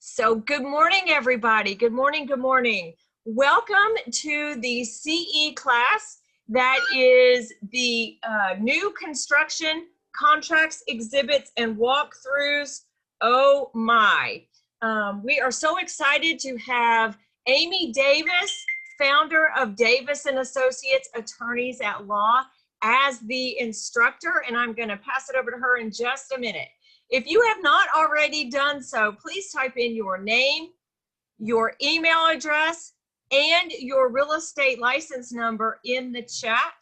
So good morning, everybody. Good morning, good morning. Welcome to the CE class. That is the new construction contracts, exhibits, and walkthroughs. Oh my. We are so excited to have Amy Davis, founder of Davis & Associates Attorneys at Law, as the instructor, and I'm going to pass it over to her in just a minute. If you have not already done so, please type in your name, your email address, and your real estate license number in the chat.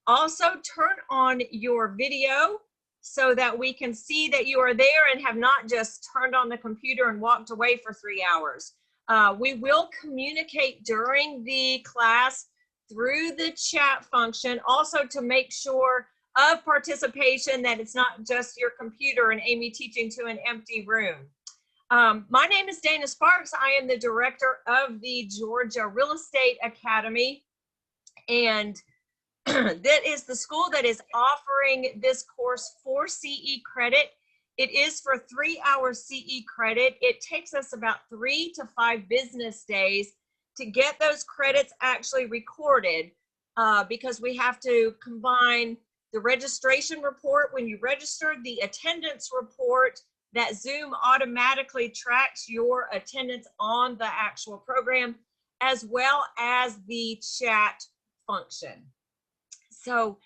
Also, turn on your video so that we can see that you are there and have not just turned on the computer and walked away for 3 hours. We will communicate during the class through the chat function, also to make sure of participation, that it's not just your computer and Amy teaching to an empty room. My name is Dana Sparks. I am the director of the Georgia Real Estate Academy, and that is the school that is offering this course for CE credit. It is for 3-hour CE credit. It takes us about 3 to 5 business days to get those credits actually recorded, because we have to combine the registration report when you registered, the attendance report that Zoom automatically tracks your attendance on the actual program, as well as the chat function. So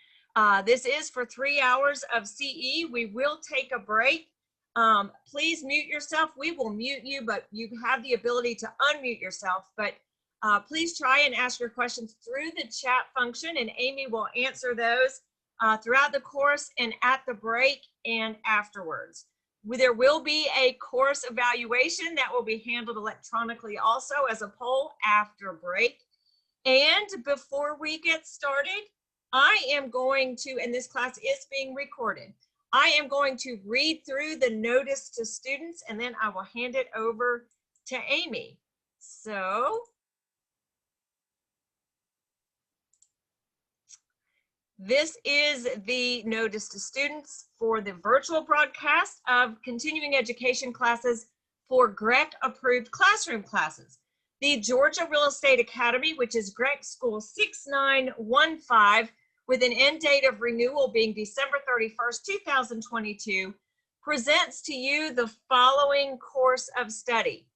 this is for 3 hours of CE. We will take a break. Please mute yourself. We will mute you, but you have the ability to unmute yourself. But please try and ask your questions through the chat function, and Amy will answer those throughout the course and at the break and afterwards. There will be a course evaluation that will be handled electronically also as a poll after break. And before we get started, I am going to, and this class is being recorded, I am going to read through the notice to students, and then I will hand it over to Amy. So, this is the notice to students for the virtual broadcast of continuing education classes for GREC approved classroom classes. The Georgia Real Estate Academy, which is GREC School 6915, with an end date of renewal being December 31st, 2022, presents to you the following course of study: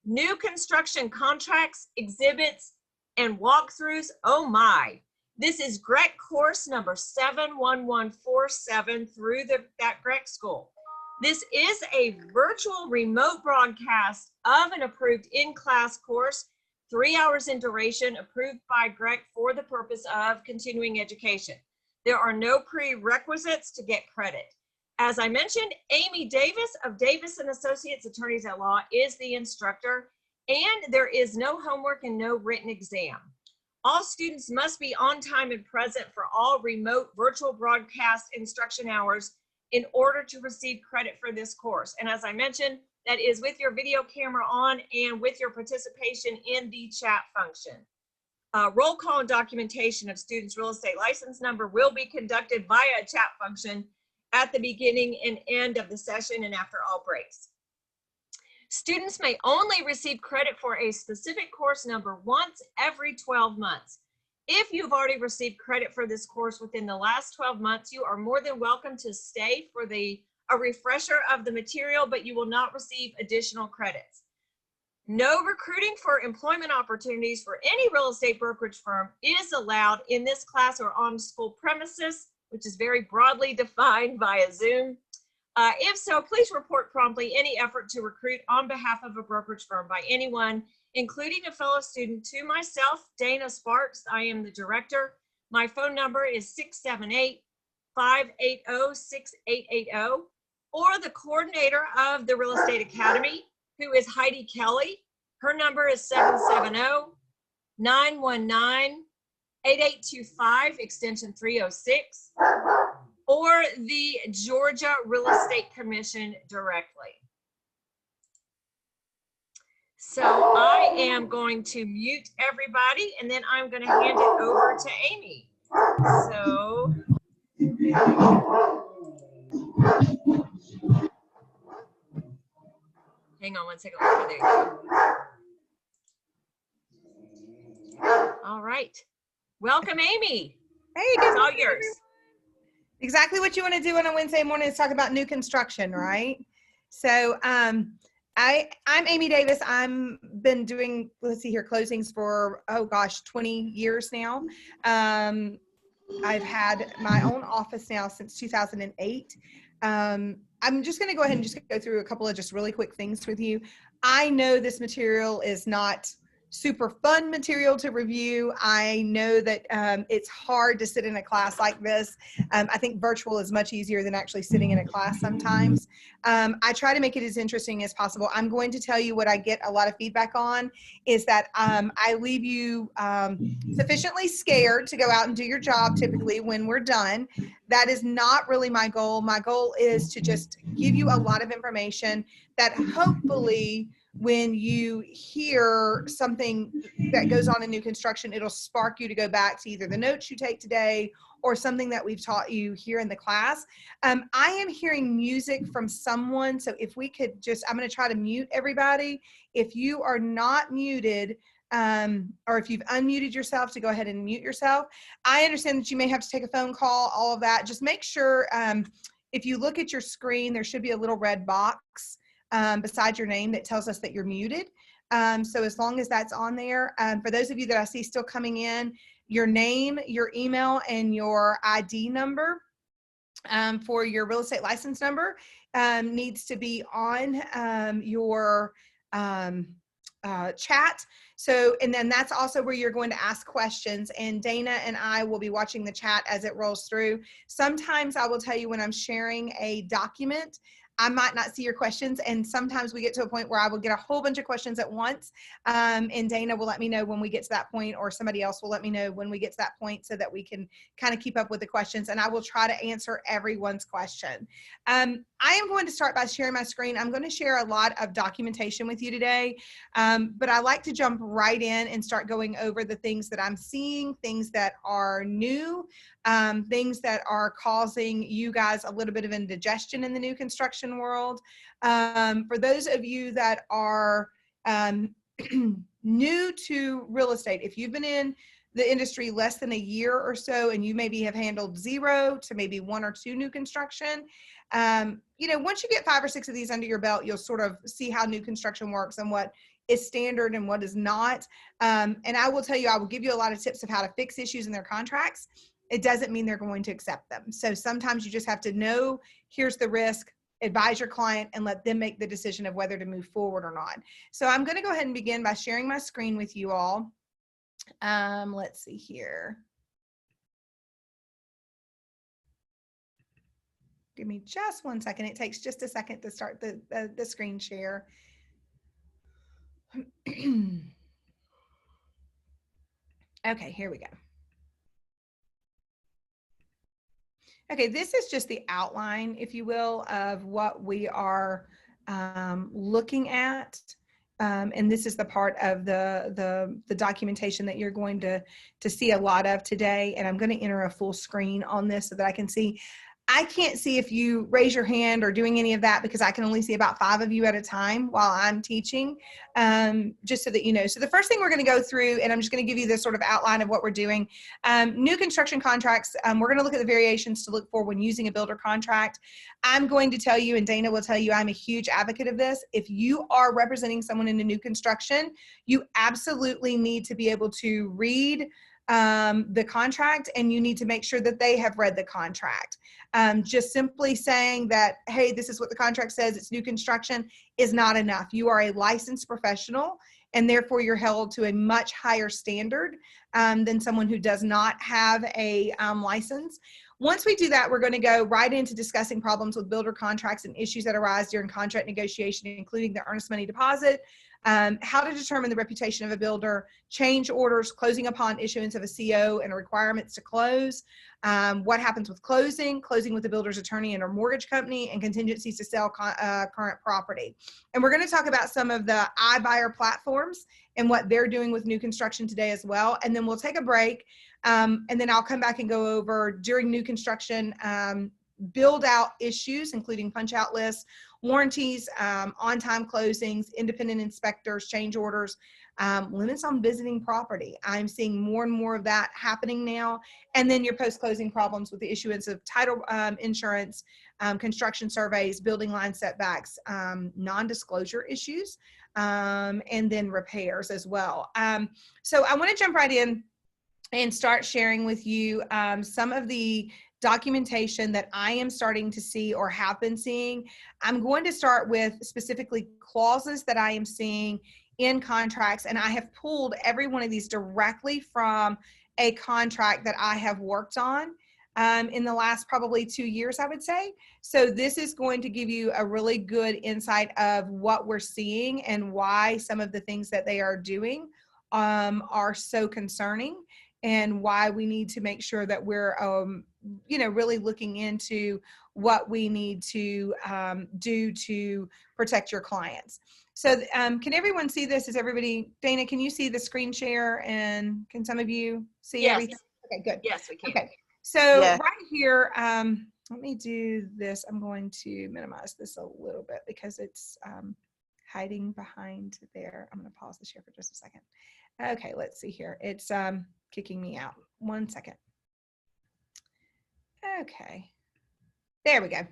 new construction contracts, exhibits, and walkthroughs. Oh my. This is GREC course number 71147 through that GREC school. This is a virtual remote broadcast of an approved in-class course, 3 hours in duration, approved by GREC for the purpose of continuing education. There are no prerequisites to get credit. As I mentioned, Amy Davis of Davis & Associates Attorneys at Law is the instructor, and there is no homework and no written exam. All students must be on time and present for all remote virtual broadcast instruction hours in order to receive credit for this course. And as I mentioned, that is with your video camera on and with your participation in the chat function. Roll call and documentation of students' real estate license number will be conducted via a chat function at the beginning and end of the session and after all breaks. Students may only receive credit for a specific course number once every 12 months. If you've already received credit for this course within the last 12 months, you are more than welcome to stay for a refresher of the material, but you will not receive additional credits. No recruiting for employment opportunities for any real estate brokerage firm is allowed in this class or on school premises, which is very broadly defined via Zoom. If so, please report promptly any effort to recruit on behalf of a brokerage firm by anyone, including a fellow student, to myself, Dana Sparks. I am the director. My phone number is 678-580-6880, or the coordinator of the Real Estate Academy, who is Heidi Kelly. Her number is 770-919-8825, extension 306. Or the Georgia Real Estate Commission directly. So I am going to mute everybody, and then I'm going to hand it over to Amy. So. Hang on one second. Over there. All right. Welcome, Amy. Hey, It's all yours. Exactly what you want to do on a Wednesday morning is talk about new construction, right? So I'm Amy Davis. I'm been doing, let's see here, closings for, oh gosh, 20 years now. I've had my own office now since 2008. I'm just going to go ahead and just go through a couple of just really quick things with you. I know this material is not super fun material to review. I know that it's hard to sit in a class like this. I think virtual is much easier than actually sitting in a class sometimes. I try to make it as interesting as possible. I'm going to tell you what I get a lot of feedback on is that I leave you sufficiently scared to go out and do your job typically when we're done. That is not really my goal. My goal is to just give you a lot of information that hopefully when you hear something that goes on in new construction, it'll spark you to go back to either the notes you take today or something that we've taught you here in the class. I am hearing music from someone. So if we could just, I'm going to try to mute everybody. If you are not muted, or if you've unmuted yourself, to go ahead and mute yourself. I understand that you may have to take a phone call, all of that. Just make sure, if you look at your screen, there should be a little red box beside your name that tells us that you're muted. So as long as that's on there, for those of you that I see still coming in, your name, your email, and your ID number for your real estate license number needs to be on your chat. So, and then that's also where you're going to ask questions, and Dana and I will be watching the chat as it rolls through. Sometimes I will tell you when I'm sharing a document, I might not see your questions, and sometimes we get to a point where I will get a whole bunch of questions at once, and Dana will let me know when we get to that point, or somebody else will let me know when we get to that point so that we can kind of keep up with the questions, and I will try to answer everyone's question. I am going to start by sharing my screen. I'm going to share a lot of documentation with you today, but I like to jump right in and start going over the things that I'm seeing, things that are new, things that are causing you guys a little bit of indigestion in the new construction world. For those of you that are new to real estate, if you've been in the industry less than a year or so, and you maybe have handled 0 to maybe 1 or 2 new construction, you know, once you get 5 or 6 of these under your belt, you'll sort of see how new construction works and what is standard and what is not. And I will tell you, I will give you a lot of tips of how to fix issues in their contracts. It doesn't mean they're going to accept them. So sometimes you just have to know, here's the risk, advise your client, and let them make the decision of whether to move forward or not. So I'm going to go ahead and begin by sharing my screen with you all. Let's see here. Give me just 1 second. It takes just a second to start the screen share. Okay, here we go. Okay, this is just the outline, if you will, of what we are looking at. And this is the part of the documentation that you're going to see a lot of today. And I'm going to enter a full screen on this so that I can see. I can't see if you raise your hand or doing any of that because I can only see about 5 of you at a time while I'm teaching, just so that you know. So the first thing we're going to go through, and I'm just going to give you this sort of outline of what we're doing. New construction contracts, we're going to look at the variations to look for when using a builder contract. I'm going to tell you, and Dana will tell you, I'm a huge advocate of this. If you are representing someone in a new construction, you absolutely need to be able to read the contract, and you need to make sure that they have read the contract. Just simply saying that, hey, this is what the contract says, it's new construction, is not enough. You are a licensed professional, and therefore you're held to a much higher standard than someone who does not have a license. Once we do that, we're going to go right into discussing problems with builder contracts and issues that arise during contract negotiation, including the earnest money deposit, how to determine the reputation of a builder, change orders, closing upon issuance of a CO and requirements to close, what happens with closing with the builder's attorney and or mortgage company, and contingencies to sell current property. And we're going to talk about some of the iBuyer platforms and what they're doing with new construction today as well. And then we'll take a break, and then I'll come back and go over during new construction build out issues, including punch out lists, warranties, on-time closings, independent inspectors, change orders, limits on visiting property. I'm seeing more and more of that happening now. And then your post-closing problems with the issuance of title insurance, construction surveys, building line setbacks, non-disclosure issues, and then repairs as well. So I want to jump right in and start sharing with you some of the documentation that I am starting to see or have been seeing. I'm going to start with specifically clauses that I am seeing in contracts, and I have pulled every one of these directly from a contract that I have worked on in the last probably 2 years, I would say. So this is going to give you a really good insight of what we're seeing and why some of the things that they are doing are so concerning, and why we need to make sure that we're really looking into what we need to do to protect your clients. So can everyone see this? Is everybody, Dana, can you see the screen share, and can some of you see everything? Okay, good. Yes, we can. Okay, so right here, let me do this. I'm going to minimize this a little bit because it's hiding behind there. I'm going to pause the share for just a second. Okay, let's see here. It's kicking me out. 1 second. Okay, there we go.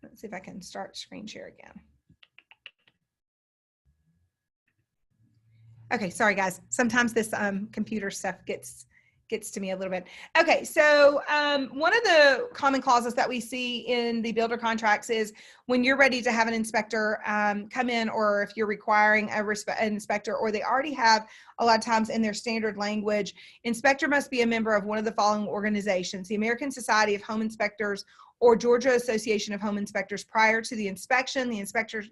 Let's see if I can start screen share again. Okay, sorry guys. Sometimes this computer stuff gets to me a little bit. Okay, so one of the common clauses that we see in the builder contracts is when you're ready to have an inspector come in, or if you're requiring an inspector, or they already have a lot of times in their standard language, inspector must be a member of one of the following organizations: the American Society of Home Inspectors or Georgia Association of Home Inspectors. Prior to the inspection, the inspector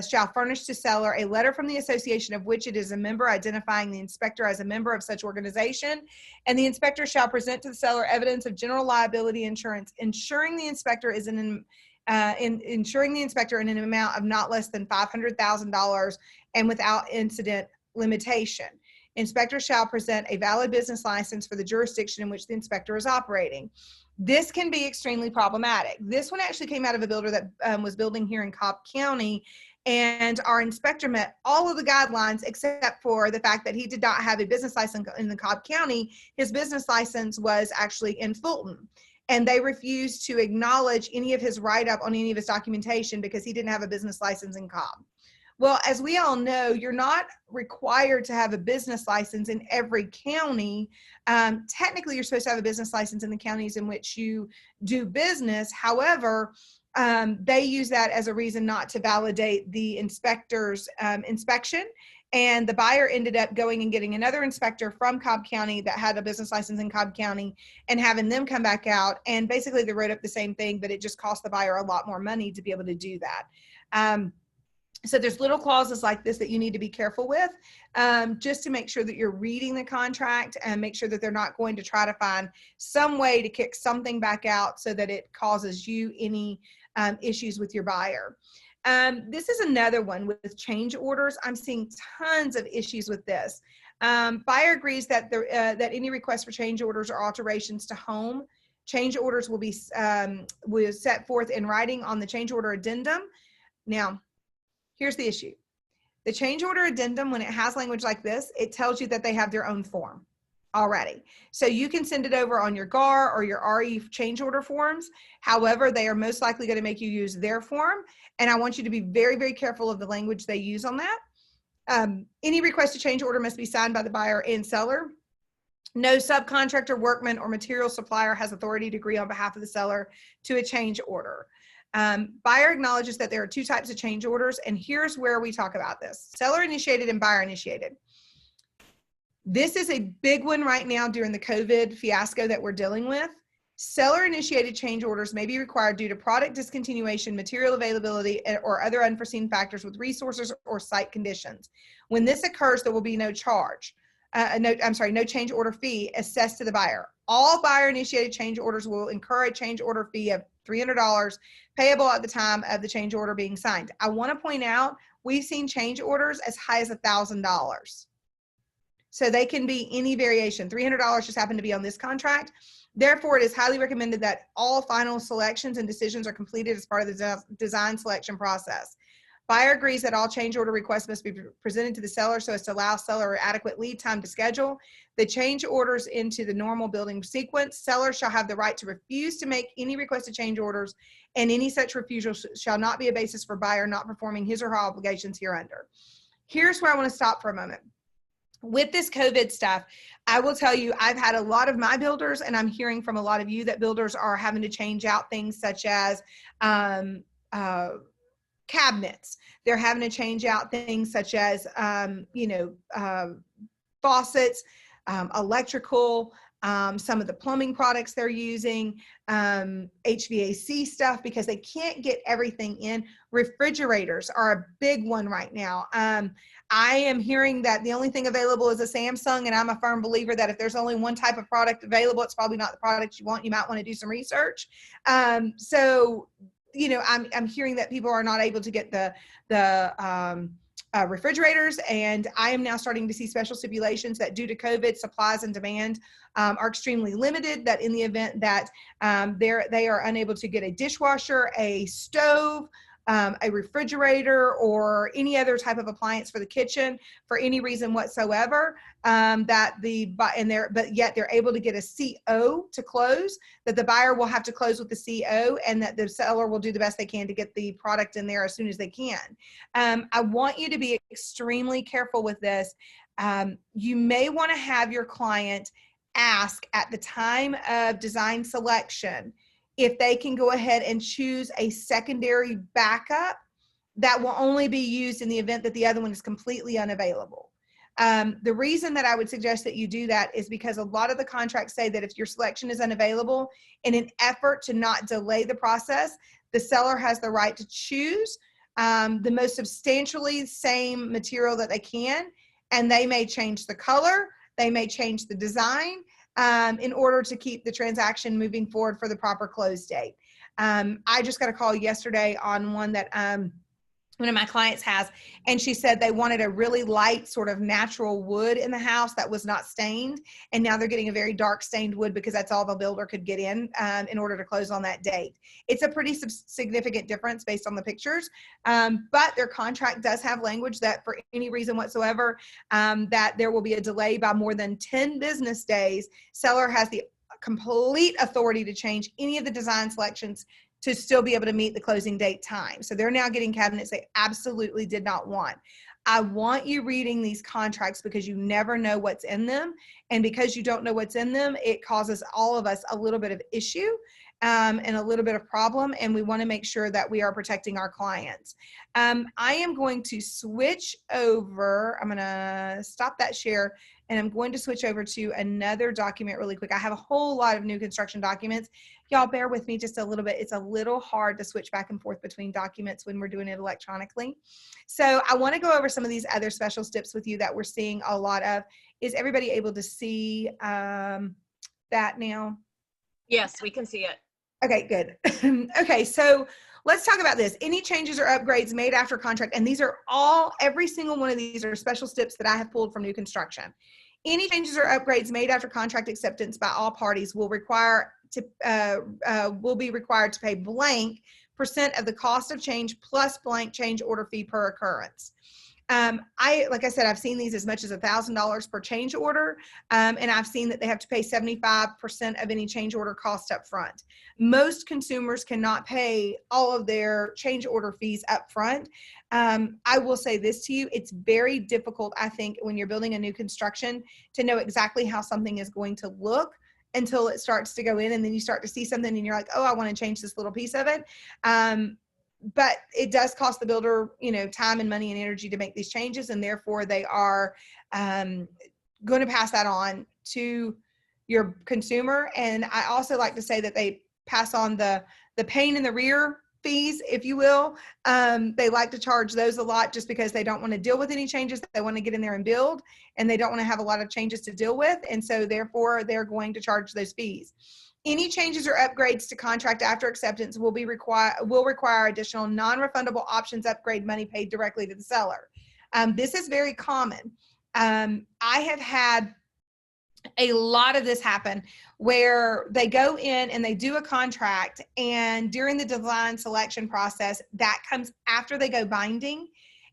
shall furnish to seller a letter from the association of which it is a member, identifying the inspector as a member of such organization, and the inspector shall present to the seller evidence of general liability insurance, insuring the inspector in an amount of not less than $500,000 and without incident limitation. Inspector shall present a valid business license for the jurisdiction in which the inspector is operating. This can be extremely problematic. This one actually came out of a builder that was building here in Cobb County, and our inspector met all of the guidelines except for the fact that he did not have a business license in the Cobb County. His business license was actually in Fulton, and they refused to acknowledge any of his write-up on any of his documentation because he didn't have a business license in Cobb. Well, as we all know, you're not required to have a business license in every county. Technically, you're supposed to have a business license in the counties in which you do business. However, they use that as a reason not to validate the inspector's inspection. And the buyer ended up going and getting another inspector from Cobb County that had a business license in Cobb County and having them come back out. And basically, they wrote up the same thing, but it just cost the buyer a lot more money to be able to do that. So there's little clauses like this that you need to be careful with, just to make sure that you're reading the contract and make sure that they're not going to try to find some way to kick something back out so that it causes you any issues with your buyer. This is another one with change orders. I'm seeing tons of issues with this. Buyer agrees that that any request for change orders or alterations to home change orders will be set forth in writing on the change order addendum. Now, here's the issue. The change order addendum, when it has language like this, it tells you that they have their own form already. So you can send it over on your GAR or your RE change order forms. However, they are most likely going to make you use their form. And I want you to be very, very careful of the language they use on that. Any request to change order must be signed by the buyer and seller. No subcontractor, workman, or material supplier has authority to agree on behalf of the seller to a change order. Buyer acknowledges that there are two types of change orders, and here's where we talk about this: seller initiated and buyer initiated. This is a big one right now during the COVID fiasco that we're dealing with. Seller initiated change orders may be required due to product discontinuation, material availability, or other unforeseen factors with resources or site conditions. When this occurs, there will be no charge. No change order fee assessed to the buyer. All buyer initiated change orders will incur a change order fee of $300 payable at the time of the change order being signed. I want to point out, we've seen change orders as high as $1,000. So they can be any variation. $300 just happened to be on this contract. Therefore, it is highly recommended that all final selections and decisions are completed as part of the design selection process. Buyer agrees that all change order requests must be presented to the seller so as to allow seller adequate lead time to schedule the change orders into the normal building sequence. Seller shall have the right to refuse to make any requested change orders, and any such refusal shall not be a basis for buyer not performing his or her obligations hereunder. Here's where I want to stop for a moment. With this COVID stuff, I will tell you, I've had a lot of my builders, and I'm hearing from a lot of you that builders are having to change out things such as cabinets. They're having to change out things such as, faucets, electrical, some of the plumbing products they're using, HVAC stuff, because they can't get everything in. Refrigerators are a big one right now. I am hearing that the only thing available is a Samsung, and I'm a firm believer that if there's only one type of product available, it's probably not the product you want. You might want to do some research. I'm hearing that people are not able to get the refrigerators, and I am now starting to see special stipulations that due to COVID, supplies and demand are extremely limited, that in the event that they are unable to get a dishwasher, a stove, a refrigerator, or any other type of appliance for the kitchen for any reason whatsoever, but yet they're able to get a CO to close, that the buyer will have to close with the CO, and that the seller will do the best they can to get the product in there as soon as they can. I want you to be extremely careful with this. You may want to have your client ask at the time of design selection if they can go ahead and choose a secondary backup that will only be used in the event that the other one is completely unavailable. The reason that I would suggest that you do that is because a lot of the contracts say that if your selection is unavailable, in an effort to not delay the process, the seller has the right to choose the most substantially same material that they can, and they may change the color, they may change the design, in order to keep the transaction moving forward for the proper close date. I just got a call yesterday on one that one of my clients has, and she said they wanted a really light sort of natural wood in the house that was not stained, and now they're getting a very dark stained wood because that's all the builder could get in order to close on that date. It's a pretty significant difference based on the pictures, but their contract does have language that for any reason whatsoever that there will be a delay by more than 10 business days, seller has the complete authority to change any of the design selections to still be able to meet the closing date time. So they're now getting cabinets they absolutely did not want. I want you reading these contracts because you never know what's in them. And because you don't know what's in them, it causes all of us a little bit of issue and a little bit of problem. And we want to make sure that we are protecting our clients. I am going to switch over. I'm going to stop that share, and I'm going to switch over to another document really quick. I have a whole lot of new construction documents. Y'all bear with me just a little bit. It's a little hard to switch back and forth between documents when we're doing it electronically. So I want to go over some of these other special steps with you that we're seeing a lot of. Is everybody able to see that now? Yes, we can see it. Okay, good. Okay, so let's talk about this. Any changes or upgrades made after contract, and these are every single one of these are special steps that I have pulled from new construction. Any changes or upgrades made after contract acceptance by all parties will be required to pay blank % of the cost of change plus blank change order fee per occurrence. Like I said, I've seen these as much as $1,000 per change order, and I've seen that they have to pay 75% of any change order cost up front. Most consumers cannot pay all of their change order fees up front. I will say this to you, it's very difficult, I think, when you're building a new construction to know exactly how something is going to look until it starts to go in, and then you start to see something and you're like, oh, I want to change this little piece of it. But it does cost the builder, time and money and energy to make these changes, and therefore they are going to pass that on to your consumer. And I also like to say that they pass on the pain in the rear fees, if you will. They like to charge those a lot just because they don't want to deal with any changes. They want to get in there and build, and they don't want to have a lot of changes to deal with. And so therefore they're going to charge those fees. Any changes or upgrades to contract after acceptance will require additional non-refundable options upgrade money paid directly to the seller. This is very common. I have had a lot of this happen where they go in and they do a contract, and during the design selection process, that comes after they go binding.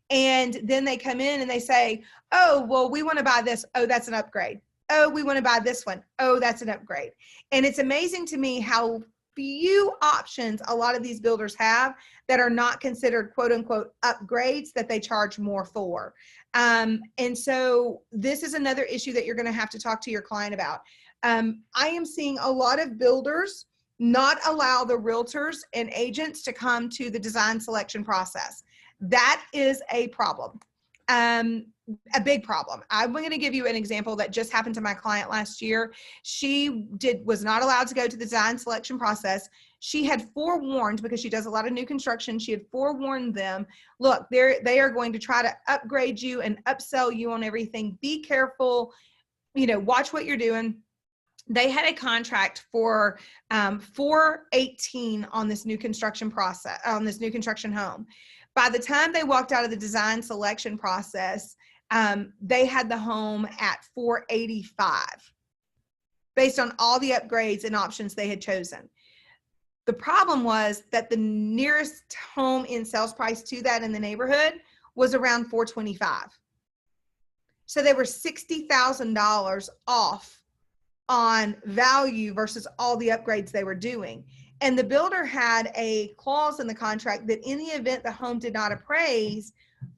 And then they come in and they say, oh, well, we want to buy this. Oh, that's an upgrade. Oh, we want to buy this one. Oh, that's an upgrade. And it's amazing to me how few options a lot of these builders have that are not considered quote unquote upgrades that they charge more for. And so this is another issue that you're going to have to talk to your client about. I am seeing a lot of builders not allow the realtors and agents to come to the design selection process. That is a problem, a big problem. I'm going to give you an example that just happened to my client last year. She was not allowed to go to the design selection process. She had forewarned, because she does a lot of new construction, she had forewarned them, look, they are going to try to upgrade you and upsell you on everything. Be careful, watch what you're doing. They had a contract for $418 on this new construction process, on this new construction home. By the time they walked out of the design selection process, they had the home at $485 based on all the upgrades and options they had chosen. The problem was that the nearest home in sales price to that in the neighborhood was around $425. So they were $60,000 off on value versus all the upgrades they were doing. And the builder had a clause in the contract that in the event the home did not appraise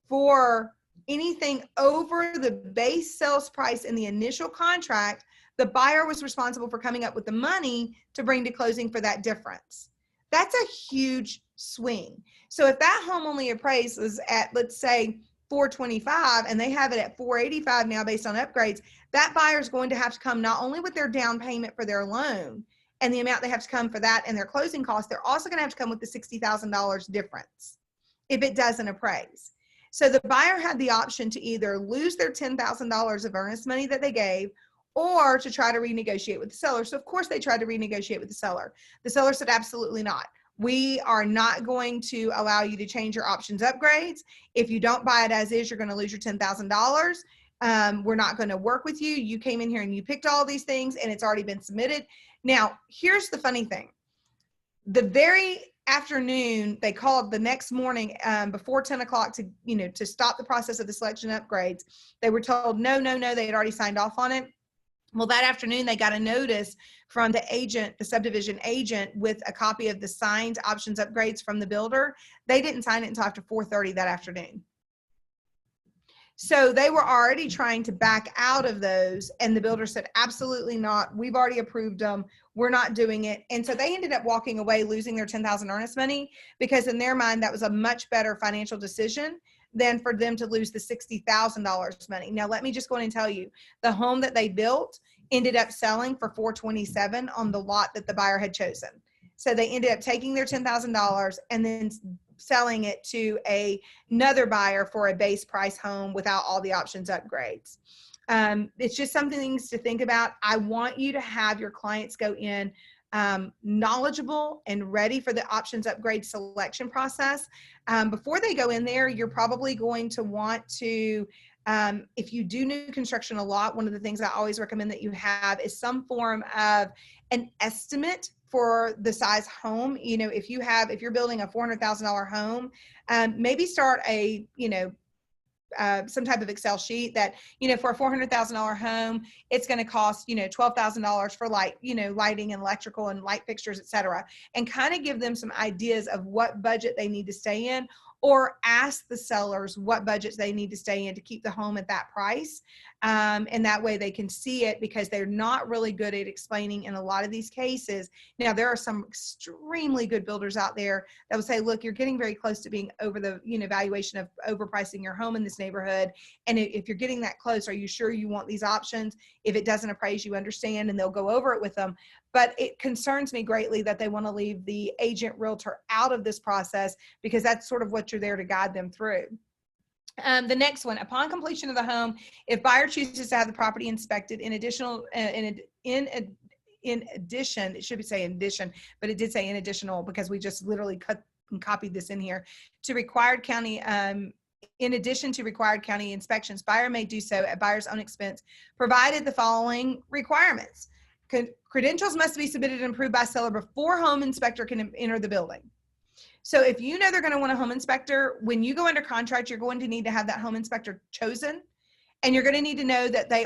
for anything over the base sales price in the initial contract, the buyer was responsible for coming up with the money to bring to closing for that difference. That's a huge swing. So if that home only appraises at, let's say, $425 and they have it at $485 now based on upgrades, that buyer is going to have to come not only with their down payment for their loan and the amount they have to come for that and their closing costs, they're also going to have to come with the $60,000 difference if it doesn't appraise. So the buyer had the option to either lose their $10,000 of earnest money that they gave or to try to renegotiate with the seller. So of course they tried to renegotiate with the seller. The seller said, absolutely not. We are not going to allow you to change your options upgrades. If you don't buy it as is, you're going to lose your $10,000. We're not going to work with you. You came in here and you picked all these things and it's already been submitted. Now, here's the funny thing. The very afternoon, they called the next morning before 10 o'clock to stop the process of the selection upgrades. They were told, no, they had already signed off on it. Well, that afternoon, they got a notice from the agent, the subdivision agent, with a copy of the signed options upgrades from the builder. They didn't sign it until after 4:30 that afternoon. So they were already trying to back out of those, and the builder said, absolutely not. We've already approved them. We're not doing it. And so they ended up walking away, losing their $10,000 earnest money, because in their mind, that was a much better financial decision than for them to lose the $60,000 money. Now, let me just go in and tell you, the home that they built ended up selling for $427 on the lot that the buyer had chosen. So they ended up taking their $10,000 and then selling it to another buyer for a base price home without all the options upgrades. It's just some things to think about. I want you to have your clients go in knowledgeable and ready for the options upgrade selection process. Before they go in there, you're probably going to want to, if you do new construction a lot, one of the things I always recommend that you have is some form of an estimate for the size home. If you're building a $400,000 home, maybe start some type of Excel sheet that, for a $400,000 home, it's going to cost, $12,000 for lighting and electrical and light fixtures, et cetera, and kind of give them some ideas of what budget they need to stay in, or ask the sellers what budgets they need to stay in to keep the home at that price. And that way they can see it, because they're not really good at explaining in a lot of these cases. Now, there are some extremely good builders out there that will say, look, you're getting very close to being over the valuation of overpricing your home in this neighborhood. And if you're getting that close, are you sure you want these options? If it doesn't appraise, you understand, and they'll go over it with them. But it concerns me greatly that they want to leave the agent realtor out of this process, because that's sort of what you're there to guide them through. The next one, upon completion of the home, if buyer chooses to have the property inspected, in addition, it should be saying in addition, but it did say in additional, because we just literally cut and copied this in here, to required county in addition to required county inspections, buyer may do so at buyer's own expense, provided the following requirements. Credentials must be submitted and approved by seller before home inspector can enter the building. So if you know they're going to want a home inspector, when you go under contract, you're going to need to have that home inspector chosen, and you're going to need to know that they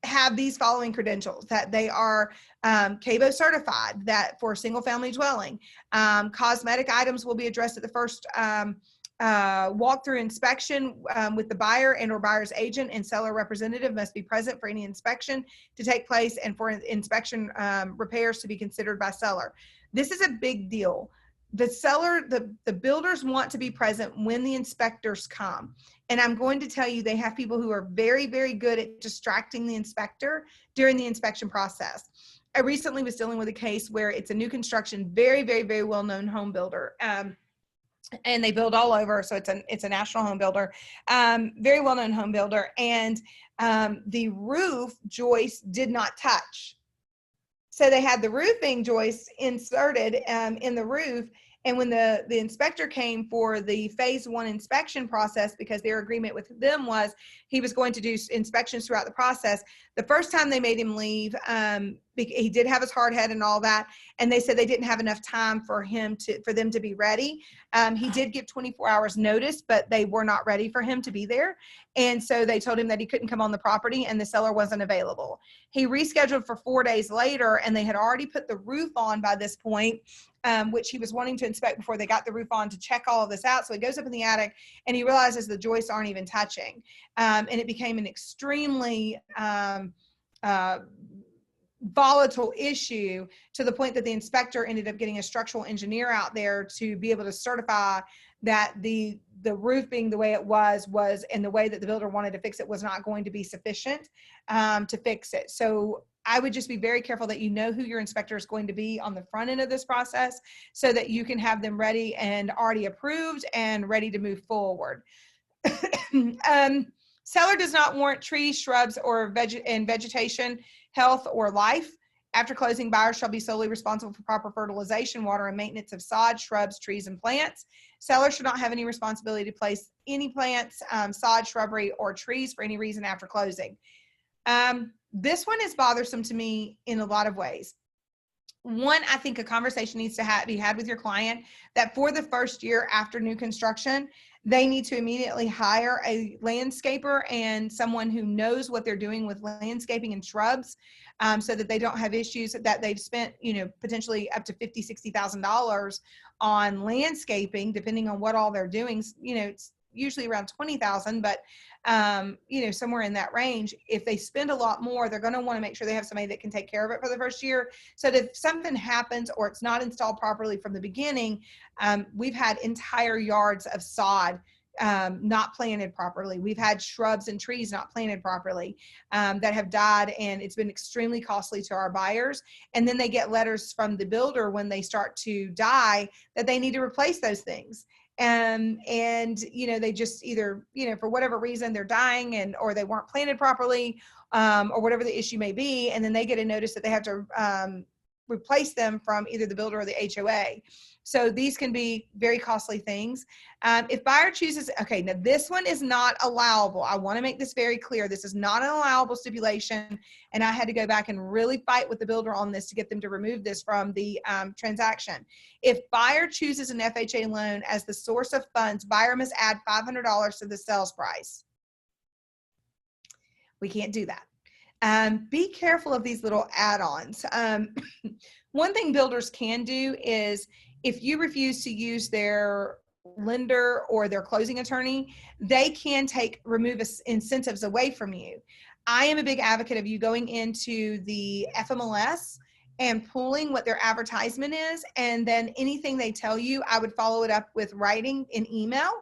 have these following credentials, that they are CABO certified, that for single family dwelling, cosmetic items will be addressed at the first walkthrough inspection with the buyer and or buyer's agent, and seller representative must be present for any inspection to take place and for inspection repairs to be considered by seller. This is a big deal. The seller, the builders want to be present when the inspectors come. And I'm going to tell you, they have people who are very, very good at distracting the inspector during the inspection process. I recently was dealing with a case where it's a new construction, very, very, very well-known home builder. And they build all over, so it's a national home builder, very well-known home builder. And the roof joist did not touch. So they had the roofing joist inserted in the roof. And when the inspector came for the phase 1 inspection process, because their agreement with them was he was going to do inspections throughout the process, the first time they made him leave, he did have his hard head and all that, and they said they didn't have enough time for them to be ready. He did give 24 hours notice, but they were not ready for him to be there. And so they told him that he couldn't come on the property and the seller wasn't available. He rescheduled for 4 days later, and they had already put the roof on by this point, which he was wanting to inspect before they got the roof on to check all of this out. So he goes up in the attic and he realizes the joists aren't even touching. And it became an extremely volatile issue, to the point that the inspector ended up getting a structural engineer out there to be able to certify that the roof being the way it was and the way that the builder wanted to fix it was not going to be sufficient to fix it. So I would just be very careful that you know who your inspector is going to be on the front end of this process, so that you can have them ready and already approved and ready to move forward. Seller does not warrant trees, shrubs, or vegetation, health, or life. After closing, buyers shall be solely responsible for proper fertilization, water, and maintenance of sod, shrubs, trees, and plants. Seller should not have any responsibility to place any plants, sod, shrubbery, or trees for any reason after closing. This one is bothersome to me in a lot of ways. One, I think a conversation needs to be had with your client that for the first year after new construction, they need to immediately hire a landscaper and someone who knows what they're doing with landscaping and shrubs, so that they don't have issues that they've spent, potentially up to $50,000, $60,000 on landscaping, depending on what all they're doing. It's usually around $20,000, but somewhere in that range. If they spend a lot more, they're going to want to make sure they have somebody that can take care of it for the first year. So that if something happens or it's not installed properly from the beginning, we've had entire yards of sod not planted properly. We've had shrubs and trees not planted properly that have died, and it's been extremely costly to our buyers. And then they get letters from the builder when they start to die that they need to replace those things. And they just either, for whatever reason, they're dying or they weren't planted properly, or whatever the issue may be. And then they get a notice that they have to replace them from either the builder or the HOA. So these can be very costly things. If buyer chooses, okay, now this one is not allowable. I want to make this very clear. This is not an allowable stipulation. And I had to go back and really fight with the builder on this to get them to remove this from the transaction. If buyer chooses an FHA loan as the source of funds, buyer must add $500 to the sales price. We can't do that. Be careful of these little add-ons. One thing builders can do is, if you refuse to use their lender or their closing attorney, they can remove incentives away from you. I am a big advocate of you going into the FMLS and pulling what their advertisement is, and then anything they tell you, I would follow it up with writing in email.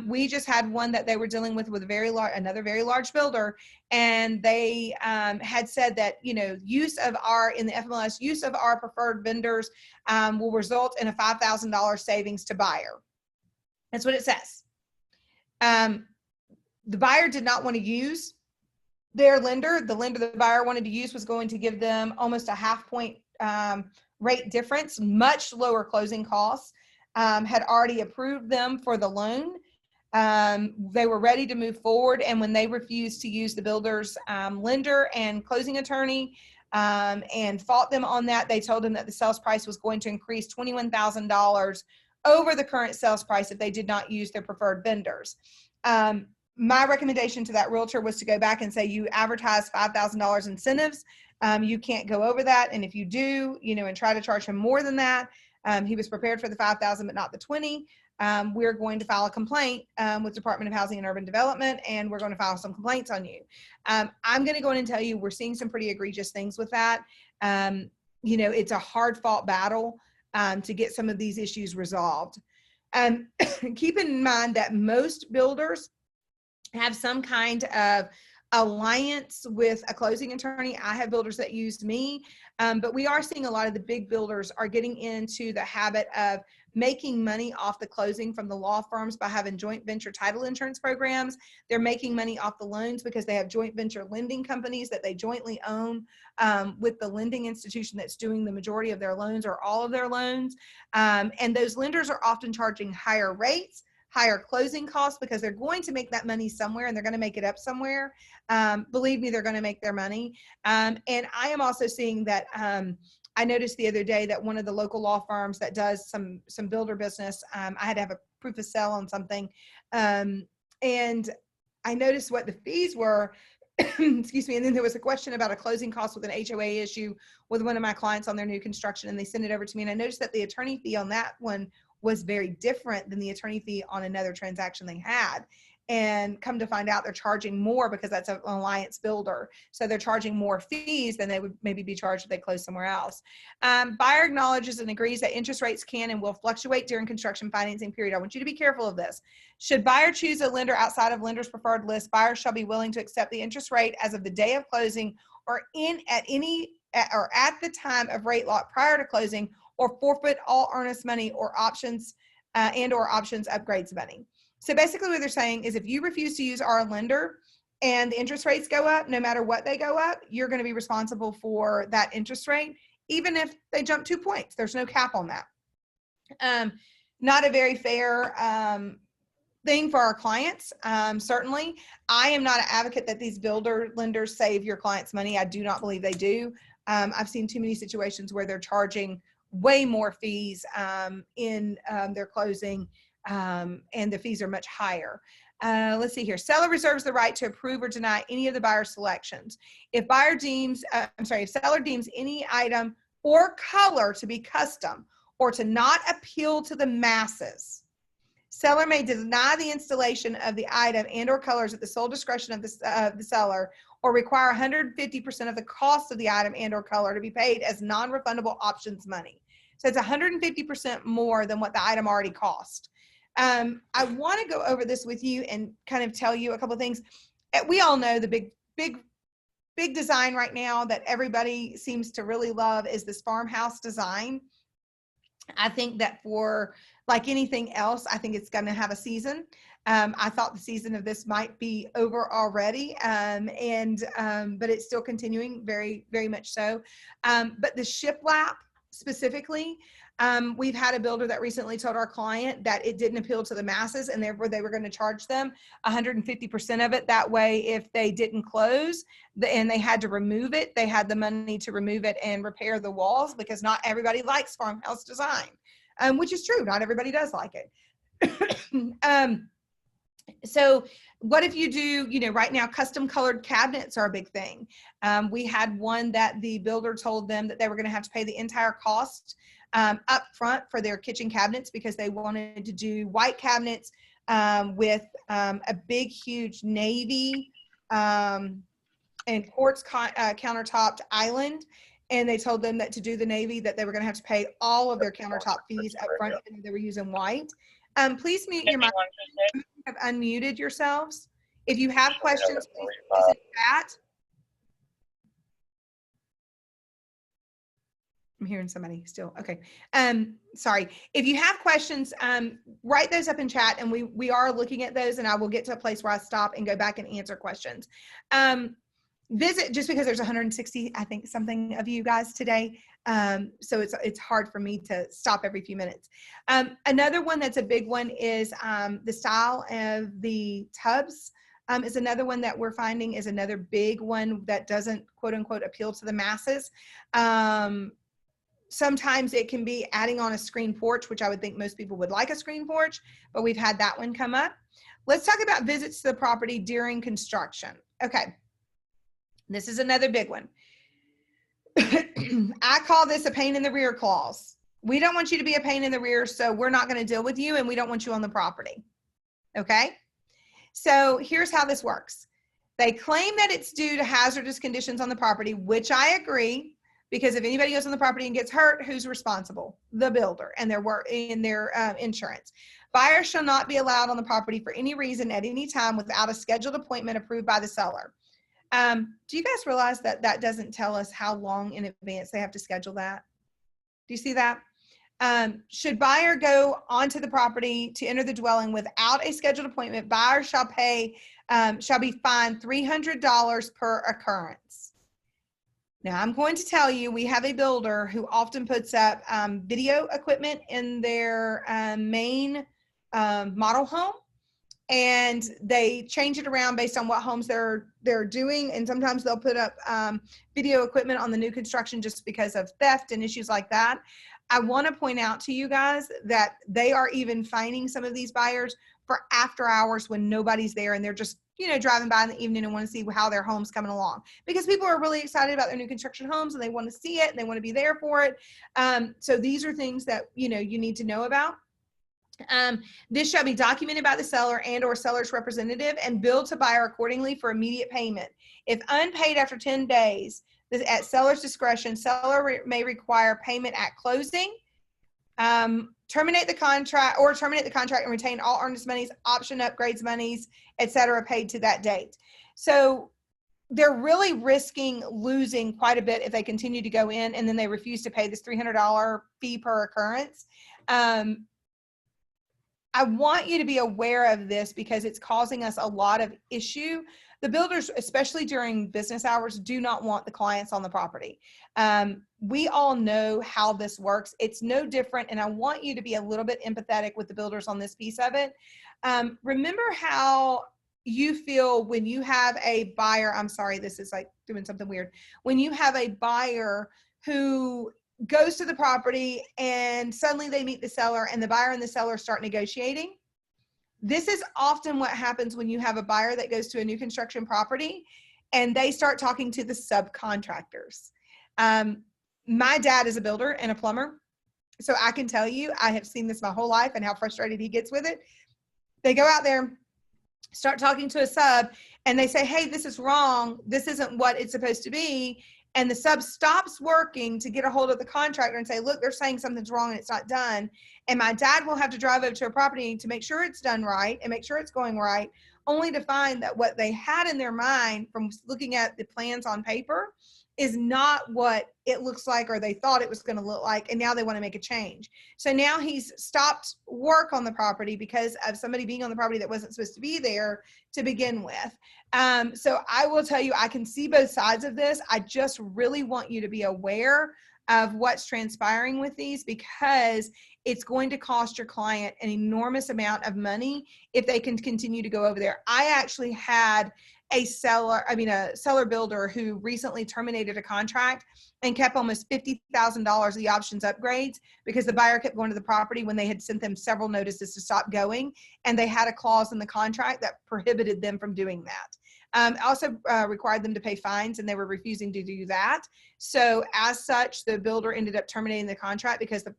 We just had one that they were dealing with another very large builder, and they had said that in the FMLS, use of our preferred vendors will result in a $5,000 savings to buyer. That's what it says. The buyer did not want to use their lender. The lender the buyer wanted to use was going to give them almost a 0.5 point rate difference, much lower closing costs. Had already approved them for the loan. They were ready to move forward, and when they refused to use the builder's lender and closing attorney and fought them on that, they told them that the sales price was going to increase $21,000 over the current sales price if they did not use their preferred vendors. My recommendation to that realtor was to go back and say, you advertise $5,000 incentives. You can't go over that. And if you do, and try to charge him more than that, he was prepared for the 5,000, but not the 20. We're going to file a complaint with Department of Housing and Urban Development, and we're going to file some complaints on you. I'm going to go in and tell you, we're seeing some pretty egregious things with that. It's a hard fought battle to get some of these issues resolved. Keep in mind that most builders have some kind of alliance with a closing attorney. I have builders that used me, but we are seeing a lot of the big builders are getting into the habit of making money off the closing from the law firms by having joint venture title insurance programs. They're making money off the loans because they have joint venture lending companies that they jointly own with the lending institution that's doing the majority of their loans or all of their loans. And those lenders are often charging higher rates, higher closing costs, because they're going to make that money somewhere and they're going to make it up somewhere. Believe me, they're going to make their money. And I am also seeing that I noticed the other day that one of the local law firms that does some builder business, I had to have a proof of sale on something. And I noticed what the fees were, excuse me. And then there was a question about a closing cost with an HOA issue with one of my clients on their new construction, and they sent it over to me. And I noticed that the attorney fee on that one was very different than the attorney fee on another transaction they had. And come to find out, they're charging more because that's an alliance builder. So they're charging more fees than they would maybe be charged if they closed somewhere else. Buyer acknowledges and agrees that interest rates can and will fluctuate during construction financing period. I want you to be careful of this. Should buyer choose a lender outside of lender's preferred list, buyers shall be willing to accept the interest rate as of the day of closing or at the time of rate lock prior to closing, or forfeit all earnest money or options or options upgrades money. So basically what they're saying is if you refuse to use our lender and the interest rates go up, no matter what they go up, you're going to be responsible for that interest rate, even if they jump 2 points. There's no cap on that. Not a very fair thing for our clients. Certainly, I am not an advocate that these builder lenders save your clients money. I do not believe they do. I've seen too many situations where they're charging way more fees in their closing, and the fees are much higher. Let's see here. Seller reserves the right to approve or deny any of the buyer's selections. If if seller deems any item or color to be custom or to not appeal to the masses, seller may deny the installation of the item and or colors at the sole discretion of the seller, or require 150% of the cost of the item and or color to be paid as non-refundable options money. So it's 150% more than what the item already cost. I want to go over this with you and kind of tell you a couple of things. We all know the big design right now that everybody seems to really love is this farmhouse design. I think that for like anything else, I think it's going to have a season. I thought the season of this might be over already, but it's still continuing very, very much so. But the shiplap specifically, we've had a builder that recently told our client that it didn't appeal to the masses, and therefore they were going to charge them 150% of it. That way, if they didn't close and they had to remove it, they had the money to remove it and repair the walls, because not everybody likes farmhouse design, which is true. Not everybody does like it. So what if you do, right now, custom colored cabinets are a big thing. We had one that the builder told them that they were going to have to pay the entire cost up front for their kitchen cabinets, because they wanted to do white cabinets with a big, huge navy and quartz countertopped island. And they told them that to do the navy, that they were going to have to pay all of their countertop fees up front, even though they were using white. Please mute your mic. You have unmuted yourselves. If you have questions, please use the chat. I'm hearing somebody still. Okay. Sorry. If you have questions, write those up in chat, and we are looking at those, and I will get to a place where I stop and go back and answer questions. visit, just because there's 160, I think, something of you guys today. So it's hard for me to stop every few minutes. Another one that's a big one is the style of the tubs. Is another one that we're finding is another big one that doesn't, quote unquote, appeal to the masses. Sometimes it can be adding on a screen porch, which I would think most people would like a screen porch, but we've had that one come up. Let's talk about visits to the property during construction. Okay, this is another big one. I call this a pain in the rear clause. We don't want you to be a pain in the rear, so we're not going to deal with you, and we don't want you on the property. Okay? So here's how this works. They claim that it's due to hazardous conditions on the property, which I agree, because if anybody goes on the property and gets hurt, who's responsible? The builder and their insurance. Buyers shall not be allowed on the property for any reason at any time without a scheduled appointment approved by the seller. Do you guys realize that that doesn't tell us how long in advance they have to schedule that? Do you see that? Should buyer go onto the property to enter the dwelling without a scheduled appointment, buyer shall be fined $300 per occurrence. Now, I'm going to tell you, we have a builder who often puts up video equipment in their main model home, and they change it around based on what homes they're doing. And sometimes they'll put up video equipment on the new construction just because of theft and issues like that. I want to point out to you guys that they are even fining some of these buyers for after hours when nobody's there and they're just, driving by in the evening and want to see how their home's coming along, because people are really excited about their new construction homes and they want to see it and they want to be there for it. So these are things that, you need to know about. This shall be documented by the seller and or seller's representative and billed to buyer accordingly for immediate payment. If unpaid after 10 days, at seller's discretion, seller may require payment at closing, terminate the contract and retain all earnest monies, option upgrades monies, etc., paid to that date. So they're really risking losing quite a bit if they continue to go in and then they refuse to pay this $300 fee per occurrence. I want you to be aware of this because it's causing us a lot of issue. The builders, especially during business hours, do not want the clients on the property. We all know how this works. It's no different, and I want you to be a little bit empathetic with the builders on this piece of it. Remember how you feel when you have a buyer, I'm sorry, this is like doing something weird. When you have a buyer who goes to the property and suddenly they meet the seller and the buyer and the seller start negotiating. This is often what happens when you have a buyer that goes to a new construction property and they start talking to the subcontractors. My dad is a builder and a plumber, so I can tell you, I have seen this my whole life and how frustrated he gets with it. They go out there, start talking to a sub, and they say, hey, this is wrong. This isn't what it's supposed to be. And the sub stops working to get a hold of the contractor and say, look, they're saying something's wrong and it's not done. And my dad will have to drive over to a property to make sure it's done right and make sure it's going right, only to find that what they had in their mind from looking at the plans on paper is not what it looks like or they thought it was going to look like, and now they want to make a change. So now he's stopped work on the property because of somebody being on the property that wasn't supposed to be there to begin with. So I will tell you, I can see both sides of this. I just really want you to be aware of what's transpiring with these, because it's going to cost your client an enormous amount of money if they can continue to go over there. I actually had a seller builder who recently terminated a contract and kept almost $50,000 of the options upgrades because the buyer kept going to the property when they had sent them several notices to stop going, and they had a clause in the contract that prohibited them from doing that. Also required them to pay fines, and they were refusing to do that. So as such, the builder ended up terminating the contract because the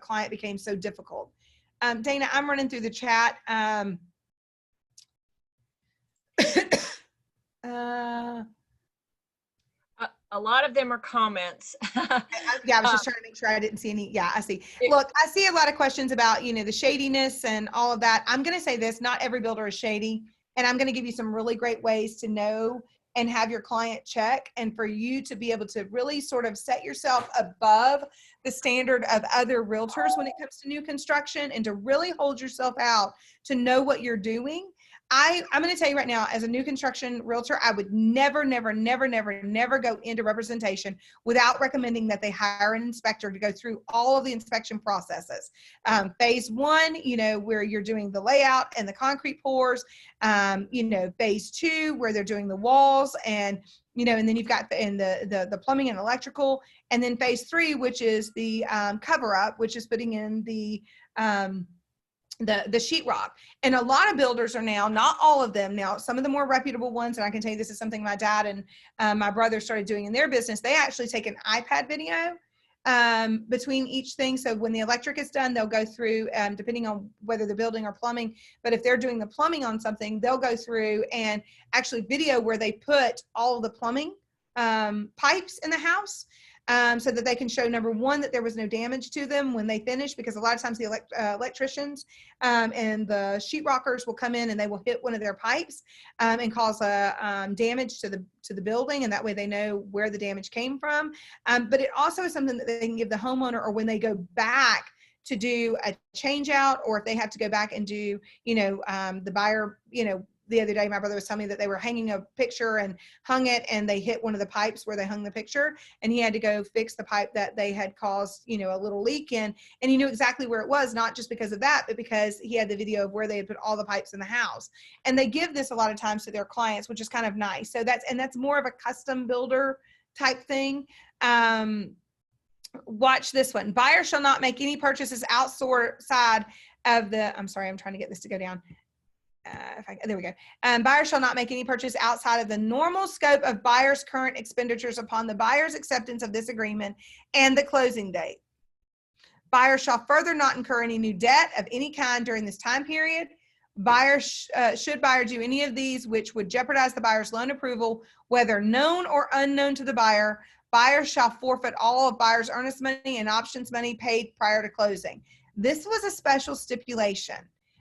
client became so difficult. Dana, I'm running through the chat. A lot of them are comments. Yeah, I was just trying to make sure I didn't see any. Yeah, I see. Look, I see a lot of questions about, the shadiness and all of that. I'm going to say this, not every builder is shady. And I'm going to give you some really great ways to know and have your client check, and for you to be able to really sort of set yourself above the standard of other realtors when it comes to new construction, and to really hold yourself out to know what you're doing. I'm going to tell you right now, as a new construction realtor, I would never go into representation without recommending that they hire an inspector to go through all of the inspection processes. Phase 1, where you're doing the layout and the concrete pours. Phase 2, where they're doing the walls and then you've got the plumbing and electrical, and then phase 3, which is the cover up, which is putting in the sheetrock. And a lot of builders are now, not all of them now, some of the more reputable ones, and I can tell you this is something my dad and my brother started doing in their business. They actually take an iPad video between each thing. So when the electric is done, they'll go through, depending on whether they're building or plumbing, but if they're doing the plumbing on something, they'll go through and actually video where they put all of the plumbing pipes in the house. So that they can show, number one, that there was no damage to them when they finish, because a lot of times the electricians and the sheetrockers will come in and they will hit one of their pipes and cause a damage to the building, and that way they know where the damage came from. But it also is something that they can give the homeowner, or when they go back to do a change out, or if they have to go back and do, the buyer, the other day, my brother was telling me that they were hanging a picture and hung it, and they hit one of the pipes where they hung the picture, and he had to go fix the pipe that they had caused, a little leak in. And he knew exactly where it was, not just because of that, but because he had the video of where they had put all the pipes in the house. And they give this a lot of times to their clients, which is kind of nice. So that's more of a custom builder type thing. Watch this one. Buyer shall not make any purchases outside of the, I'm sorry, I'm trying to get this to go down. There we go. Buyer shall not make any purchase outside of the normal scope of buyer's current expenditures upon the buyer's acceptance of this agreement and the closing date. Buyer shall further not incur any new debt of any kind during this time period. Buyer should buyer do any of these which would jeopardize the buyer's loan approval, whether known or unknown to the buyer, buyer shall forfeit all of buyer's earnest money and options money paid prior to closing. This was a special stipulation.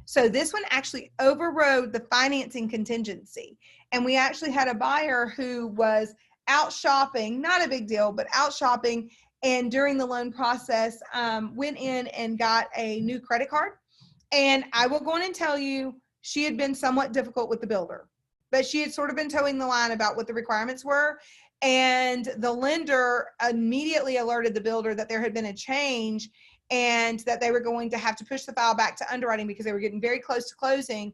So this one actually overrode the financing contingency. And we actually had a buyer who was out shopping, not a big deal, but out shopping. And during the loan process, went in and got a new credit card. And I will go in and tell you, she had been somewhat difficult with the builder, but she had sort of been towing the line about what the requirements were. And the lender immediately alerted the builder that there had been a change and that they were going to have to push the file back to underwriting because they were getting very close to closing,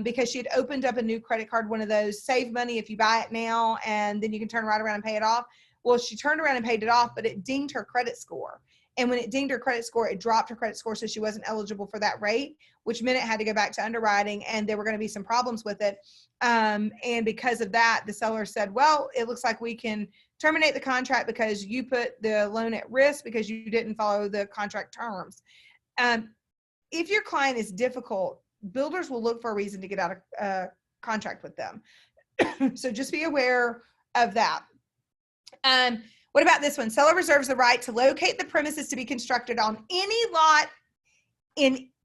because she had opened up a new credit card, one of those save money if you buy it now and then you can turn right around and pay it off. Well, she turned around and paid it off, but it dinged her credit score. And when it dinged her credit score, it dropped her credit score, so she wasn't eligible for that rate, which meant it had to go back to underwriting, and there were going to be some problems with it. And because of that, the seller said, well, it looks like we can terminate the contract because you put the loan at risk because you didn't follow the contract terms. If your client is difficult, builders will look for a reason to get out of contract with them. So just be aware of that. What about this one? Seller reserves the right to locate the premises to be constructed on any lot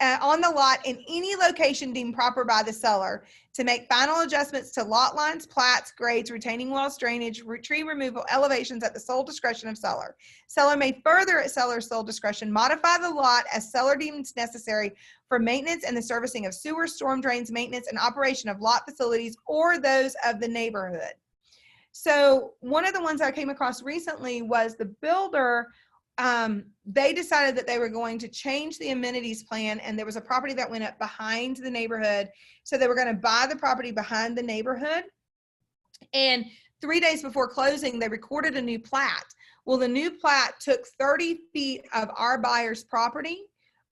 on the lot in any location deemed proper by the seller, to make final adjustments to lot lines, plats, grades, retaining walls, drainage, tree removal, elevations at the sole discretion of seller. Seller may further, at seller's sole discretion, modify the lot as seller deems necessary for maintenance and the servicing of sewers, storm drains, maintenance and operation of lot facilities or those of the neighborhood. So one of the ones I came across recently was the builder, they decided that they were going to change the amenities plan, and there was a property that went up behind the neighborhood. So they were going to buy the property behind the neighborhood. And 3 days before closing, they recorded a new plat. Well, the new plat took 30 feet of our buyer's property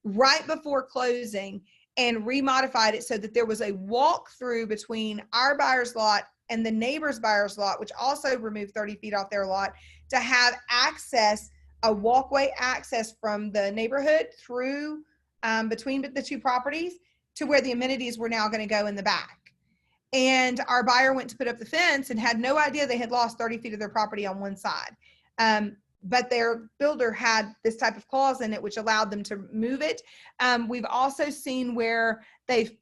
right before closing and remodified it so that there was a walk-through between our buyer's lot and the neighbor's buyer's lot, which also removed 30 feet off their lot, to have access, a walkway access from the neighborhood through between the two properties to where the amenities were now going to go in the back. And our buyer went to put up the fence and had no idea they had lost 30 feet of their property on one side. But their builder had this type of clause in it, which allowed them to move it. We've also seen where they've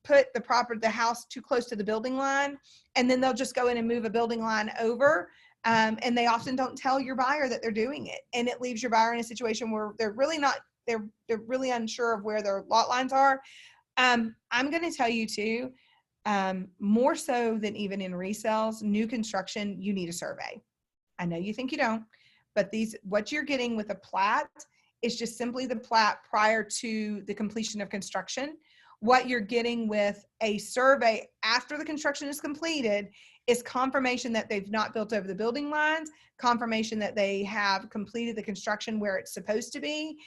put the house too close to the building line, and then they'll just go in and move a building line over. And they often don't tell your buyer that they're doing it. And it leaves your buyer in a situation where they're really unsure of where their lot lines are. I'm going to tell you too, more so than even in resales, new construction, you need a survey. I know you think you don't, but what you're getting with a plat is just simply the plat prior to the completion of construction. What you're getting with a survey after the construction is completed is confirmation that they've not built over the building lines, confirmation that they have completed the construction where it's supposed to be,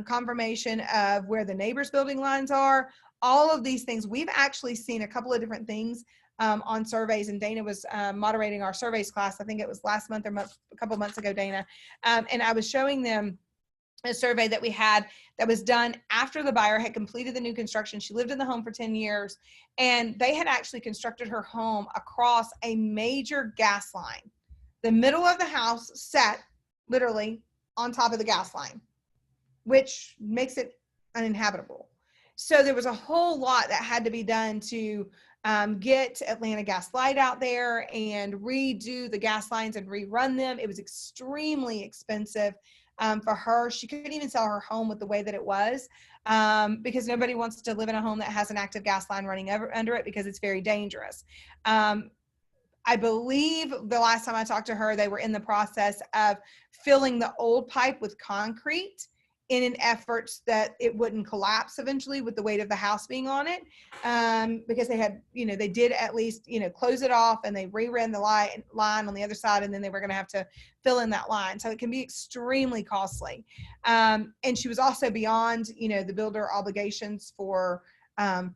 confirmation of where the neighbor's building lines are, all of these things. We've actually seen a couple of different things on surveys, and Dana was moderating our surveys class. I think it was last month or a couple months ago, Dana. And I was showing them a survey that we had that was done after the buyer had completed the new construction. She lived in the home for 10 years, and they had actually constructed her home across a major gas line. The middle of the house sat literally on top of the gas line, which makes it uninhabitable. So there was a whole lot that had to be done to get Atlanta Gas Light out there and redo the gas lines and rerun them. It was extremely expensive for her. She couldn't even sell her home with the way that it was because nobody wants to live in a home that has an active gas line running under it because it's very dangerous. I believe the last time I talked to her, they were in the process of filling the old pipe with concrete in an effort that it wouldn't collapse eventually with the weight of the house being on it, because they had, they did at least, close it off, and they reran the line on the other side, and then they were going to have to fill in that line. So it can be extremely costly. And she was also beyond, the builder obligations for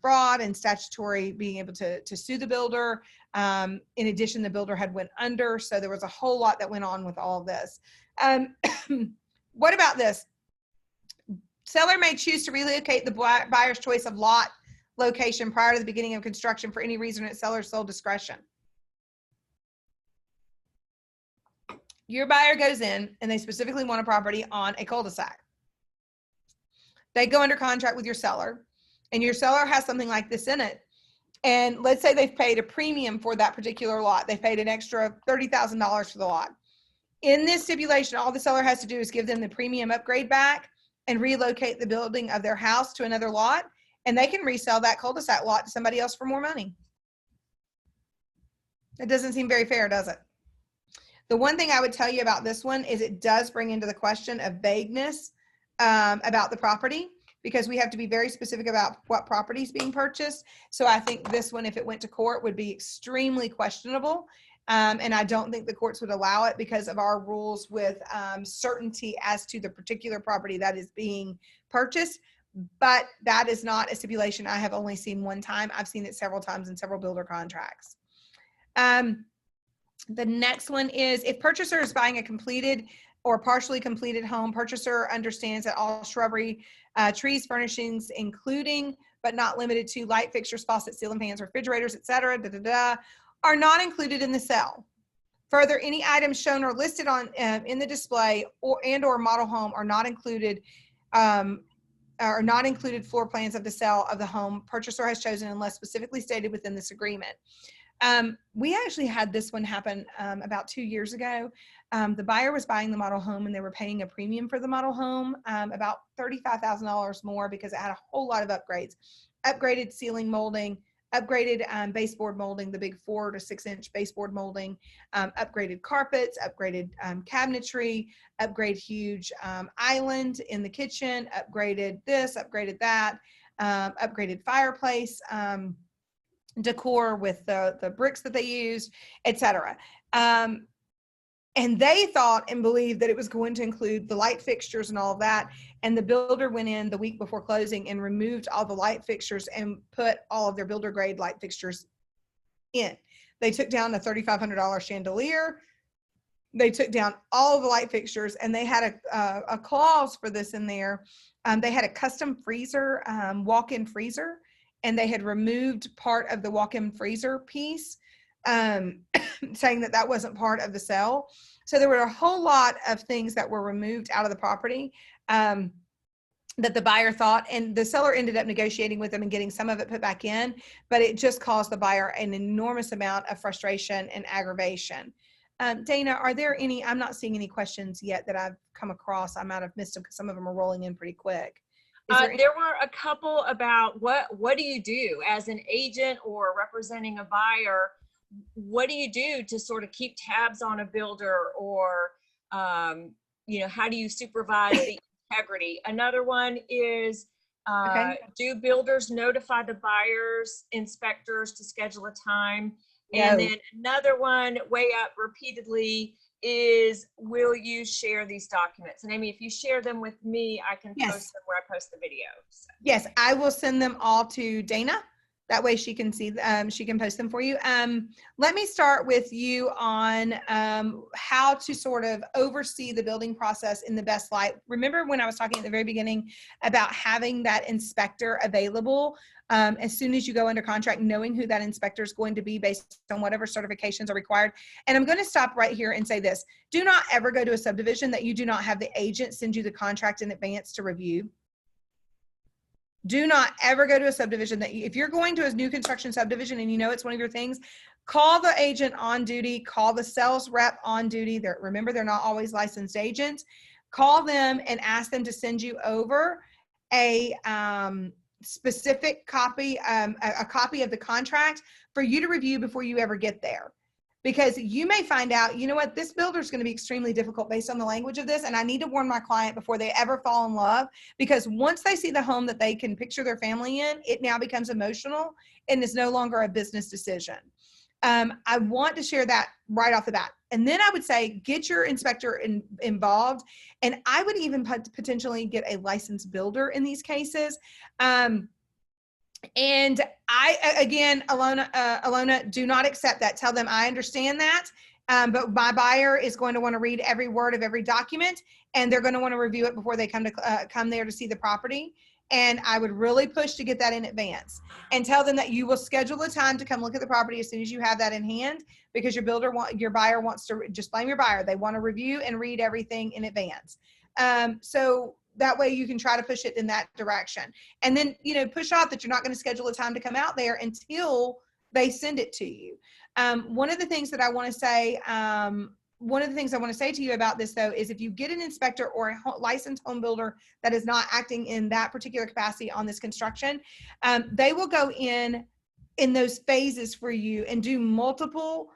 fraud and statutory being able to sue the builder. In addition, the builder had went under. So there was a whole lot that went on with all of this. What about this? Seller may choose to relocate the buyer's choice of lot location prior to the beginning of construction for any reason at seller's sole discretion. Your buyer goes in and they specifically want a property on a cul-de-sac. They go under contract with your seller, and your seller has something like this in it. And let's say they've paid a premium for that particular lot. They paid an extra $30,000 for the lot. In this stipulation, all the seller has to do is give them the premium upgrade back and relocate the building of their house to another lot, and they can resell that cul-de-sac lot to somebody else for more money. It doesn't seem very fair, does it? The one thing I would tell you about this one is it does bring into the question of vagueness about the property, because we have to be very specific about what property is being purchased. So I think this one, if it went to court, would be extremely questionable. And I don't think the courts would allow it because of our rules with certainty as to the particular property that is being purchased. But that is not a stipulation I have only seen one time. I've seen it several times in several builder contracts. The next one is, if purchaser is buying a completed or partially completed home, purchaser understands that all shrubbery, trees, furnishings, including but not limited to light fixtures, faucets, ceiling fans, refrigerators, etc., are not included in the sale. Further, any items shown or listed on in the display or model home are not included floor plans of the sale of the home purchaser has chosen unless specifically stated within this agreement. We actually had this one happen about 2 years ago. The buyer was buying the model home and they were paying a premium for the model home, about $35,000 more, because it had a whole lot of upgrades. Upgraded ceiling molding, upgraded baseboard molding, the big 4 to 6 inch baseboard molding, upgraded carpets, upgraded cabinetry, upgrade huge island in the kitchen, upgraded this, upgraded that, upgraded fireplace, decor with the bricks that they used, etc. And they thought and believed that it was going to include the light fixtures and all of that. And the builder went in the week before closing and removed all the light fixtures and put all of their builder grade light fixtures in. They took down a $3,500 chandelier. They took down all of the light fixtures, and they had a clause for this in there. They had a custom freezer, walk-in freezer, and they had removed part of the walk-in freezer piece, saying that that wasn't part of the sale. So there were a whole lot of things that were removed out of the property that the buyer thought, and the seller ended up negotiating with them and getting some of it put back in, but it just caused the buyer an enormous amount of frustration and aggravation. Dana, are there any, I'm not seeing any questions yet that I've come across. I might have missed them because some of them are rolling in pretty quick. There were a couple about what do you do as an agent or representing a buyer? What do you do to sort of keep tabs on a builder, or you know, how do you supervise the integrity? Another one is do builders notify the buyers, inspectors to schedule a time? And then another one way up repeatedly is, will you share these documents? And Amy, if you share them with me, I can post them where I post the video. So. Yes, I will send them all to Dana. That way she can see, she can post them for you. Let me start with you on how to sort of oversee the building process in the best light. Remember when I was talking at the very beginning about having that inspector available as soon as you go under contract, knowing who that inspector is going to be based on whatever certifications are required. And I'm going to stop right here and say this. Do not ever go to a subdivision that you do not have the agent send you the contract in advance to review. Do not ever go to a subdivision that if you're going to a new construction subdivision and you know it's one of your things, call the agent on duty, call the sales rep on duty. Remember, they're not always licensed agents. Call them and ask them to send you over a specific copy, a copy of the contract for you to review before you ever get there. Because you may find out, you know what, this builder is going to be extremely difficult based on the language of this, and I need to warn my client before they ever fall in love, because once they see the home that they can picture their family in, it now becomes emotional and is no longer a business decision. I want to share that right off the bat. And then I would say, get your inspector involved, and I would even potentially get a licensed builder in these cases. And again, Alona, do not accept that. Tell them I understand that, but my buyer is going to want to read every word of every document, and they're going to want to review it before they come there to see the property. And I would really push to get that in advance, and tell them that you will schedule a time to come look at the property as soon as you have that in hand, because your buyer wants to, just blame your buyer. They want to review and read everything in advance. So that way you can try to push it in that direction. And then, you know, push off that you're not going to schedule a time to come out there until they send it to you. One of the things that I want to say, to you about this, though, is if you get an inspector or a licensed home builder that is not acting in that particular capacity on this construction, they will go in those phases for you and do multiple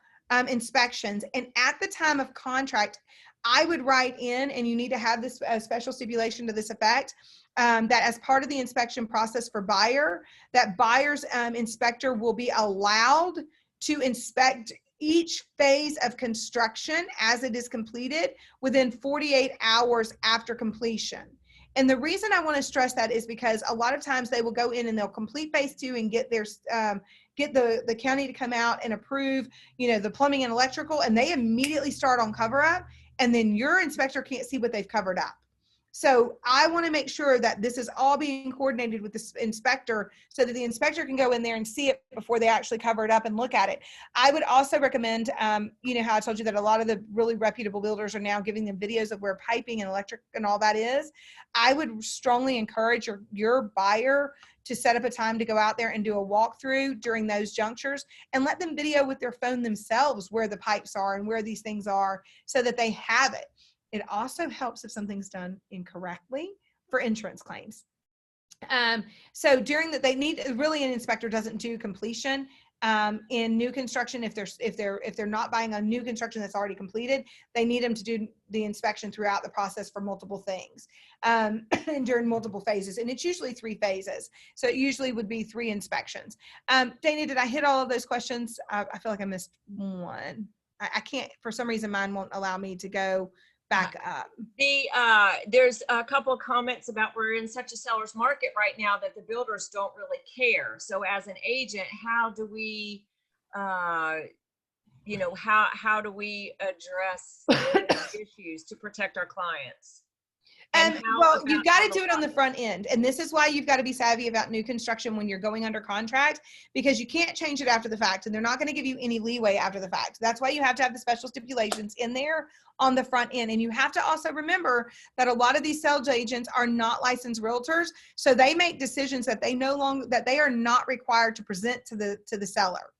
inspections. And at the time of contract, I would write in, and you need to have this special stipulation to this effect, that as part of the inspection process for buyer, that buyer's inspector will be allowed to inspect each phase of construction as it is completed within 48 hours after completion. And the reason I want to stress that is because a lot of times they will go in and they'll complete phase 2 and get their get the county to come out and approve, you know, the plumbing and electrical, and they immediately start on cover up, and then your inspector can't see what they've covered up. So I want to make sure that this is all being coordinated with the inspector, so that the inspector can go in there and see it before they actually cover it up and look at it. I would also recommend, you know how I told you that a lot of the really reputable builders are now giving them videos of where piping and electric and all that is. I would strongly encourage your buyer to set up a time to go out there and do a walkthrough during those junctures, and let them video with their phone themselves where the pipes are and where these things are, so that they have it. It also helps if something's done incorrectly for insurance claims. So during that, they need, really, an inspector doesn't do completion in new construction. If they're not buying a new construction that's already completed, they need them to do the inspection throughout the process for multiple things, and during multiple phases. And it's usually 3 phases. So it usually would be 3 inspections. Dana, did I hit all of those questions? I feel like I missed one. I can't, for some reason, mine won't allow me to go back up. There's a couple of comments about, we're in such a seller's market right now that the builders don't really care. So as an agent, how do we, you know, how do we address issues to protect our clients? Well, you've got to do it on the front end. And this is why you've got to be savvy about new construction when you're going under contract, because you can't change it after the fact, and they're not going to give you any leeway after the fact. That's why you have to have the special stipulations in there on the front end. And you have to also remember that a lot of these sales agents are not licensed realtors, so they make decisions that they are not required to present to the seller.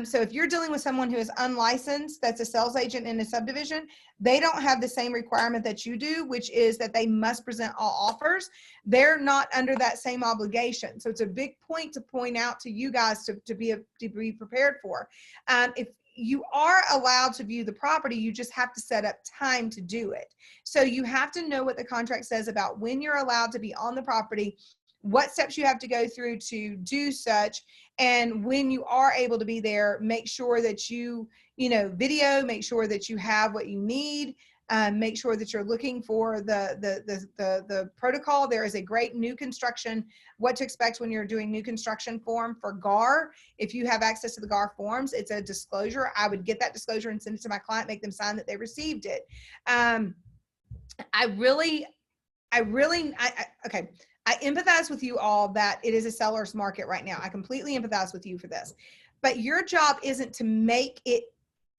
So if you're dealing with someone who is unlicensed, that's a sales agent in a subdivision, they don't have the same requirement that you do, which is that they must present all offers. They're not under that same obligation. So it's a big point to point out to you guys to be prepared for. If you are allowed to view the property, you just have to set up time to do it. So you have to know what the contract says about when you're allowed to be on the property, what steps you have to go through to do such. And when you are able to be there, make sure that you video, make sure that you have what you need, make sure that you're looking for the protocol. There is a great new construction, what to expect when you're doing new construction form for GAR. If you have access to the GAR forms, it's a disclosure. I would get that disclosure and send it to my client, make them sign that they received it. I empathize with you all that it is a seller's market right now. I completely empathize with you for this. But your job isn't to make it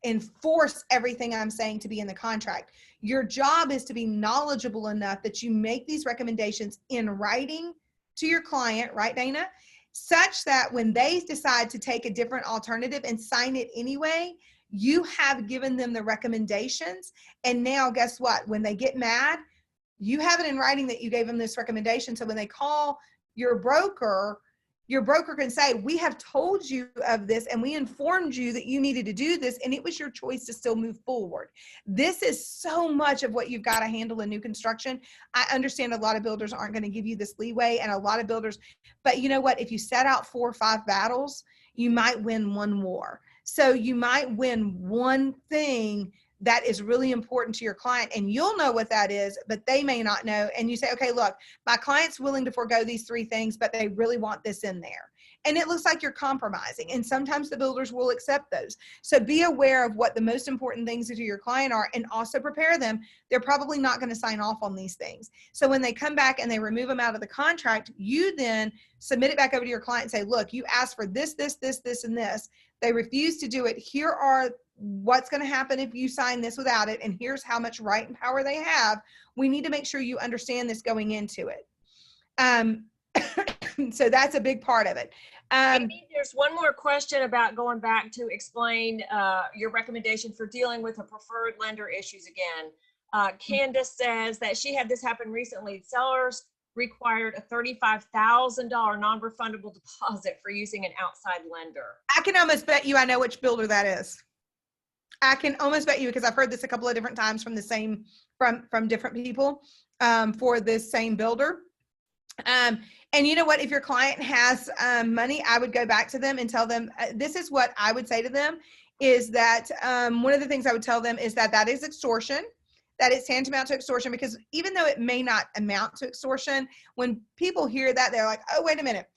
enforce everything I'm saying to be in the contract. Your job is to be knowledgeable enough that you make these recommendations in writing to your client, right, Dana? Such that when they decide to take a different alternative and sign it anyway, you have given them the recommendations. And now guess what? When they get mad, you have it in writing that you gave them this recommendation. So when they call your broker can say, we have told you of this and we informed you that you needed to do this and it was your choice to still move forward. This is so much of what you've got to handle in new construction. I understand a lot of builders aren't going to give you this leeway, and a lot of builders, but you know what? If you set out 4 or 5 battles, you might win 1 war. So you might win one thing that is really important to your client, and you'll know what that is, but they may not know. And you say, okay, look, my client's willing to forego these 3 things, but they really want this in there. And it looks like you're compromising. And sometimes the builders will accept those. So be aware of what the most important things to your client are, and also prepare them. They're probably not going to sign off on these things. So when they come back and they remove them out of the contract, you then submit it back over to your client and say, look, you asked for this, this, this, this, and this. They refuse to do it. Here are what's going to happen if you sign this without it, and here's how much right and power they have. We need to make sure you understand this going into it. So that's a big part of it. Amy, there's one more question about going back to explain your recommendation for dealing with the preferred lender issues again. Candace says that she had this happen recently. Sellers required a $35,000 non-refundable deposit for using an outside lender. I can almost bet you I know which builder that is. I can almost bet you, because I've heard this a couple of different times from the same, from different people for this same builder. And you know what, if your client has money, I would go back to them and tell them, this is what I would say to them, is that one of the things I would tell them is that that is extortion, that it's tantamount to extortion, because even though it may not amount to extortion, when people hear that, they're like, oh, wait a minute.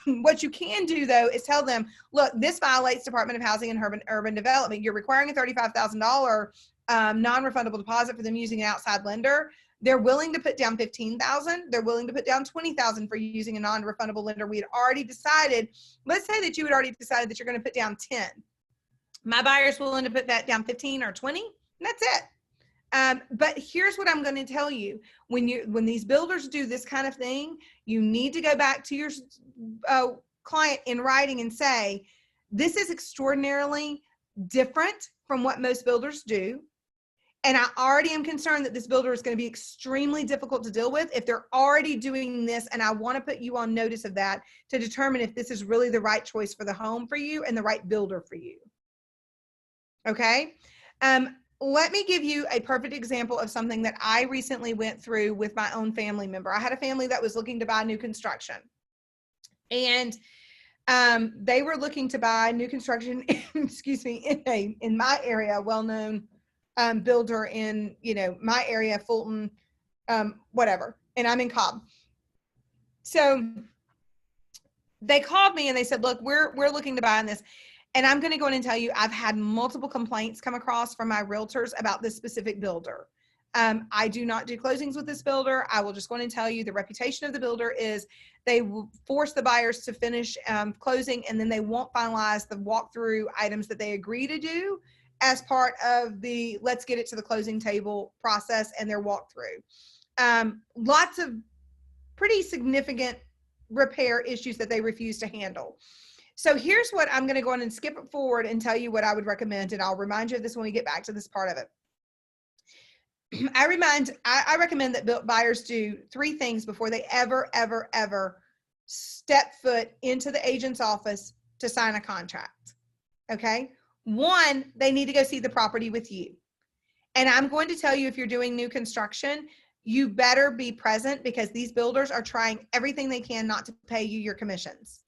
What you can do, though, is tell them, look, this violates Department of Housing and Urban Development. You're requiring a $35,000 non-refundable deposit for them using an outside lender. They're willing to put down $15,000. They're willing to put down $20,000 for using a non-refundable lender. We had already decided, let's say that you had already decided that you're going to put down 10. My buyer's willing to put that down 15 or 20, and that's it. But here's what I'm going to tell you. When these builders do this kind of thing, you need to go back to your client in writing and say, this is extraordinarily different from what most builders do. And I already am concerned that this builder is going to be extremely difficult to deal with if they're already doing this. And I want to put you on notice of that to determine if this is really the right choice for the home for you and the right builder for you. Okay. Let me give you a perfect example of something that I recently went through with my own family member. I had a family that was looking to buy new construction, and they were looking to buy new construction, excuse me, in my area, well-known builder in, my area, Fulton, whatever, and I'm in Cobb. So they called me and they said, look, we're looking to buy in this. And I'm going to go in and tell you, I've had multiple complaints come across from my realtors about this specific builder. I do not do closings with this builder. I will just go in and tell you the reputation of the builder is they will force the buyers to finish closing, and then they won't finalize the walkthrough items that they agree to do as part of the let's get it to the closing table process and their walkthrough. Lots of pretty significant repair issues that they refuse to handle. So here's what I'm going to go on and skip it forward and tell you what I would recommend. And I'll remind you of this when we get back to this part of it. I recommend that buyers do 3 things before they ever step foot into the agent's office to sign a contract. Okay. 1, they need to go see the property with you. And I'm going to tell you, if you're doing new construction, you better be present, because these builders are trying everything they can not to pay you your commissions.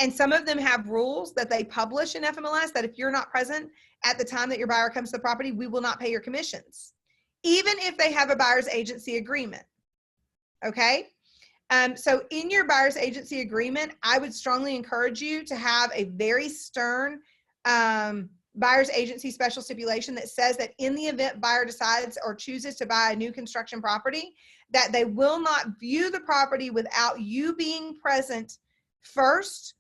And some of them have rules that they publish in FMLS that if you're not present at the time that your buyer comes to the property, we will not pay your commissions, even if they have a buyer's agency agreement. Okay. So in your buyer's agency agreement, I would strongly encourage you to have a very stern buyer's agency special stipulation that says that in the event buyer decides or chooses to buy a new construction property, that they will not view the property without you being present first,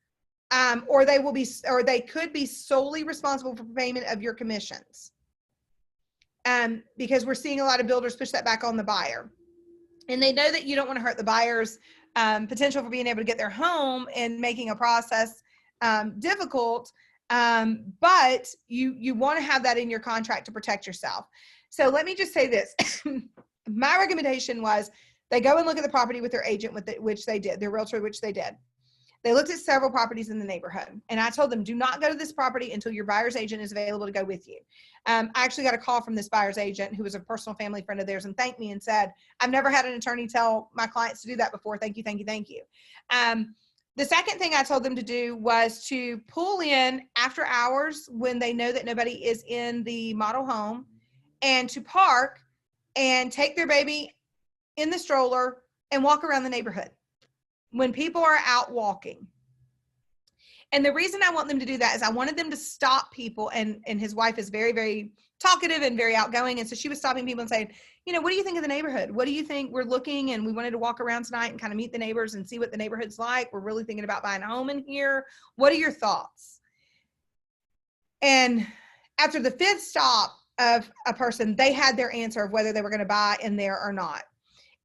or they could be solely responsible for payment of your commissions. Because we're seeing a lot of builders push that back on the buyer. And they know that you don't want to hurt the buyer's potential for being able to get their home and making a process difficult. But you want to have that in your contract to protect yourself. So let me just say this. My recommendation was they go and look at the property with their agent, which they did, their realtor, which they did. They looked at several properties in the neighborhood, and I told them, do not go to this property until your buyer's agent is available to go with you. I actually got a call from this buyer's agent, who was a personal family friend of theirs, and thanked me and said, I've never had an attorney tell my clients to do that before. Thank you, thank you, thank you. The second thing I told them to do was to pull in after hours when they know that nobody is in the model home, and to park and take their baby in the stroller and walk around the neighborhood when people are out walking. And the reason I want them to do that is I wanted them to stop people. And his wife is very, very talkative and very outgoing. And so she was stopping people and saying, what do you think of the neighborhood? What do you think? We're looking, and we wanted to walk around tonight and kind of meet the neighbors and see what the neighborhood's like. We're really thinking about buying a home in here. What are your thoughts? And after the 5th stop of a person, they had their answer of whether they were going to buy in there or not.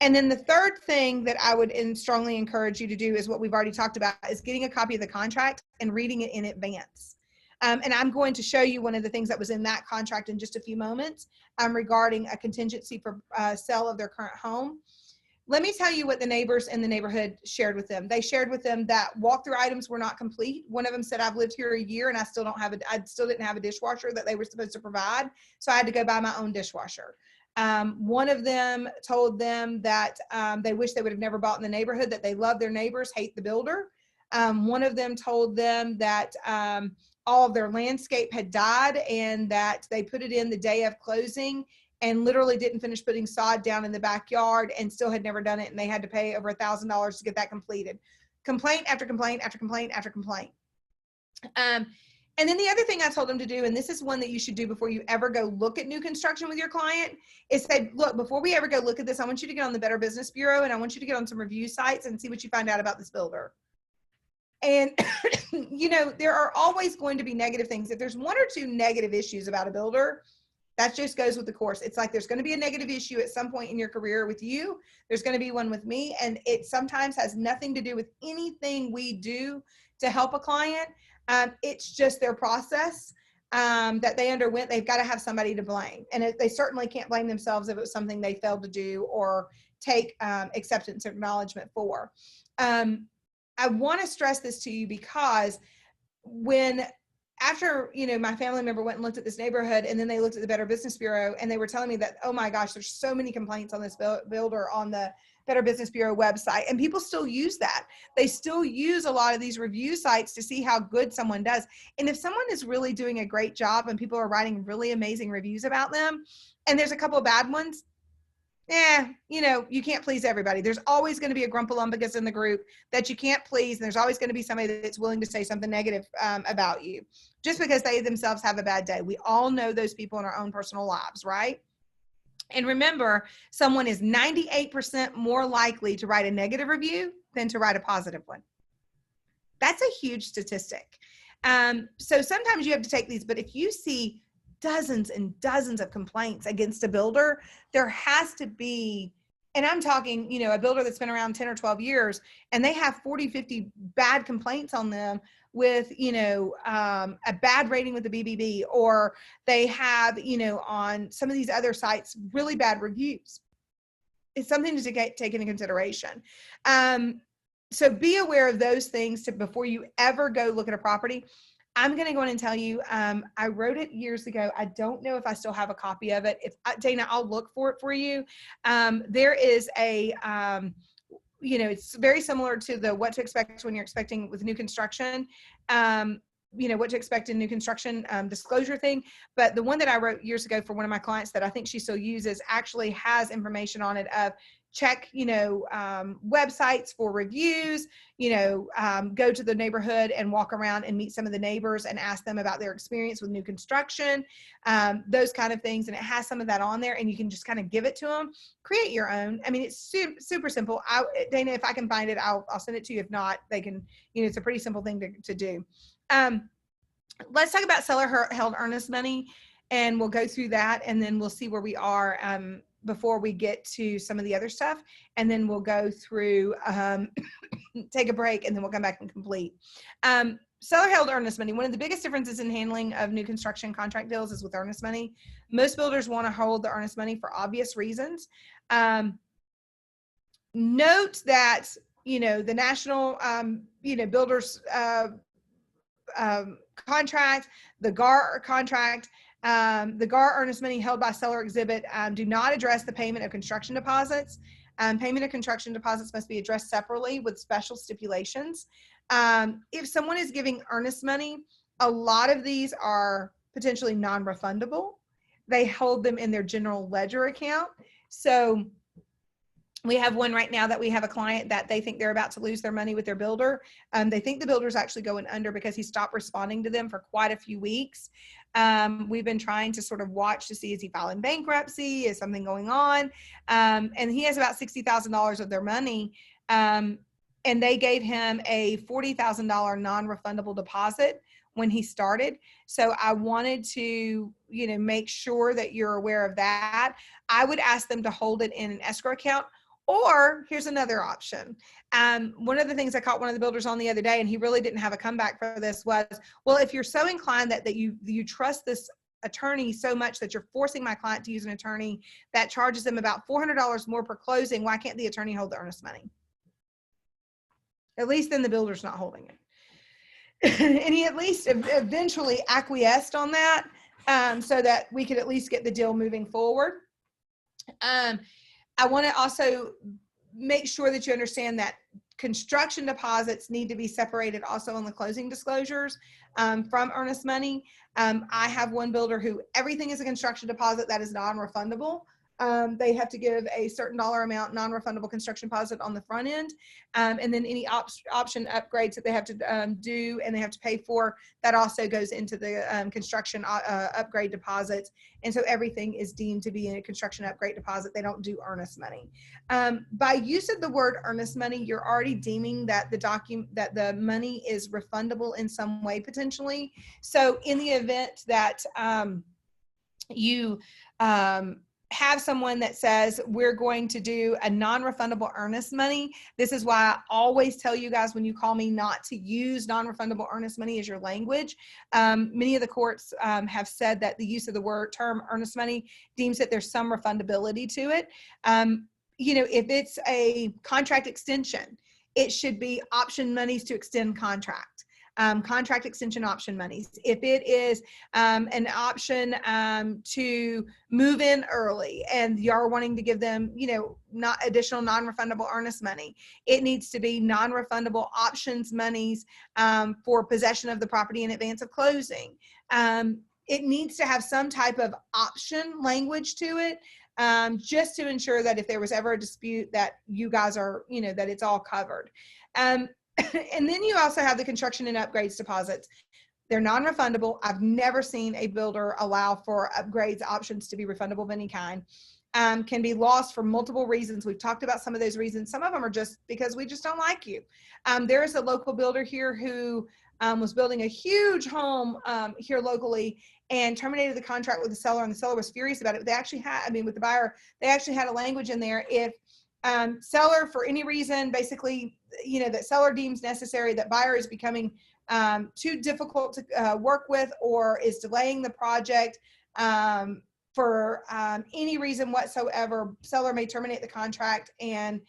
And then the third thing that I would strongly encourage you to do is what we've already talked about, is getting a copy of the contract and reading it in advance. And I'm going to show you one of the things that was in that contract in just a few moments regarding a contingency for sale of their current home. Let me tell you what the neighbors in the neighborhood shared with them. They shared with them that walkthrough items were not complete. One of them said, I've lived here a year and I still didn't have a dishwasher that they were supposed to provide. So I had to go buy my own dishwasher. One of them told them that they wish they would have never bought in the neighborhood, that they love their neighbors, hate the builder. One of them told them that all of their landscape had died and that they put it in the day of closing and literally didn't finish putting sod down in the backyard and still had never done it, and they had to pay over $1,000 to get that completed. Complaint after complaint after complaint after complaint. And then the other thing I told them to do, and this is one that you should do before you ever go look at new construction with your client, is say, look, before we ever go look at this, I want you to get on the Better Business Bureau, and I want you to get on some review sites and see what you find out about this builder. And, there are always going to be negative things. If there's 1 or 2 negative issues about a builder, that just goes with the course. It's like there's going to be a negative issue at some point in your career with you. There's going to be one with me, and it sometimes has nothing to do with anything we do to help a client. It's just their process that they underwent. They've got to have somebody to blame. And they certainly can't blame themselves if it was something they failed to do or take acceptance or acknowledgement for. I want to stress this to you because after my family member went and looked at this neighborhood, and then they looked at the Better Business Bureau, and they were telling me that, oh my gosh, there's so many complaints on this builder on the Better Business Bureau website, and people still use that. They still use a lot of these review sites to see how good someone does. And if someone is really doing a great job and people are writing really amazing reviews about them, and there's a couple of bad ones, you can't please everybody. There's always going to be a grumpalumbagus in the group that you can't please, and there's always going to be somebody that's willing to say something negative about you just because they themselves have a bad day. We all know those people in our own personal lives, right? And remember, someone is 98% more likely to write a negative review than to write a positive one. That's a huge statistic. So sometimes you have to take these, but if you see dozens and dozens of complaints against a builder, there has to be, and I'm talking, a builder that's been around 10 or 12 years and they have 40, 50 bad complaints on them. with, a bad rating with the BBB, or they have, on some of these other sites, really bad reviews. It's something to take into consideration. So be aware of those things before you ever go look at a property. I'm going to go in and tell you, I wrote it years ago. I don't know if I still have a copy of it. Dana, I'll look for it for you. There is a, it's very similar to the what to expect when you're expecting with new construction, what to expect in new construction disclosure thing. But the one that I wrote years ago for one of my clients that I think she still uses actually has information on it of check, websites for reviews, go to the neighborhood and walk around and meet some of the neighbors and ask them about their experience with new construction, those kind of things. And it has some of that on there, and you can just kind of give it to them, create your own. I mean, it's super simple. Dana, if I can find it, I'll send it to you. If not, they can, it's a pretty simple thing to do. Let's talk about seller held earnest money, and we'll go through that, and then we'll see where we are before we get to some of the other stuff, and then we'll go through, take a break, and then we'll come back and complete. Seller held earnest money. One of the biggest differences in handling of new construction contract deals is with earnest money. Most builders want to hold the earnest money for obvious reasons. Note that, the national, builders contract, the GAR contract, the GAR earnest money held by seller exhibit do not address the payment of construction deposits. Payment of construction deposits must be addressed separately with special stipulations. If someone is giving earnest money, a lot of these are potentially non-refundable. They hold them in their general ledger account. So we have one right now that we have a client that they think they're about to lose their money with their builder. They think the builder's actually going under because he stopped responding to them for quite a few weeks. We've been trying to sort of watch to see, is he filing bankruptcy? Is something going on? And he has about $60,000 of their money. And they gave him a $40,000 non-refundable deposit when he started. So I wanted to, make sure that you're aware of that. I would ask them to hold it in an escrow account. Or here's another option. One of the things I caught one of the builders on the other day, and he really didn't have a comeback for this, was, well, if you're so inclined that you trust this attorney so much that you're forcing my client to use an attorney that charges them about $400 more per closing, why can't the attorney hold the earnest money? At least then the builder's not holding it. And he at least eventually acquiesced on that, so that we could at least get the deal moving forward. I want to also make sure that you understand that construction deposits need to be separated also on the closing disclosures from earnest money. I have one builder who everything is a construction deposit that is non-refundable. They have to give a certain dollar amount non-refundable construction deposit on the front end, and then any option upgrades that they have to do and they have to pay for, that also goes into the construction upgrade deposits. And so everything is deemed to be in a construction upgrade deposit. They don't do earnest money. By use of the word earnest money, you're already deeming that the money is refundable in some way potentially. So in the event that you have someone that says we're going to do a non-refundable earnest money. This is why I always tell you guys when you call me not to use non-refundable earnest money as your language. Many of the courts have said that the use of the term earnest money deems that there's some refundability to it. If it's a contract extension, it should be option monies to extend contract. Contract extension option monies. If it is an option to move in early and you're wanting to give them, not additional non-refundable earnest money, it needs to be non-refundable options monies for possession of the property in advance of closing. It needs to have some type of option language to it, just to ensure that if there was ever a dispute that you guys are, that it's all covered. And then you also have the construction and upgrades deposits. They're non-refundable. I've never seen a builder allow for upgrades options to be refundable of any kind. Can be lost for multiple reasons. We've talked about some of those reasons. Some of them are just because we just don't like you. There is a local builder here who was building a huge home here locally and terminated the contract with the seller, and the seller was furious about it. They actually had, with the buyer, they actually had a language in there. If seller for any reason, basically, that seller deems necessary, that buyer is becoming too difficult to work with, or is delaying the project for any reason whatsoever, seller may terminate the contract and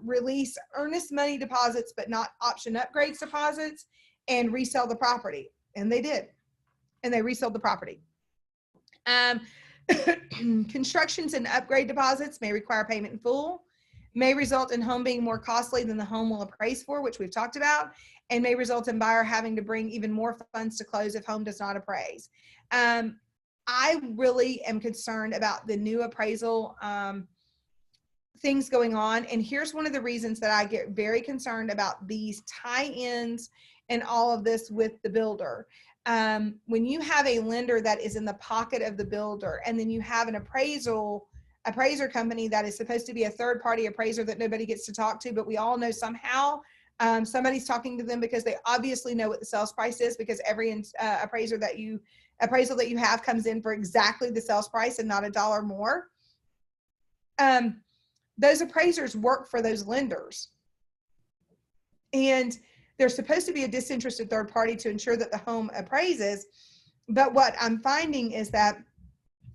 release earnest money deposits, but not option upgrades deposits, and resell the property. And they did. And they resold the property. Constructions and upgrade deposits may require payment in full, may result in home being more costly than the home will appraise for, which we've talked about, and may result in buyer having to bring even more funds to close if home does not appraise. I really am concerned about the new appraisal things going on. And here's one of the reasons that I get very concerned about these tie-ins and all of this with the builder. When you have a lender that is in the pocket of the builder, and then you have an appraiser company that is supposed to be a third-party appraiser that nobody gets to talk to, but we all know somehow somebody's talking to them because they obviously know what the sales price is, because every appraisal that you have comes in for exactly the sales price and not a dollar more. Those appraisers work for those lenders, and they're supposed to be a disinterested third party to ensure that the home appraises. But what I'm finding is that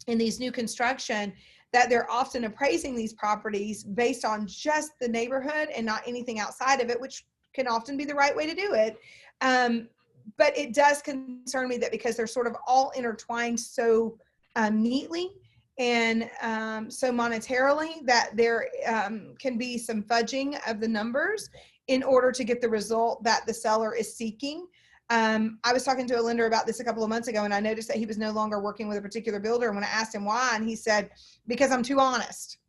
in these new construction, that they're often appraising these properties based on just the neighborhood and not anything outside of it, which can often be the right way to do it. But it does concern me that because they're sort of all intertwined so neatly and so monetarily, that there can be some fudging of the numbers in order to get the result that the seller is seeking. I was talking to a lender about this a couple of months ago, and I noticed that he was no longer working with a particular builder. And when I asked him why, and he said, because I'm too honest.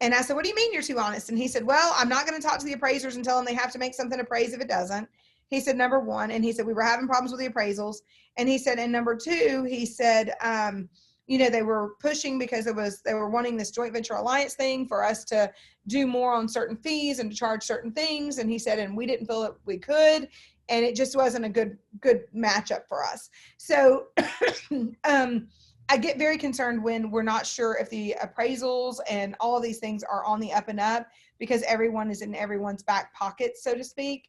And I said, what do you mean you're too honest? And he said, well, I'm not going to talk to the appraisers and tell them they have to make something appraised if it doesn't. He said, number one. And he said, we were having problems with the appraisals. And he said, and number two, he said, you know, they were pushing because they were wanting this joint venture alliance thing for us to do more on certain fees and to charge certain things. And he said, and we didn't feel that we could, and it just wasn't a good matchup for us. So I get very concerned when we're not sure if the appraisals and all of these things are on the up and up, because everyone is in everyone's back pocket, so to speak.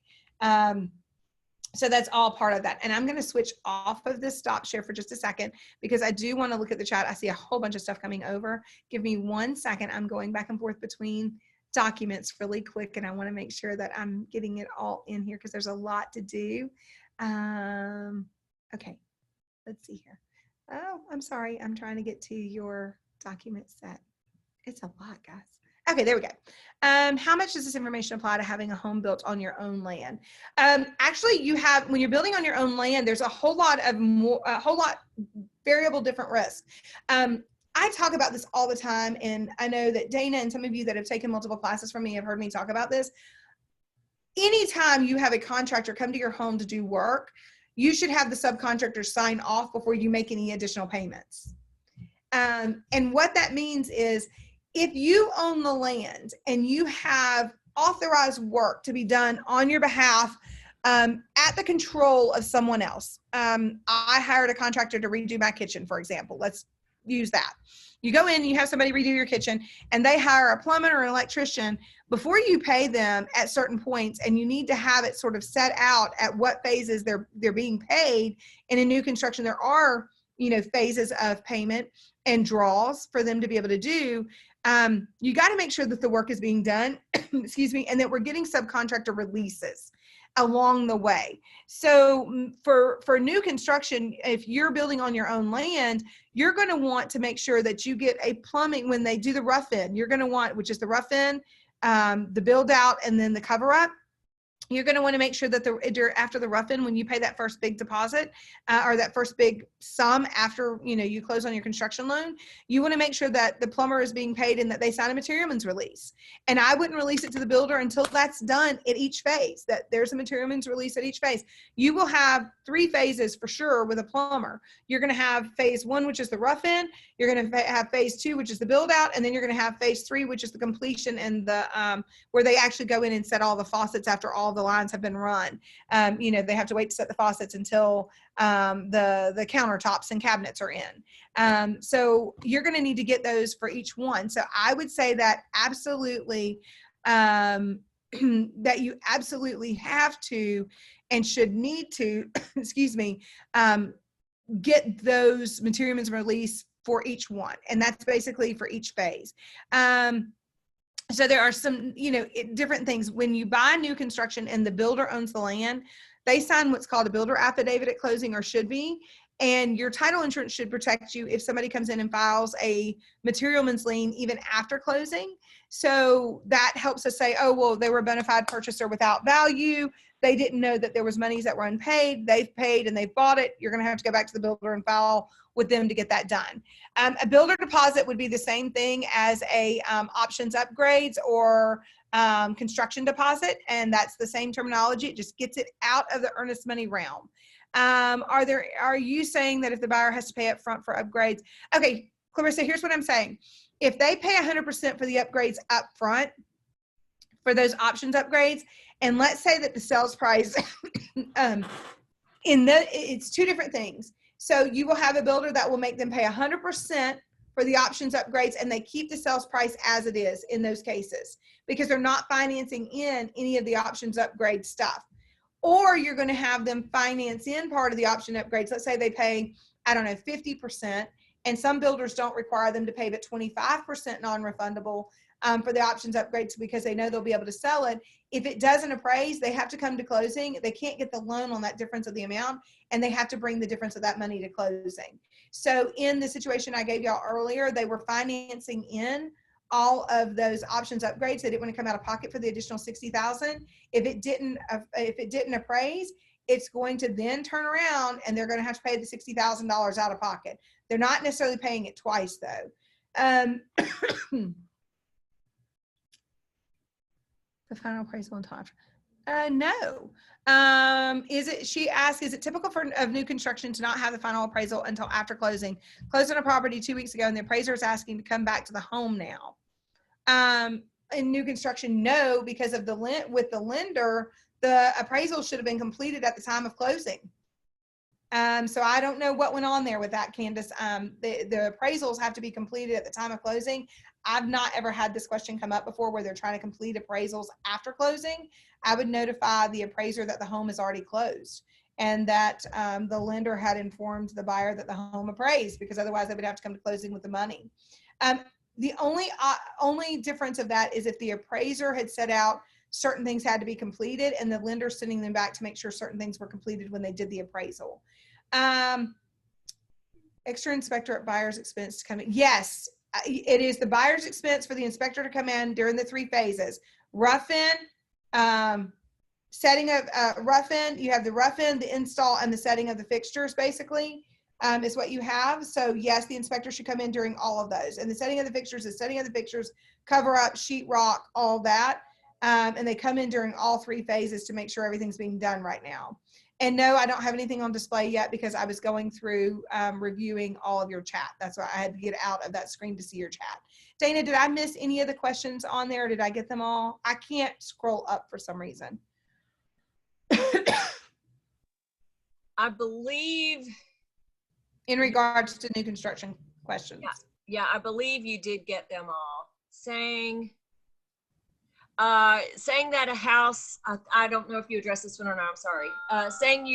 So that's all part of that. And I'm going to switch off of this stop share for just a second, because I do want to look at the chat. I see a whole bunch of stuff coming over. Give me 1 second. I'm going back and forth between documents really quick, and I want to make sure that I'm getting it all in here because there's a lot to do. Okay, let's see here. Oh, I'm sorry. I'm trying to get to your document set. It's a lot, guys. Okay, there we go. How much does this information apply to having a home built on your own land? Actually, you have, when you're building on your own land, there's a whole lot variable different risks. I talk about this all the time, and I know that Dana and some of you that have taken multiple classes from me have heard me talk about this. Anytime you have a contractor come to your home to do work, you should have the subcontractor sign off before you make any additional payments. And what that means is, if you own the land and you have authorized work to be done on your behalf at the control of someone else. I hired a contractor to redo my kitchen, for example. Let's use that. You go in, you have somebody redo your kitchen, and they hire a plumber or an electrician. Before you pay them at certain points, and you need to have it sort of set out at what phases they're being paid. In a new construction, there are, you know, phases of payment and draws for them to be able to do. You got to make sure that the work is being done, excuse me, and that we're getting subcontractor releases along the way. So for new construction, if you're building on your own land, you're going to want to make sure that you get a plumbing, when they do the rough in, you're going to want, which is the rough in, the build out, and then the cover up. You're going to want to make sure that after the rough in, when you pay that first big deposit or that first big sum after, you know, you close on your construction loan, you want to make sure that the plumber is being paid and that they sign a materialman's release. And I wouldn't release it to the builder until that's done at each phase, that there's a materialman's release at each phase. You will have 3 phases for sure with a plumber. You're going to have phase 1, which is the rough in. You're going to have phase 2, which is the build out. And then you're going to have phase 3, which is the completion and the where they actually go in and set all the faucets after all the lines have been run. You know, they have to wait to set the faucets until the countertops and cabinets are in. So you're going to need to get those for each one. So I would say that absolutely that you absolutely have to and should need to, excuse me, get those materials release for each one. And that's basically for each phase. So there are some, different things. When you buy new construction and the builder owns the land, they sign what's called a builder affidavit at closing, or should be. And your title insurance should protect you if somebody comes in and files a materialman's lien even after closing. So that helps us say, oh, well, they were a bona fide purchaser without value. They didn't know that there was monies that were unpaid. They've paid and they've bought it. You're going to have to go back to the builder and file with them to get that done. A builder deposit would be the same thing as a options upgrades or construction deposit. And that's the same terminology. It just gets it out of the earnest money realm. Are you saying that if the buyer has to pay up front for upgrades? Okay, Clarissa, here's what I'm saying. If they pay 100% for the upgrades up front, for those options upgrades, and let's say that the sales price, it's two different things. So you will have a builder that will make them pay 100% for the options upgrades, and they keep the sales price as it is in those cases because they're not financing in any of the options upgrade stuff. Or you're going to have them finance in part of the option upgrades. Let's say they pay, 50%, and some builders don't require them to pay but 25% non-refundable for the options upgrades because they know they'll be able to sell it. If it doesn't appraise, they have to come to closing. They can't get the loan on that difference of the amount, and they have to bring the difference of that money to closing. So in the situation I gave y'all earlier, they were financing in all of those options upgrades. They didn't want to come out of pocket for the additional $60,000. If it didn't appraise, it's going to then turn around and they're going to have to pay the $60,000 out of pocket. They're not necessarily paying it twice though. The final appraisal and time. No. She asked, is it typical of new construction to not have the final appraisal until after closing? Closed on a property 2 weeks ago and the appraiser is asking to come back to the home now. In new construction, no, because of with the lender, the appraisal should have been completed at the time of closing. So I don't know what went on there with that, Candace. The appraisals have to be completed at the time of closing. I've not ever had this question come up before where they're trying to complete appraisals after closing. I would notify the appraiser that the home is already closed and that the lender had informed the buyer that the home appraised, because otherwise they would have to come to closing with the money. The only difference of that is if the appraiser had set out certain things had to be completed and the lender sending them back to make sure certain things were completed when they did the appraisal. Extra inspector at buyer's expense to come in. Yes, it is the buyer's expense for the inspector to come in during the 3 phases. Rough in, setting of rough in, you have the rough in, the install, and the setting of the fixtures basically is what you have. So yes, the inspector should come in during all of those. And the setting of the fixtures is setting of the fixtures, cover up, sheet rock, all that. And they come in during all 3 phases to make sure everything's being done right now. And no, I don't have anything on display yet because I was going through reviewing all of your chat. That's why I had to get out of that screen to see your chat. Dana, did I miss any of the questions on there? Did I get them all? I can't scroll up for some reason. I believe. In regards to new construction questions. Yeah, I believe you did get them all. Saying that a house, I don't know if you addressed this one or not, I'm sorry. Saying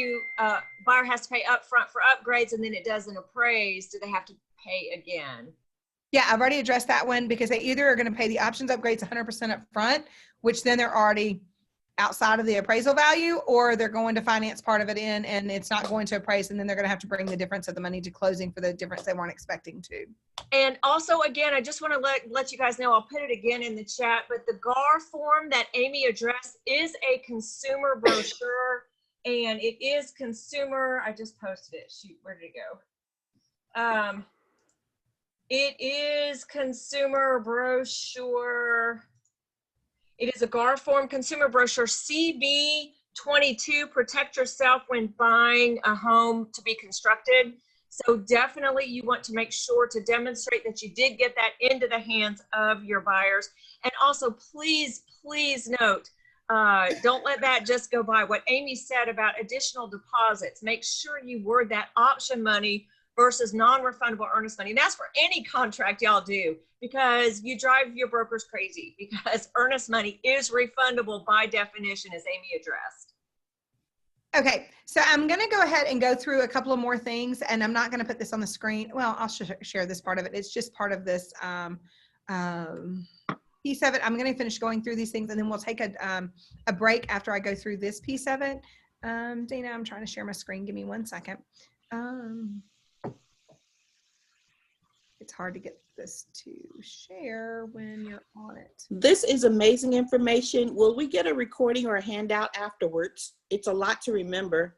buyer has to pay up front for upgrades and then it doesn't appraise, do they have to pay again? Yeah, I've already addressed that one because they either are going to pay the options upgrades 100% up front, which then they're already outside of the appraisal value, or they're going to finance part of it in and it's not going to appraise, and then they're going to have to bring the difference of the money to closing for the difference they weren't expecting to. And also, again, I just want to let you guys know, I'll put it again in the chat, but the GAR form that Amy addressed is a consumer brochure, and it is consumer, I just posted it. Shoot, where did it go? It is consumer brochure. It is a GAR form consumer brochure CB22, protect yourself when buying a home to be constructed. So definitely you want to make sure to demonstrate that you did get that into the hands of your buyers. And also please, please note, don't let that just go by. What Amy said about additional deposits, make sure you word that option money versus non-refundable earnest money. And that's for any contract y'all do, because you drive your brokers crazy, because earnest money is refundable by definition, as Amy addressed. Okay, so I'm going to go ahead and go through a couple of more things, and I'm not going to put this on the screen. Well, I'll share this part of it. It's just part of this piece of it. I'm going to finish going through these things, and then we'll take a break after I go through this piece of it. Dana, I'm trying to share my screen. Give me 1 second. It's hard to get this to share when you're on it. This is amazing information. Will we get a recording or a handout afterwards? It's a lot to remember.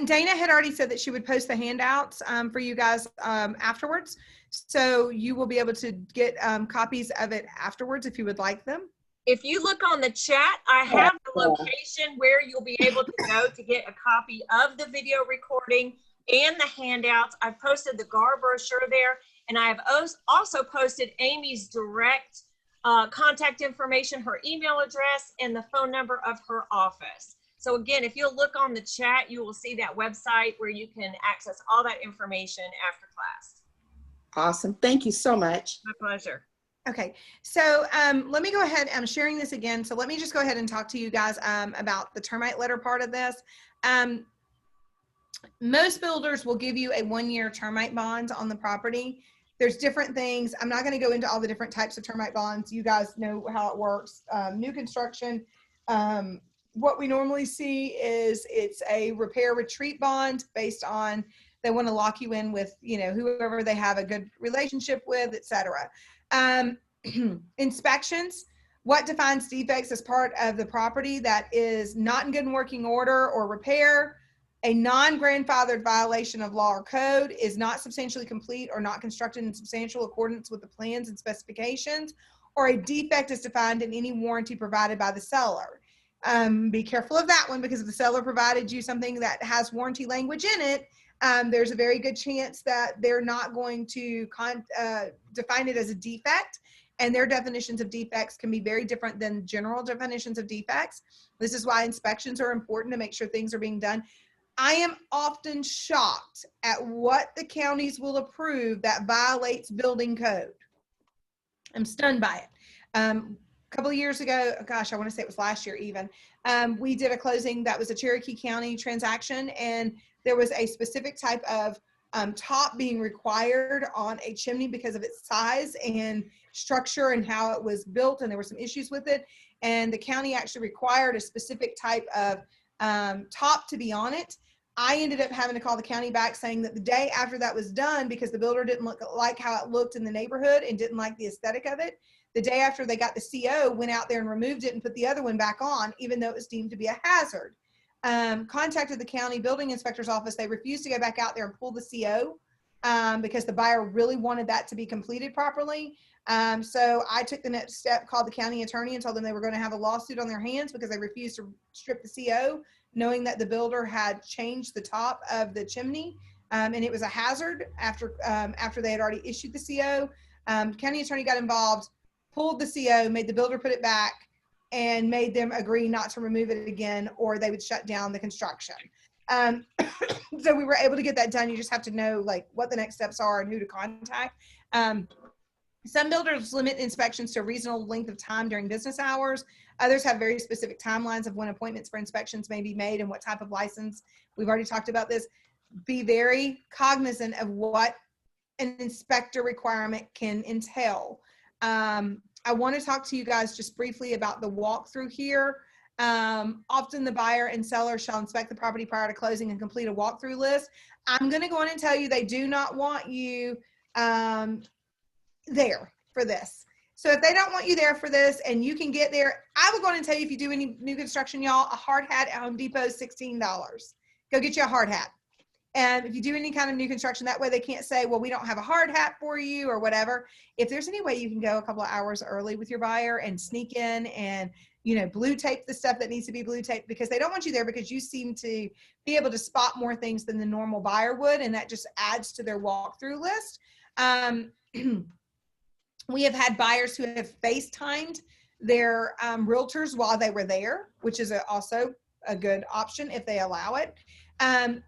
Dana had already said that she would post the handouts for you guys afterwards. So you will be able to get copies of it afterwards if you would like them. If you look on the chat, I have the location where you'll be able to go to get a copy of the video recording and the handouts. I've posted the GAR brochure there, and I have also posted Amy's direct contact information, her email address, and the phone number of her office. So again, if you'll look on the chat, you will see that website where you can access all that information after class. Awesome. Thank you so much. My pleasure. Okay, so let me go ahead. I'm sharing this again. So let me just go ahead and talk to you guys about the termite letter part of this. Most builders will give you a 1-year termite bond on the property. There's different things. I'm not going to go into all the different types of termite bonds. You guys know how it works. New construction, what we normally see is it's a repair retreat bond based on they want to lock you in with, you know, whoever they have a good relationship with, etc. Inspections, what defines defects as part of the property that is not in good working order or repair. A non-grandfathered violation of law or code is not substantially complete or not constructed in substantial accordance with the plans and specifications, or a defect is defined in any warranty provided by the seller. Be careful of that one, because if the seller provided you something that has warranty language in it, there's a very good chance that they're not going to define it as a defect, and their definitions of defects can be very different than general definitions of defects. This is why inspections are important to make sure things are being done. I am often shocked at what the counties will approve that violates building code. I'm stunned by it. A couple of years ago, gosh, I want to say it was last year even, we did a closing that was a Cherokee County transaction, and there was a specific type of top being required on a chimney because of its size and structure and how it was built, and there were some issues with it, and the county actually required a specific type of top to be on it. I ended up having to call the county back saying that the day after that was done, because the builder didn't like how it looked in the neighborhood and didn't like the aesthetic of it, the day after they got the CO, went out there and removed it and put the other one back on, even though it was deemed to be a hazard. Contacted the county building inspector's office. They refused to go back out there and pull the CO because the buyer really wanted that to be completed properly. So I took the next step, called the county attorney and told them they were going to have a lawsuit on their hands because they refused to strip the CO, knowing that the builder had changed the top of the chimney, and it was a hazard after they had already issued the CO. County attorney got involved, pulled the CO, made the builder put it back, and made them agree not to remove it again, or they would shut down the construction. So we were able to get that done. You just have to know like what the next steps are and who to contact. Some builders limit inspections to a reasonable length of time during business hours. Others have very specific timelines of when appointments for inspections may be made and what type of license. We've already talked about this. Be very cognizant of what an inspector requirement can entail. I want to talk to you guys just briefly about the walkthrough here. Often the buyer and seller shall inspect the property prior to closing and complete a walkthrough list. I'm going to go on and tell you they do not want you there for this. So if they don't want you there for this and you can get there, I will go on and tell you, if you do any new construction, y'all, a hard hat at Home Depot is $16. Go get you a hard hat. And if you do any kind of new construction, that way they can't say, well, we don't have a hard hat for you or whatever. If there's any way you can go a couple of hours early with your buyer and sneak in and, you know, blue tape the stuff that needs to be blue taped, because they don't want you there because you seem to be able to spot more things than the normal buyer would. And that just adds to their walkthrough list. We have had buyers who have FaceTimed their realtors while they were there, which is also a good option if they allow it.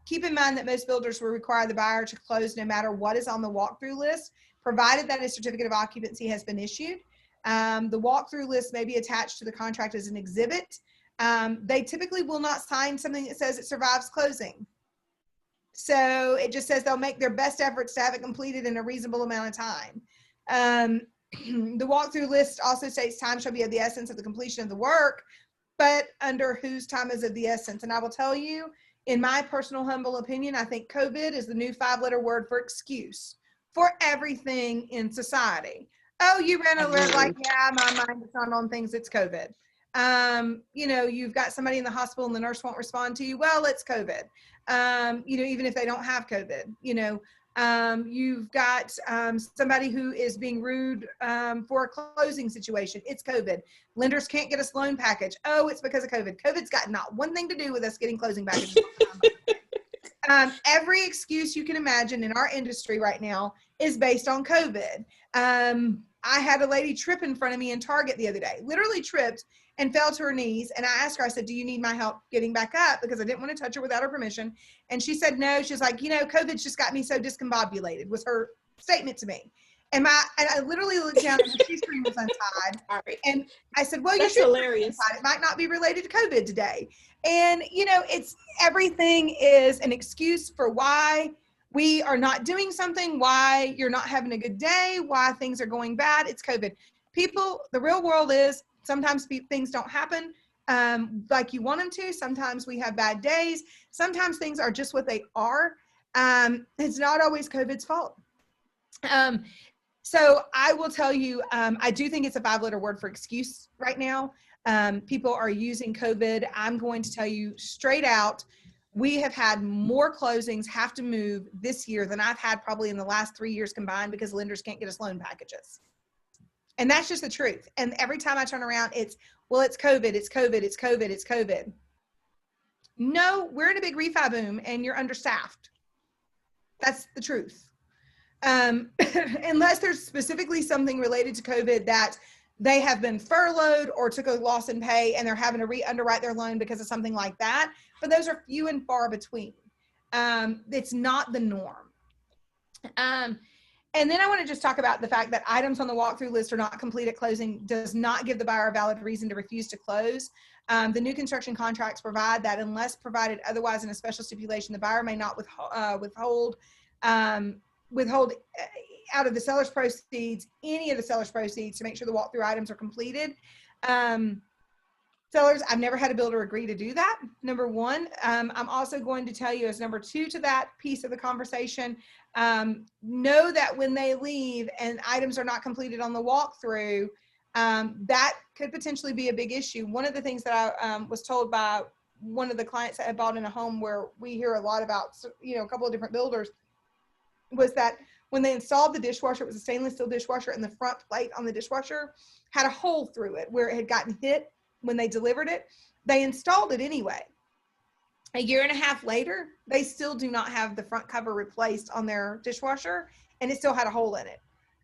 Keep in mind that most builders will require the buyer to close no matter what is on the walkthrough list, provided that a certificate of occupancy has been issued. The walkthrough list may be attached to the contract as an exhibit. They typically will not sign something that says it survives closing. So it just says they'll make their best efforts to have it completed in a reasonable amount of time. The walkthrough list also states time shall be of the essence of the completion of the work, but under whose time is of the essence. And I will tell you, in my personal humble opinion, I think COVID is the new 5-letter word for excuse for everything in society. Oh, you ran a red light. Yeah, my mind is not on things. It's COVID. You know, you've got somebody in the hospital and the nurse won't respond to you. Well, it's COVID. You know, even if they don't have COVID, you know, you've got somebody who is being rude for a closing situation. It's COVID. Lenders can't get us loan package. Oh, it's because of COVID. COVID's got not one thing to do with us getting closing packages. Every excuse you can imagine in our industry right now is based on COVID. I had a lady trip in front of me in Target the other day, literally tripped and fell to her knees. And I asked her, I said, do you need my help getting back up? Because I didn't want to touch her without her permission. And she said, no. She's like, you know, COVID's just got me so discombobulated, was her statement to me. And I literally looked down and her shoestring was untied. Sorry. And I said, well, That's your hilarious. it might not be related to COVID today. And, you know, it's everything is an excuse for why we are not doing something, why you're not having a good day, why things are going bad. It's COVID. People, the real world is sometimes things don't happen like you want them to. Sometimes we have bad days. Sometimes things are just what they are. It's not always COVID's fault. So I will tell you, I do think it's a 5-letter word for excuse right now. People are using COVID. I'm going to tell you straight out, we have had more closings have to move this year than I've had probably in the last 3 years combined because lenders can't get us loan packages. And that's just the truth. And every time I turn around, it's, well, it's COVID, it's COVID, it's COVID, it's COVID. No, we're in a big refi boom and you're understaffed. That's the truth. Unless there's specifically something related to COVID that they have been furloughed or took a loss in pay and they're having to re-underwrite their loan because of something like that. But those are few and far between. It's not the norm. And then I want to just talk about the fact that items on the walkthrough list are not complete at closing does not give the buyer a valid reason to refuse to close. The new construction contracts provide that unless provided otherwise in a special stipulation, the buyer may not withhold out of the seller's proceeds, any of the seller's proceeds to make sure the walkthrough items are completed. Sellers, I've never had a builder agree to do that, number one. I'm also going to tell you as number two to that piece of the conversation, know that when they leave and items are not completed on the walkthrough, that could potentially be a big issue. One of the things that I was told by one of the clients that had bought in a home where we hear a lot about, you know, a couple of different builders, was that when they installed the dishwasher, it was a stainless steel dishwasher, and the front plate on the dishwasher had a hole through it where it had gotten hit when they delivered it. They installed it anyway. A year and a half later, they still do not have the front cover replaced on their dishwasher, and it still had a hole in it.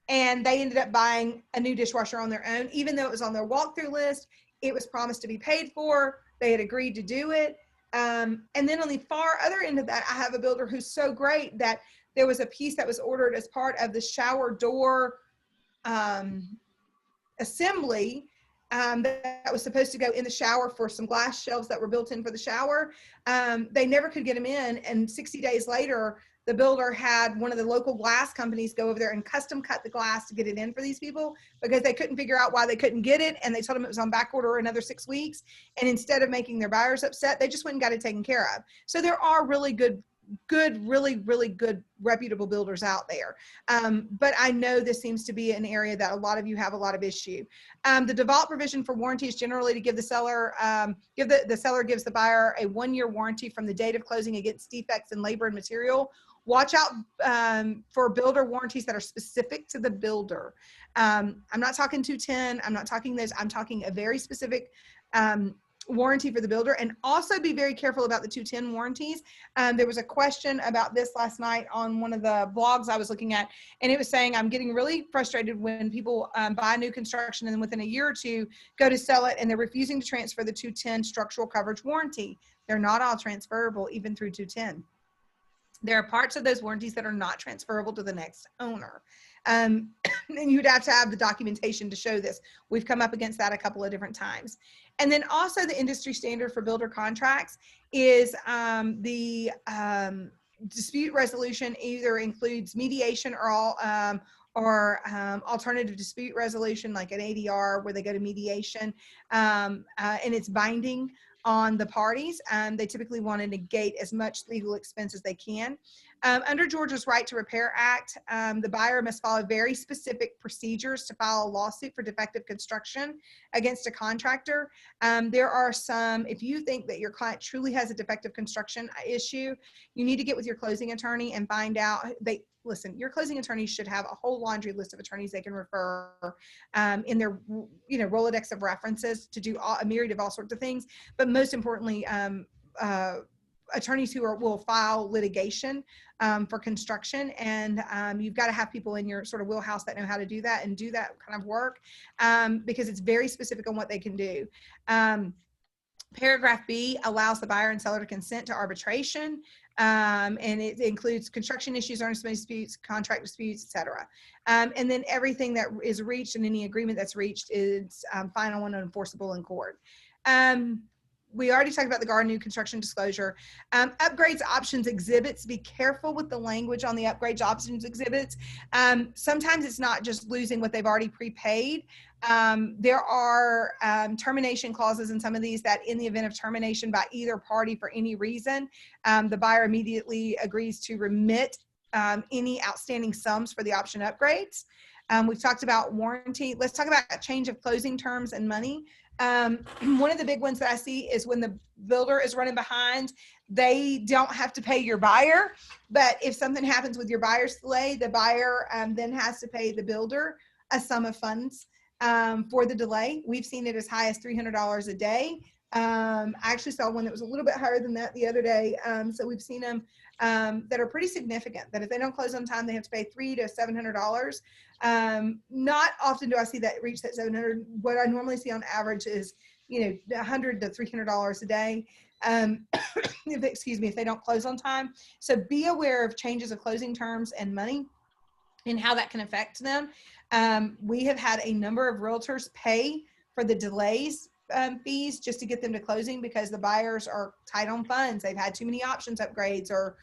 And they ended up buying a new dishwasher on their own, even though it was on their walkthrough list. It was promised to be paid for. They had agreed to do it. And then on the far other end of that, I have a builder who's so great that there was a piece that was ordered as part of the shower door assembly that was supposed to go in the shower for some glass shelves that were built in for the shower. They never could get them in. And 60 days later, the builder had one of the local glass companies go over there and custom cut the glass to get it in for these people because they couldn't figure out why they couldn't get it. And they told them it was on back order another 6 weeks. And instead of making their buyers upset, they just went and got it taken care of. So there are really good, really good reputable builders out there. But I know this seems to be an area that a lot of you have a lot of issue. The default provision for warranty is generally to give the seller, the seller gives the buyer a 1-year warranty from the date of closing against defects in labor and material. Watch out for builder warranties that are specific to the builder. I'm not talking 210. I'm not talking this. I'm talking a very specific warranty for the builder, and also be very careful about the 210 warranties. There was a question about this last night on one of the blogs I was looking at, and it was saying, I'm getting really frustrated when people buy new construction and then within a year or two go to sell it and they're refusing to transfer the 210 structural coverage warranty. They're not all transferable, even through 210. There are parts of those warranties that are not transferable to the next owner. And you'd have to have the documentation to show this. We've come up against that a couple of different times. And then also the industry standard for builder contracts is the dispute resolution either includes mediation or alternative dispute resolution, like an ADR where they go to mediation, and it's binding on the parties. They typically want to negate as much legal expense as they can. Under Georgia's Right to Repair Act, the buyer must follow very specific procedures to file a lawsuit for defective construction against a contractor. There are some, if you think that your client truly has a defective construction issue, you need to get with your closing attorney and find out. Listen, your closing attorney should have a whole laundry list of attorneys they can refer in their, Rolodex of references to do a myriad of all sorts of things. But most importantly, attorneys who will file litigation for construction, and you've got to have people in your sort of wheelhouse that know how to do that and do that kind of work, because it's very specific on what they can do. Paragraph B allows the buyer and seller to consent to arbitration, and it includes construction issues, earnest money disputes, contract disputes, etc. And then everything that is reached and any agreement that's reached is final and enforceable in court. We already talked about the garden new construction disclosure. Upgrades, options, exhibits. Be careful with the language on the upgrades, options, exhibits. Sometimes it's not just losing what they've already prepaid. There are termination clauses in some of these that in the event of termination by either party for any reason, the buyer immediately agrees to remit any outstanding sums for the option upgrades. We've talked about warranty. Let's talk about change of closing terms and money. One of the big ones that I see is when the builder is running behind, they don't have to pay your buyer, but if something happens with your buyer's delay, the buyer then has to pay the builder a sum of funds for the delay. We've seen it as high as $300 a day. I actually saw one that was a little bit higher than that the other day. So we've seen them that are pretty significant, that if they don't close on time, they have to pay $300 to $700. Not often do I see that reach that $700. What I normally see on average is, $100 to $300 a day. If they don't close on time. So be aware of changes of closing terms and money and how that can affect them. We have had a number of realtors pay for the delays fees just to get them to closing because the buyers are tight on funds. They've had too many options upgrades or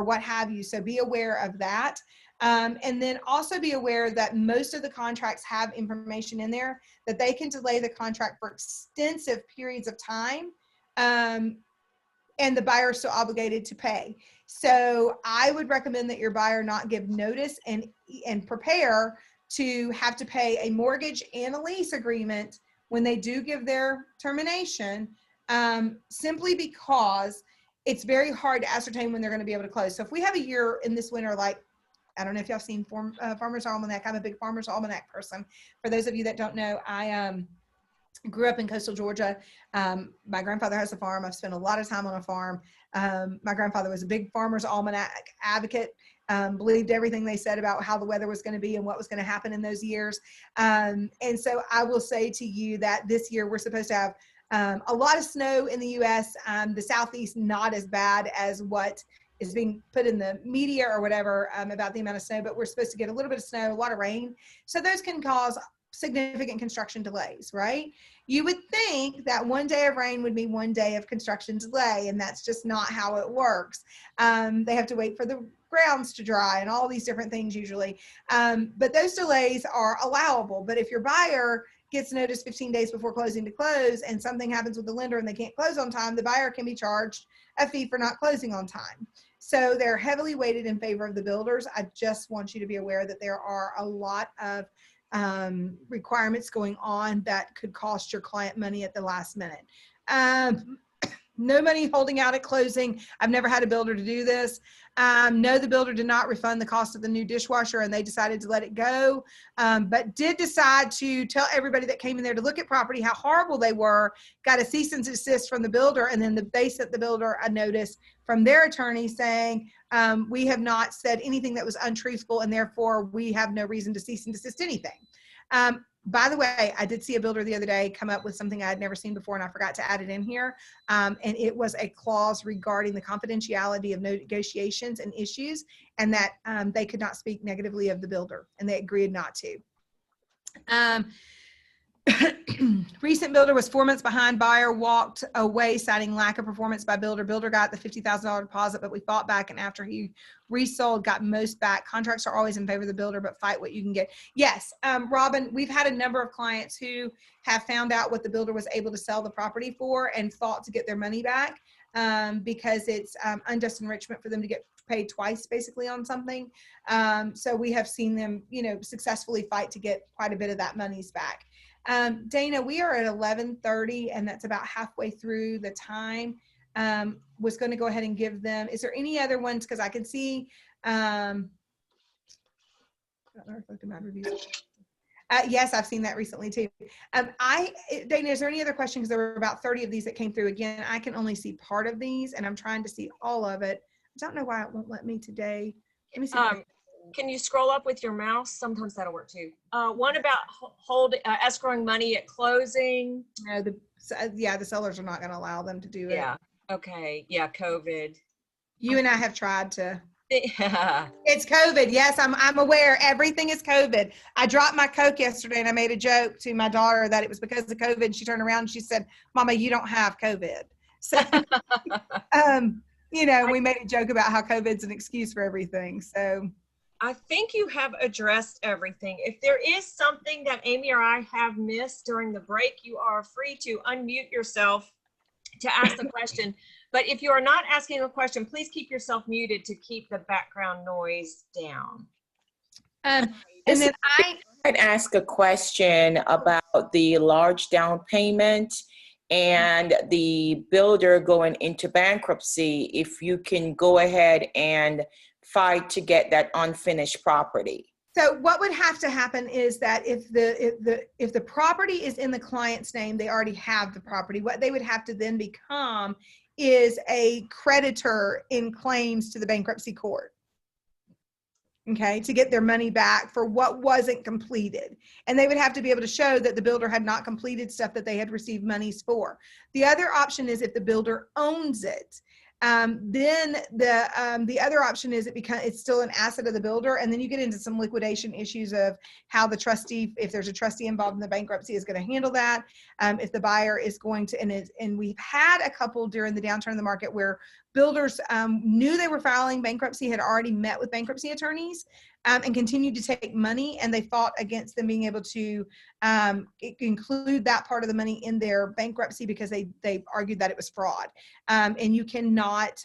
what have you. So be aware of that. And then also be aware that most of the contracts have information in there that they can delay the contract for extensive periods of time. And the buyer is still obligated to pay. So I would recommend that your buyer not give notice and prepare to have to pay a mortgage and a lease agreement when they do give their termination, simply because it's very hard to ascertain when they're going to be able to close. So if we have a year in this winter, like, I don't know if y'all seen Farmer's Almanac. I'm a big Farmer's Almanac person. For those of you that don't know, I grew up in coastal Georgia. My grandfather has a farm. I've spent a lot of time on a farm. My grandfather was a big Farmer's Almanac advocate, believed everything they said about how the weather was going to be and what was going to happen in those years. And so I will say to you that this year we're supposed to have a lot of snow in the U.S. The Southeast, not as bad as what is being put in the media or whatever about the amount of snow, but we're supposed to get a little bit of snow, a lot of rain. So those can cause significant construction delays, right? You would think that one day of rain would mean one day of construction delay, and that's just not how it works. They have to wait for the grounds to dry and all these different things usually. But those delays are allowable. But if your buyer gets notice 15 days before closing to close and something happens with the lender and they can't close on time, the buyer can be charged a fee for not closing on time. So they're heavily weighted in favor of the builders. I just want you to be aware that there are a lot of requirements going on that could cost your client money at the last minute. No money holding out at closing. I've never had a builder to do this. No, the builder did not refund the cost of the new dishwasher, and they decided to let it go, but did decide to tell everybody that came in there to look at property how horrible they were, got a cease and desist from the builder, and then they sent the builder a notice from their attorney saying, we have not said anything that was untruthful, and therefore we have no reason to cease and desist anything. By the way, I did see a builder the other day come up with something I had never seen before, and I forgot to add it in here. And it was a clause regarding the confidentiality of negotiations and issues, and that they could not speak negatively of the builder, and they agreed not to. Recent builder was 4 months behind. Buyer walked away citing lack of performance by builder. Builder got the $50,000 deposit, but we fought back, and after he resold, got most back. Contracts are always in favor of the builder, but fight what you can get. Yes, Robin, we've had a number of clients who have found out what the builder was able to sell the property for and fought to get their money back because it's unjust enrichment for them to get paid twice basically on something. So we have seen them, successfully fight to get quite a bit of that monies back. Dana, we are at 11:30, and that's about halfway through the time. Was going to go ahead and give them, is there any other ones? Because I can see, yes, I've seen that recently too. Dana, is there any other questions? There were about 30 of these that came through. Again, I can only see part of these, and I'm trying to see all of it. I don't know why it won't let me today. Let me see. Can you scroll up with your mouse? Sometimes that'll work too. One about escrowing money at closing. No, the sellers are not going to allow them to do it. Yeah. Okay. Yeah. COVID. You and I have tried to. Yeah. It's COVID. Yes, I'm aware. Everything is COVID. I dropped my Coke yesterday, and I made a joke to my daughter that it was because of COVID. And she turned around and she said, "Mama, you don't have COVID." So, we made a joke about how COVID's an excuse for everything. So. I think you have addressed everything. If there is something that Amy or I have missed during the break, you are free to unmute yourself to ask the question. But if you are not asking a question, please keep yourself muted to keep the background noise down. And then I'd ask a question about the large down payment and the builder going into bankruptcy. If you can go ahead and fight to get that unfinished property. So what would have to happen is that if the property is in the client's name, they already have the property. What they would have to then become is a creditor in claims to the bankruptcy court. Okay, to get their money back for what wasn't completed. And they would have to be able to show that the builder had not completed stuff that they had received monies for. The other option is if the builder owns it. Then the other option is it's still an asset of the builder, and then you get into some liquidation issues of how the trustee, if there's a trustee involved in the bankruptcy, is going to handle that. If the buyer is going to, and we've had a couple during the downturn in the market where builders knew they were filing bankruptcy, had already met with bankruptcy attorneys, and continued to take money, and they fought against them being able to include that part of the money in their bankruptcy because they argued that it was fraud. And you cannot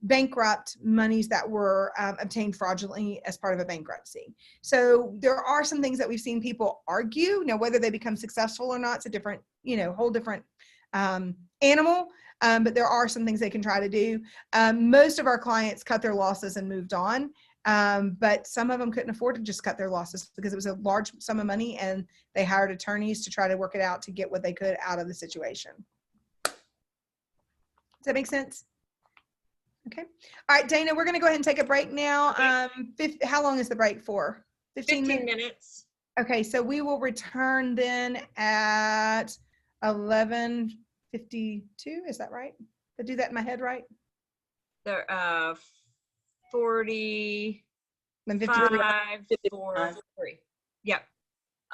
bankrupt monies that were obtained fraudulently as part of a bankruptcy. So there are some things that we've seen people argue. Now, whether they become successful or not, it's a different, whole different animal. But there are some things they can try to do. Most of our clients cut their losses and moved on. But some of them couldn't afford to just cut their losses because it was a large sum of money, and they hired attorneys to try to work it out to get what they could out of the situation. Does that make sense? Okay. All right, Dana, we're going to go ahead and take a break now. How long is the break for? 15 minutes. Okay, so we will return then at 11:52. Is that right? Did I do that in my head right? There, 45, 43. Yep.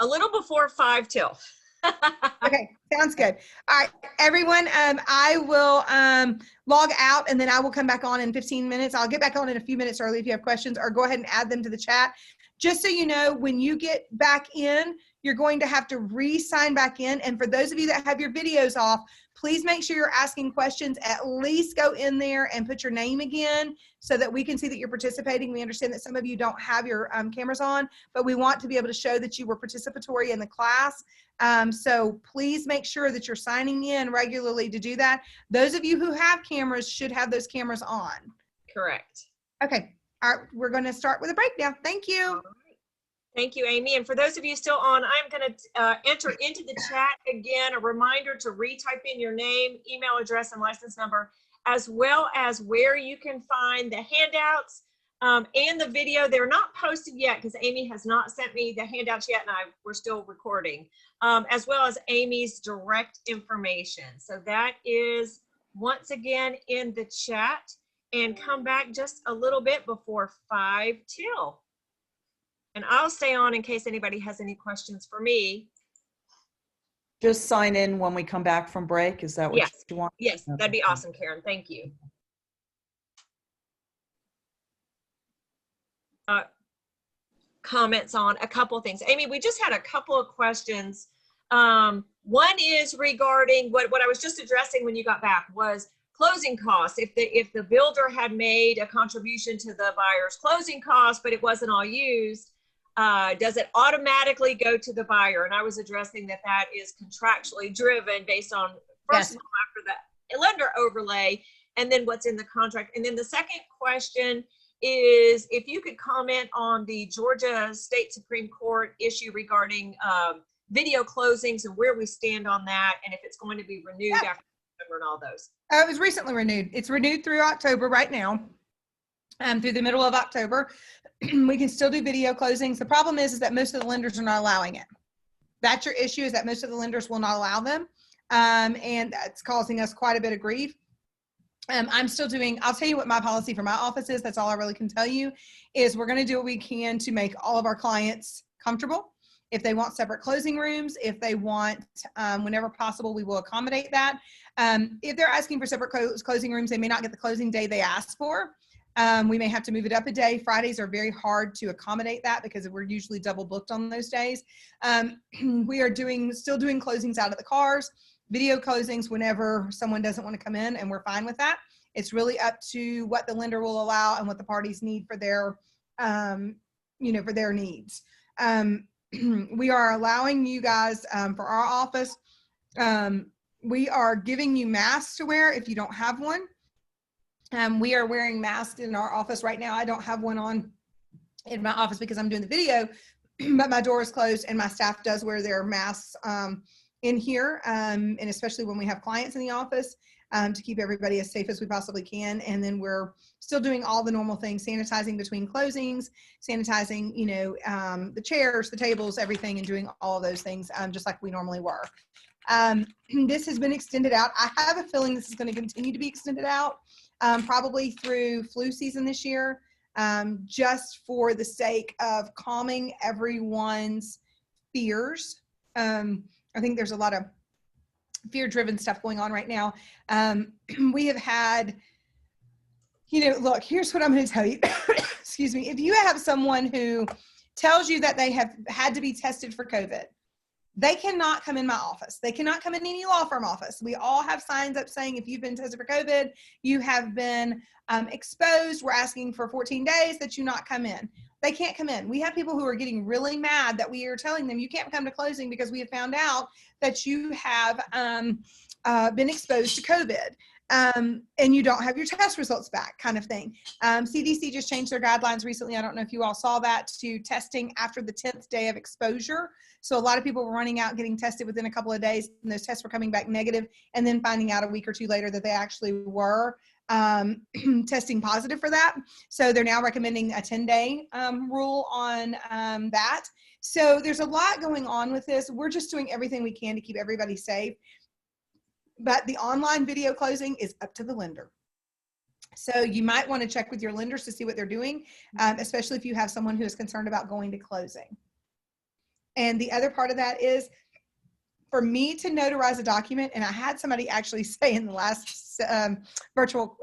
A little before 5 till. Okay, sounds good. All right, everyone, I will log out, and then I will come back on in 15 minutes. I'll get back on in a few minutes early if you have questions, or go ahead and add them to the chat. Just so you know, when you get back in, you're going to have to re-sign back in. And for those of you that have your videos off, please make sure you're asking questions. At least go in there and put your name again so that we can see that you're participating. We understand that some of you don't have your cameras on, but we want to be able to show that you were participatory in the class. So please make sure that you're signing in regularly to do that. Those of you who have cameras should have those cameras on. Correct. Okay. All right. We're going to start with a breakdown. Thank you. Thank you, Amy. And for those of you still on, I'm going to enter into the chat again a reminder to retype in your name, email address, and license number, as well as where you can find the handouts and the video. They're not posted yet because Amy has not sent me the handouts yet, and we're still recording, as well as Amy's direct information. So that is once again in the chat, and come back just a little bit before 5 till. And I'll stay on in case anybody has any questions for me. Just sign in when we come back from break. Is that what you want? Yes, that'd be awesome, Karen. Thank you. Comments on a couple of things. Amy, we just had a couple of questions. One is regarding what I was just addressing when you got back was closing costs. If the builder had made a contribution to the buyer's closing costs, but it wasn't all used, does it automatically go to the buyer? And I was addressing that is contractually driven based on, first of all, after the lender overlay, and then what's in the contract. And then the second question is if you could comment on the Georgia State Supreme Court issue regarding video closings and where we stand on that, and if it's going to be renewed after November and all those. It was recently renewed. It's renewed through October right now, through the middle of October. We can still do video closings. The problem is that most of the lenders are not allowing it. That's your issue, is that most of the lenders will not allow them. And that's causing us quite a bit of grief. I'm still doing, I'll tell you what my policy for my office is. That's all I really can tell you, is we're going to do what we can to make all of our clients comfortable. If they want separate closing rooms, if they want, whenever possible, we will accommodate that. If they're asking for separate closing rooms, they may not get the closing day they asked for. We may have to move it up a day. Fridays are very hard to accommodate that because we're usually double booked on those days. We are still doing closings out of the cars, video closings whenever someone doesn't want to come in, and we're fine with that. It's really up to what the lender will allow and what the parties need for their, for their needs. We are allowing you guys, for our office, we are giving you masks to wear if you don't have one. We are wearing masks in our office right now. I don't have one on in my office because I'm doing the video, but my door is closed and my staff does wear their masks in here, and especially when we have clients in the office, to keep everybody as safe as we possibly can. And then we're still doing all the normal things, sanitizing between closings, sanitizing, the chairs, the tables, everything, and doing all of those things just like we normally were. This has been extended out. I have a feeling this is going to continue to be extended out, probably through flu season this year, just for the sake of calming everyone's fears. I think there's a lot of fear-driven stuff going on right now. We have had, look, here's what I'm going to tell you. Excuse me. If you have someone who tells you that they have had to be tested for COVID, they cannot come in my office. They cannot come in any law firm office. We all have signs up saying if you've been tested for COVID, you have been exposed. We're asking for 14 days that you not come in. They can't come in. We have people who are getting really mad that we are telling them you can't come to closing because we have found out that you have been exposed to COVID and you don't have your test results back, kind of thing. CDC just changed their guidelines recently. I don't know if you all saw that, to testing after the 10th day of exposure. So a lot of people were running out getting tested within a couple of days, and those tests were coming back negative, and then finding out a week or two later that they actually were testing positive for that. So they're now recommending a 10-day rule on that. So there's a lot going on with this. We're just doing everything we can to keep everybody safe. But the online video closing is up to the lender. So you might want to check with your lenders to see what they're doing, especially if you have someone who is concerned about going to closing. And the other part of that is, for me to notarize a document, and I had somebody actually say in the last virtual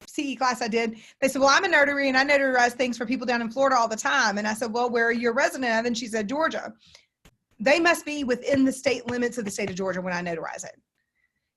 CE class I did, they said, well, I'm a notary and I notarize things for people down in Florida all the time. And I said, well, where are you a resident of? And she said, Georgia. they must be within the state limits of the state of Georgia when I notarize it.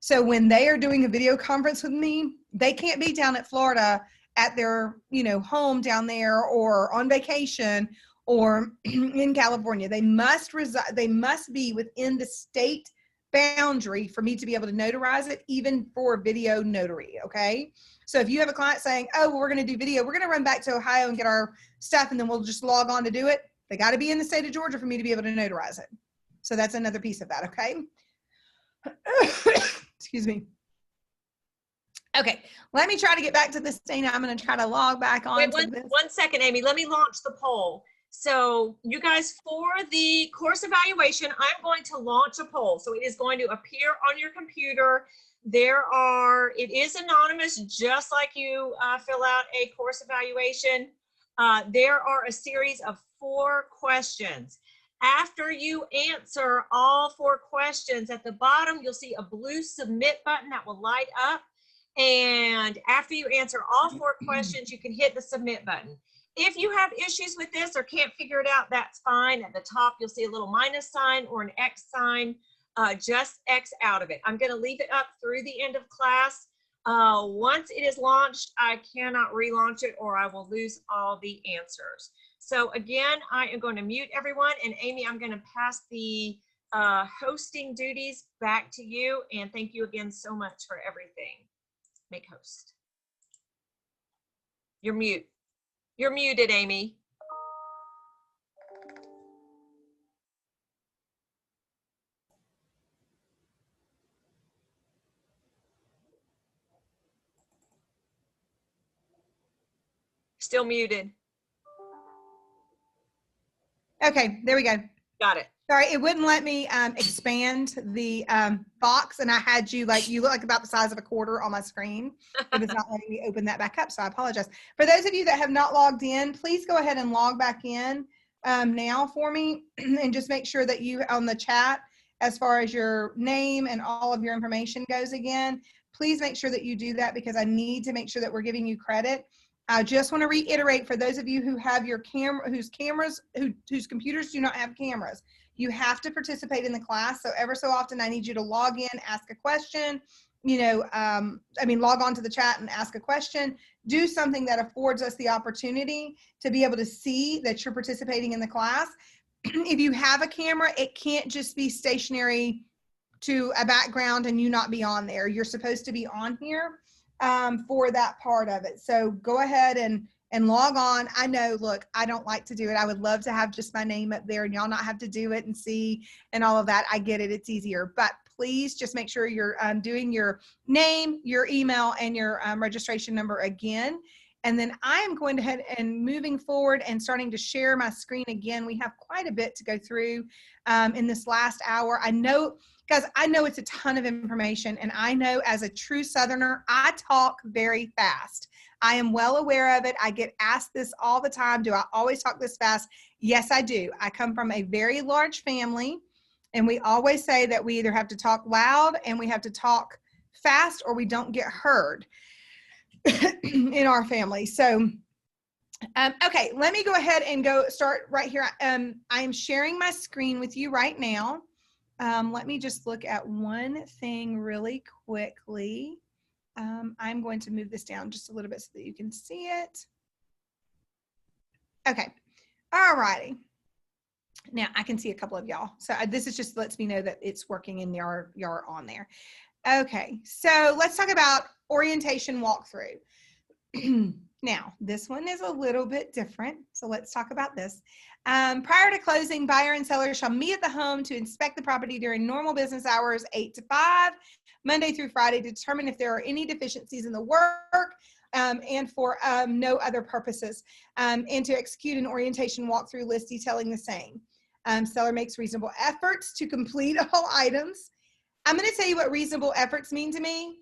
So when they are doing a video conference with me, they can't be down at Florida at their, home down there or on vacation or in California. They must reside, they must be within the state boundary for me to be able to notarize it, even for video notary. Okay. So if you have a client saying, oh, well, we're going to do video, we're going to run back to Ohio and get our stuff, and then we'll just log on to do it. They got to be in the state of Georgia for me to be able to notarize it. So that's another piece of that. Okay. Excuse me. Okay, let me try to get back to this thing. I'm going to try to log back on. Wait, one second, Amy. Let me launch the poll. So you guys, for the course evaluation, I'm going to launch a poll. So it is going to appear on your computer. It is anonymous, just like you fill out a course evaluation. There are a series of 4 questions. After you answer all 4 questions, at the bottom, you'll see a blue submit button that will light up. And after you answer all 4 questions, you can hit the submit button. If you have issues with this or can't figure it out, that's fine. At the top, you'll see a little minus sign or an X sign. Just X out of it. I'm going to leave it up through the end of class. Once it is launched, I cannot relaunch it or I will lose all the answers. So again, I am going to mute everyone. And Amy, I'm going to pass the hosting duties back to you. And thank you again so much for everything. Make host. You're mute. You're muted, Amy. Still muted. Okay, there we go. Got it. Sorry, it wouldn't let me expand the box, and I had you look like about the size of a quarter on my screen. It was not letting me open that back up, so I apologize. For those of you that have not logged in, please go ahead and log back in now for me, and just make sure that you on the chat, as far as your name and all of your information goes again, please make sure that you do that, because I need to make sure that we're giving you credit. I just want to reiterate, for those of you who have your whose computers do not have cameras, you have to participate in the class. So ever so often, I need you to log in, ask a question, log on to the chat and ask a question. Do something that affords us the opportunity to be able to see that you're participating in the class. If you have a camera, it can't just be stationary to a background and you not be on there. You're supposed to be on here for that part of it. So go ahead and log on. I know, look, I don't like to do it. I would love to have just my name up there and y'all not have to do it and see and all of that. I get it. It's easier. But please just make sure you're doing your name, your email, and your registration number again. And then I am going to head and moving forward and starting to share my screen again. We have quite a bit to go through in this last hour. I know, guys, I know it's a ton of information, and I know as a true Southerner, I talk very fast. I am well aware of it. I get asked this all the time. Do I always talk this fast? Yes, I do. I come from a very large family, and we always say that we either have to talk loud and we have to talk fast, or we don't get heard in our family. So, okay, let me go ahead and start right here. I am sharing my screen with you right now. Let me just look at one thing really quickly. I'm going to move this down just a little bit so that you can see it. Okay. All righty. Now I can see a couple of y'all. So this is just lets me know that it's working and you're on there. Okay. So let's talk about orientation walkthrough. Now, this one is a little bit different. So let's talk about this. Prior to closing, buyer and seller shall meet at the home to inspect the property during normal business hours, 8 to 5, Monday through Friday, to determine if there are any deficiencies in the work and for no other purposes, and to execute an orientation walkthrough list detailing the same. Seller makes reasonable efforts to complete all items. I'm going to tell you what reasonable efforts mean to me,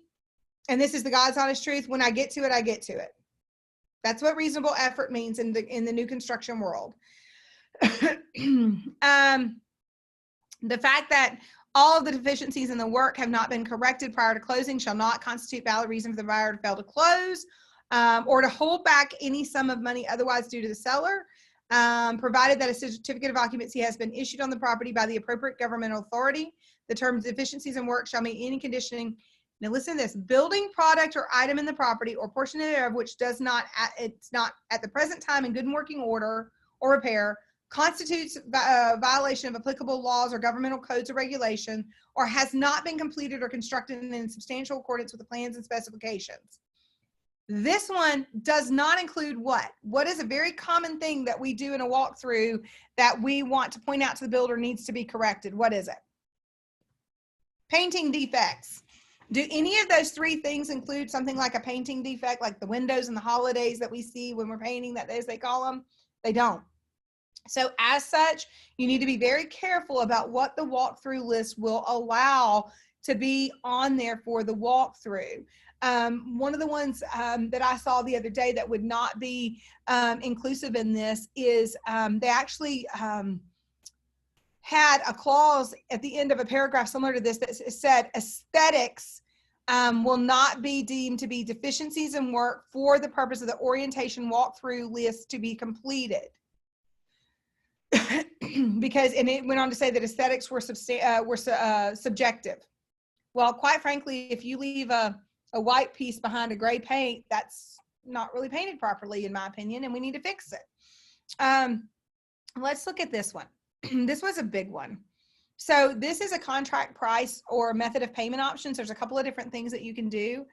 and this is the God's honest truth. When I get to it, I get to it. That's what reasonable effort means in the new construction world. The fact that all of the deficiencies in the work have not been corrected prior to closing shall not constitute valid reason for the buyer to fail to close or to hold back any sum of money otherwise due to the seller. provided that a certificate of occupancy has been issued on the property by the appropriate governmental authority. The terms, deficiencies, and work shall meet any conditioning. Now listen to this: building, product, or item in the property or portion thereof which does not, it's not at the present time in good and working order or repair, constitutes a violation of applicable laws or governmental codes or regulation, or has not been completed or constructed in substantial accordance with the plans and specifications. This one does not include what? What is a very common thing that we do in a walkthrough that we want to point out to the builder needs to be corrected? What is it? Painting defects. Do any of those three things include something like a painting defect, like the windows and the holidays that we see when we're painting, that as they call them? They don't. So as such, you need to be very careful about what the walkthrough list will allow to be on there for the walkthrough. One of the ones that I saw the other day that would not be inclusive in this is they actually had a clause at the end of a paragraph similar to this that said aesthetics will not be deemed to be deficiencies in work for the purpose of the orientation walkthrough list to be completed. Because, and it went on to say that aesthetics were subjective. Well, quite frankly, if you leave a white piece behind a gray paint, that's not really painted properly, in my opinion, and we need to fix it. Let's look at this one. This was a big one. So this is a contract price or method of payment options. There's a couple of different things that you can do.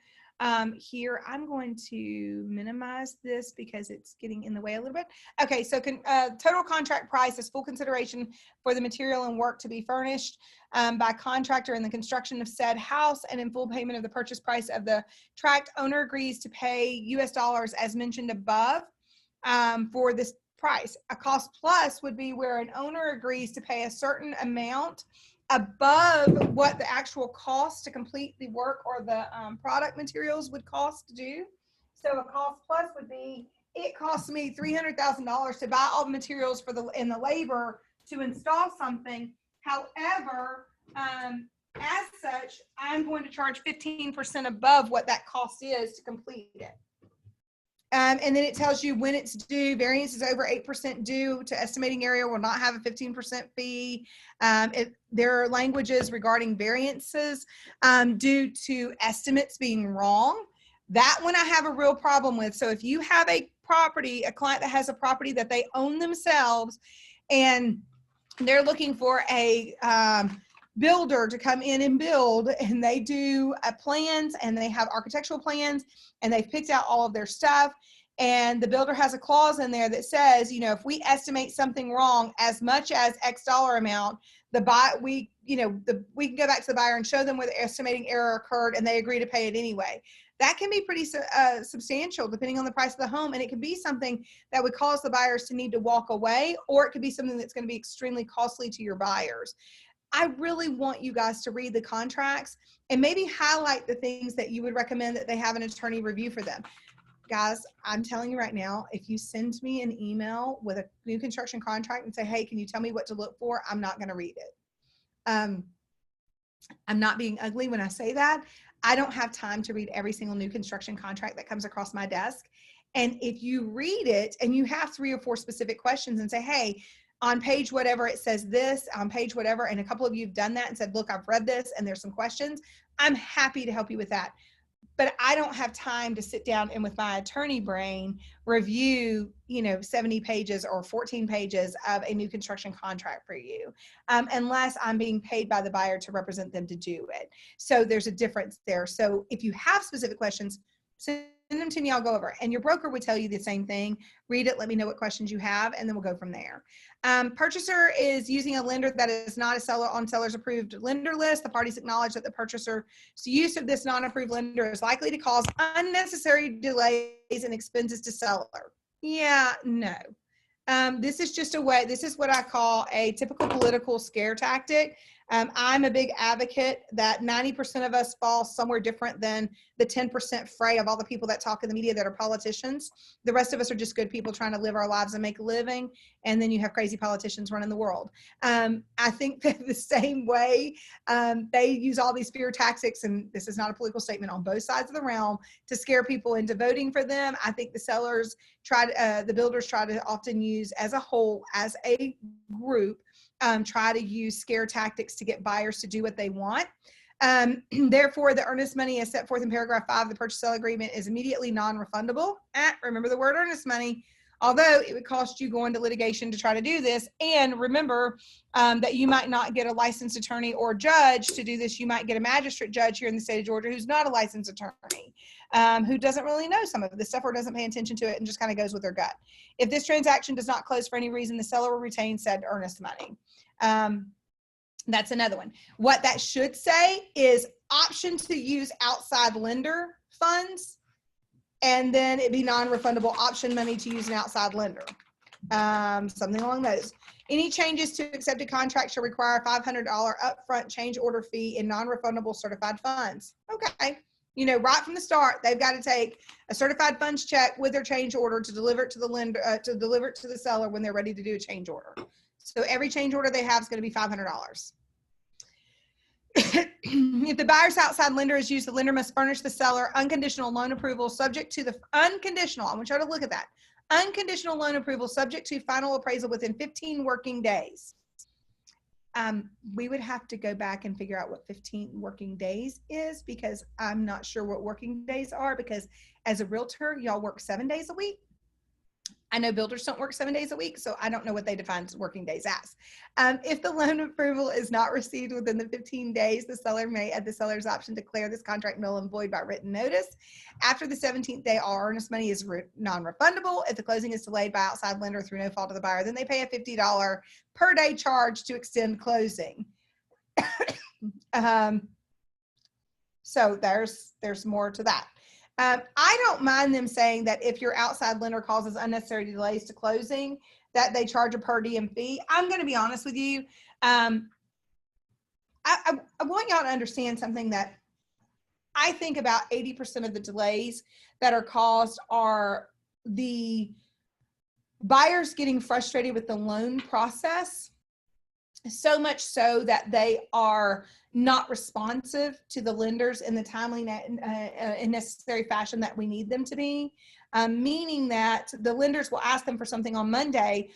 Here, I'm going to minimize this because it's getting in the way a little bit. Okay, so total contract price is full consideration for the material and work to be furnished by contractor in the construction of said house, and in full payment of the purchase price of the tract, owner agrees to pay US dollars as mentioned above for this price. A cost plus would be where an owner agrees to pay a certain amount above what the actual cost to complete the work or the product materials would cost to do. So a cost plus would be, it costs me $300,000 to buy all the materials for the labor to install something. However, as such, I'm going to charge 15% above what that cost is to complete it. And then it tells you when it's due. Variance is over 8% due to estimating area will not have a 15% fee. There are languages regarding variances due to estimates being wrong. That one I have a real problem with. So if you have a property, a client that has a property that they own themselves, and they're looking for a builder to come in and build, and they do plans, and they have architectural plans, and they've picked out all of their stuff, and the builder has a clause in there that says, you know, if we estimate something wrong as much as X dollar amount, we can go back to the buyer and show them where the estimating error occurred, and they agree to pay it anyway. That can be pretty substantial depending on the price of the home, and it could be something that would cause the buyers to need to walk away, or it could be something that's going to be extremely costly to your buyers. I really want you guys to read the contracts and maybe highlight the things that you would recommend that they have an attorney review for them. Guys, I'm telling you right now, if you send me an email with a new construction contract and say, hey, can you tell me what to look for? I'm not going to read it. I'm not being ugly when I say that. I don't have time to read every single new construction contract that comes across my desk. And if you read it and you have 3 or 4 specific questions and say, hey, on page whatever it says this, on page whatever, and a couple of you have done that and said, look, I've read this and there's some questions, I'm happy to help you with that. But I don't have time to sit down and with my attorney brain review, 70 pages or 14 pages of a new construction contract for you, unless I'm being paid by the buyer to represent them to do it. So there's a difference there. So if you have specific questions, send them to me, I'll go over it. And your broker would tell you the same thing. Read it, let me know what questions you have, and then we'll go from there. Purchaser is using a lender that is not a seller on seller's approved lender list. The parties acknowledge that the purchaser's use of this non-approved lender is likely to cause unnecessary delays and expenses to seller. Yeah, no. This is just a way, this is what I call a typical political scare tactic. I'm a big advocate that 90% of us fall somewhere different than the 10% fray of all the people that talk in the media that are politicians. The rest of us are just good people trying to live our lives and make a living. And then you have crazy politicians running the world. I think that the same way they use all these fear tactics, and this is not a political statement, on both sides of the realm to scare people into voting for them. I think the sellers the builders try to often use as a whole, as a group, try to use scare tactics to get buyers to do what they want. Therefore, the earnest money as set forth in paragraph 5 of the purchase sale agreement is immediately non-refundable. Remember the word earnest money, although it would cost you going to litigation to try to do this. And remember that you might not get a licensed attorney or judge to do this. You might get a magistrate judge here in the state of Georgia who's not a licensed attorney, who doesn't really know some of this stuff or doesn't pay attention to it and just kind of goes with their gut. If this transaction does not close for any reason, the seller will retain said earnest money. That's another one. What that should say is option to use outside lender funds, and then it'd be non-refundable option money to use an outside lender. Something along those. Any changes to accepted contracts shall require a $500 upfront change order fee in non-refundable certified funds. Okay. You know, right from the start, they've got to take a certified funds check with their change order to deliver it to the lender, to deliver it to the seller when they're ready to do a change order. So every change order they have is going to be $500. If the buyer's outside lender is used, the lender must furnish the seller unconditional loan approval subject to the unconditional. I want you to look at that. Unconditional loan approval subject to final appraisal within 15 working days. We would have to go back and figure out what 15 working days is, because I'm not sure what working days are, because as a realtor, y'all work 7 days a week. I know builders don't work 7 days a week, so I don't know what they define working days as. If the loan approval is not received within the 15 days, the seller may, at the seller's option, declare this contract null and void by written notice. After the 17th day, all earnest money is non-refundable. If the closing is delayed by outside lender through no fault of the buyer, then they pay a $50 per day charge to extend closing. So there's more to that. I don't mind them saying that if your outside lender causes unnecessary delays to closing, that they charge a per diem fee. I'm going to be honest with you. I want y'all to understand something, that I think about 80% of the delays that are caused are the buyers getting frustrated with the loan process, so much so that they are not responsive to the lenders in the timely and necessary fashion that we need them to be, meaning that the lenders will ask them for something on Monday.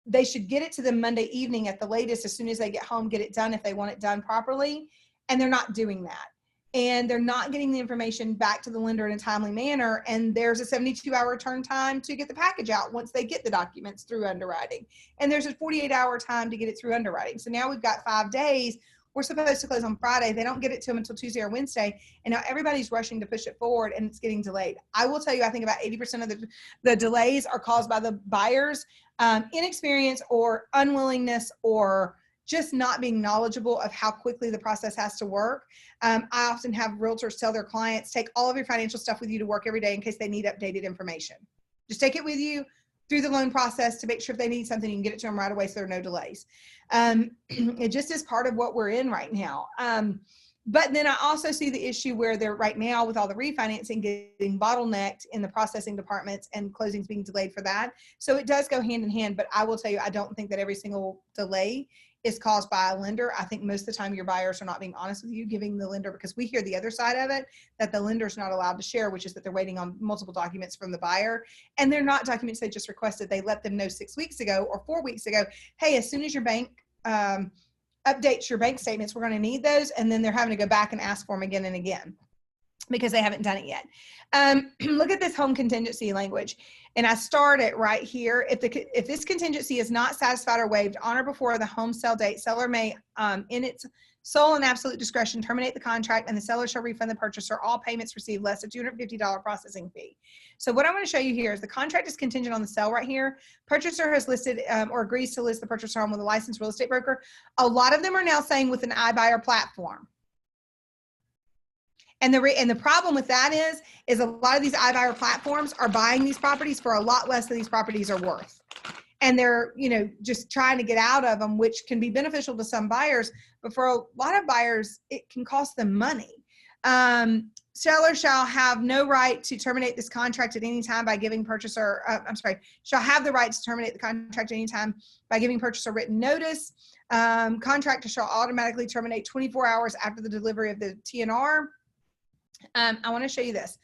They should get it to them Monday evening at the latest, as soon as they get home, get it done if they want it done properly, and they're not doing that. And they're not getting the information back to the lender in a timely manner, and there's a 72-hour turn time to get the package out once they get the documents through underwriting. And there's a 48-hour time to get it through underwriting. So now we've got 5 days. We're supposed to close on Friday. They don't get it to them until Tuesday or Wednesday. And now everybody's rushing to push it forward, and it's getting delayed. I will tell you, I think about 80% of the delays are caused by the buyers' inexperience or unwillingness, or just not being knowledgeable of how quickly the process has to work. I often have realtors tell their clients, take all of your financial stuff with you to work every day in case they need updated information. Just take it with you through the loan process to make sure if they need something, you can get it to them right away so there are no delays. It just is part of what we're in right now. But then I also see the issue where they're right now with all the refinancing getting bottlenecked in the processing departments and closings being delayed for that. So it does go hand in hand, but I will tell you, I don't think that every single delay is caused by a lender. I think most of the time your buyers are not being honest with you, giving the lender, because we hear the other side of it, that the lender's not allowed to share, which is that they're waiting on multiple documents from the buyer. And they're not documents they just requested. They let them know 6 weeks ago or 4 weeks ago, hey, as soon as your bank updates your bank statements, we're going to need those. And then they're having to go back and ask for them again and again because they haven't done it yet. Look at this home contingency language. And I start it right here. If this contingency is not satisfied or waived on or before the home sale date, seller may, in its sole and absolute discretion, terminate the contract, and the seller shall refund the purchaser all payments received less a $250 processing fee. So what I want to show you here is the contract is contingent on the sale right here. Purchaser has listed or agrees to list the purchaser home with a licensed real estate broker. A lot of them are now saying with an iBuyer platform. And the problem with that is a lot of these iBuyer platforms are buying these properties for a lot less than these properties are worth. and they're, you know, just trying to get out of them, which can be beneficial to some buyers, but for a lot of buyers, it can cost them money. Seller shall have no right to terminate this contract at any time by giving purchaser, shall have the right to terminate the contract at any time by giving purchaser written notice. Contractor shall automatically terminate 24 hours after the delivery of the TNR. I want to show you this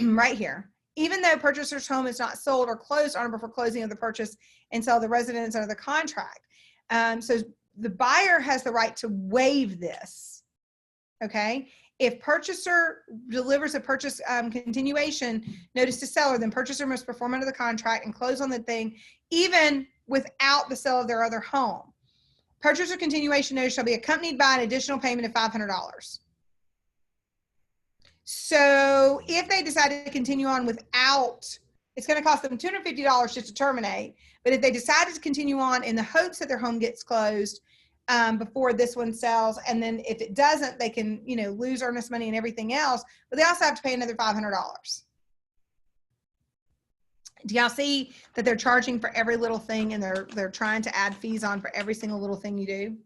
right here. Even though purchaser's home is not sold or closed on or before closing of the purchase and sell the residence under the contract. So the buyer has the right to waive this, okay? If purchaser delivers a purchase continuation notice to seller, then purchaser must perform under the contract and close on the thing, even without the sale of their other home. Purchaser continuation notice shall be accompanied by an additional payment of $500. So if they decide to continue on without, it's going to cost them $250 just to terminate. But if they decide to continue on in the hopes that their home gets closed before this one sells, and then if it doesn't, they can, you know, lose earnest money and everything else, but they also have to pay another $500. Do y'all see that they're charging for every little thing, and they're trying to add fees on for every single little thing you do?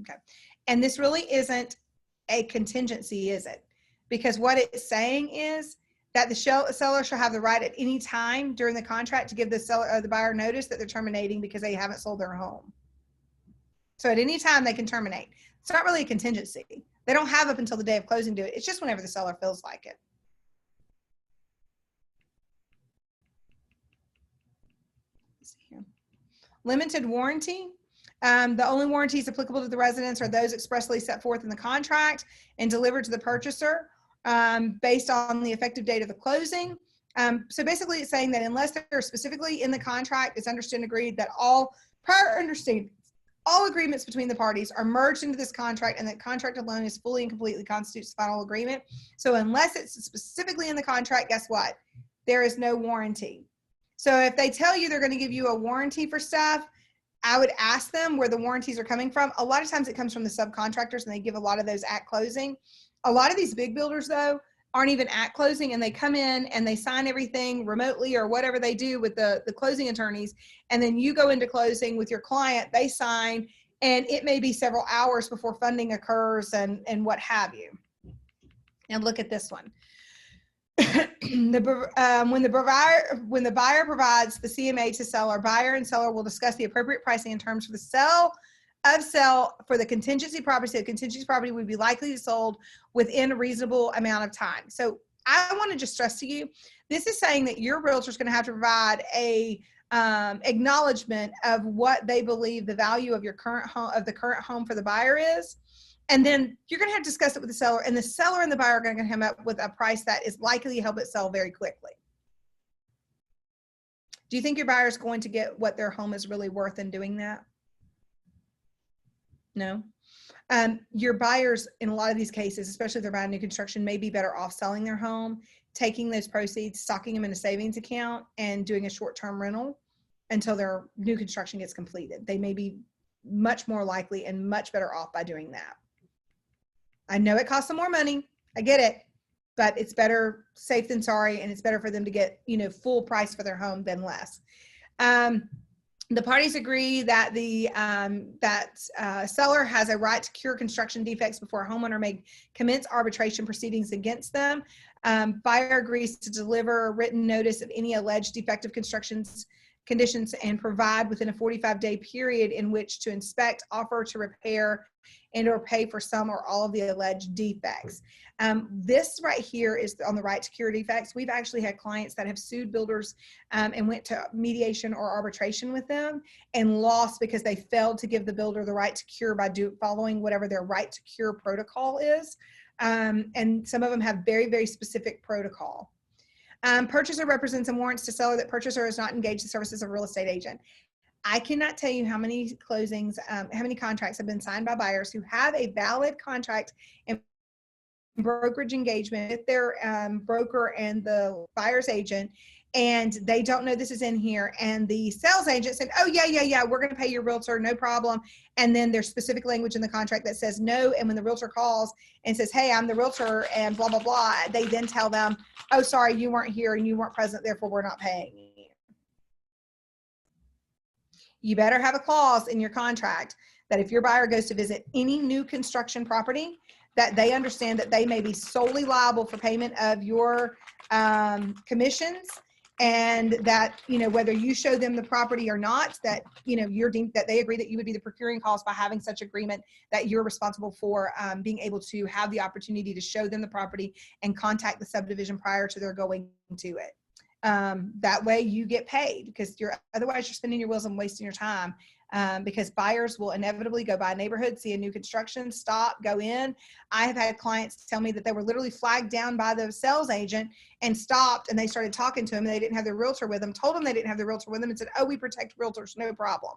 Okay. And this really isn't a contingency, is it? Because what it's saying is that the seller shall have the right at any time during the contract to give the seller or the buyer notice that they're terminating because they haven't sold their home. So at any time they can terminate. It's not really a contingency. They don't have up until the day of closing to do it. It's just whenever the seller feels like it. Let's see here. Limited warranty. The only warranties applicable to the residents are those expressly set forth in the contract and delivered to the purchaser based on the effective date of the closing. So basically it's saying that unless they're specifically in the contract, it's understood and agreed that all prior understandings, all agreements between the parties are merged into this contract, and that contract alone is fully and completely constitutes the final agreement. So unless it's specifically in the contract, guess what? There is no warranty. So if they tell you they're going to give you a warranty for stuff, I would ask them where the warranties are coming from. A lot of times it comes from the subcontractors, and they give a lot of those at closing. A lot of these big builders, though, aren't even at closing, and they come in and they sign everything remotely or whatever they do with the closing attorneys. And then you go into closing with your client, they sign, and it may be several hours before funding occurs and what have you. And look at this one. When the buyer provides the CMA to seller, buyer and seller will discuss the appropriate pricing and terms for the sale for the contingency property. So the contingency property would be likely to be sold within a reasonable amount of time. So I want to just stress to you, this is saying that your realtor is going to have to provide a acknowledgement of what they believe the value of your current home for the buyer is. And then you're going to have to discuss it with the seller, and the seller and the buyer are going to come up with a price that is likely to help it sell very quickly. Do you think your buyer is going to get what their home is really worth in doing that? No. Your buyers in a lot of these cases, especially if they're buying new construction, may be better off selling their home, taking those proceeds, stocking them in a savings account, and doing a short-term rental until their new construction gets completed. They may be much more likely and much better off by doing that. I know it costs them more money. I get it, but it's better safe than sorry, and it's better for them to get, you know, full price for their home than less. The parties agree that the seller has a right to cure construction defects before a homeowner may commence arbitration proceedings against them. Buyer agrees to deliver a written notice of any alleged defective conditions and provide within a 45-day period in which to inspect, offer to repair, and or pay for some or all of the alleged defects. This right here is on the right to cure defects. We've actually had clients that have sued builders and went to mediation or arbitration with them and lost because they failed to give the builder the right to cure by following whatever their right to cure protocol is. And some of them have very, very specific protocol. Purchaser represents and warrants to seller that purchaser is not engaged in services of a real estate agent. I cannot tell you how many closings, how many contracts have been signed by buyers who have a valid contract and brokerage engagement with their broker and the buyer's agent, and they don't know this is in here, and the sales agent said, oh yeah, we're going to pay your realtor, no problem. And then there's specific language in the contract that says no, and when the realtor calls and says, hey, I'm the realtor and blah blah blah, they then tell them, oh sorry, you weren't here and you weren't present, therefore we're not paying you. you better have a clause in your contract that if your buyer goes to visit any new construction property, that they understand that they may be solely liable for payment of your commissions, and that, you know, whether you show them the property or not, that, you know, that they agree that you would be the procuring cost by having such agreement, that you're responsible for being able to have the opportunity to show them the property and contact the subdivision prior to their going to it. That way you get paid, because otherwise you're spinning your wheels and wasting your time. Because buyers will inevitably go by a neighborhood, see a new construction, stop, go in. I have had clients tell me that they were literally flagged down by the sales agent and stopped, and they started talking to him, and they didn't have their realtor with them, told them they didn't have their realtor with them, and said, oh, we protect realtors, no problem.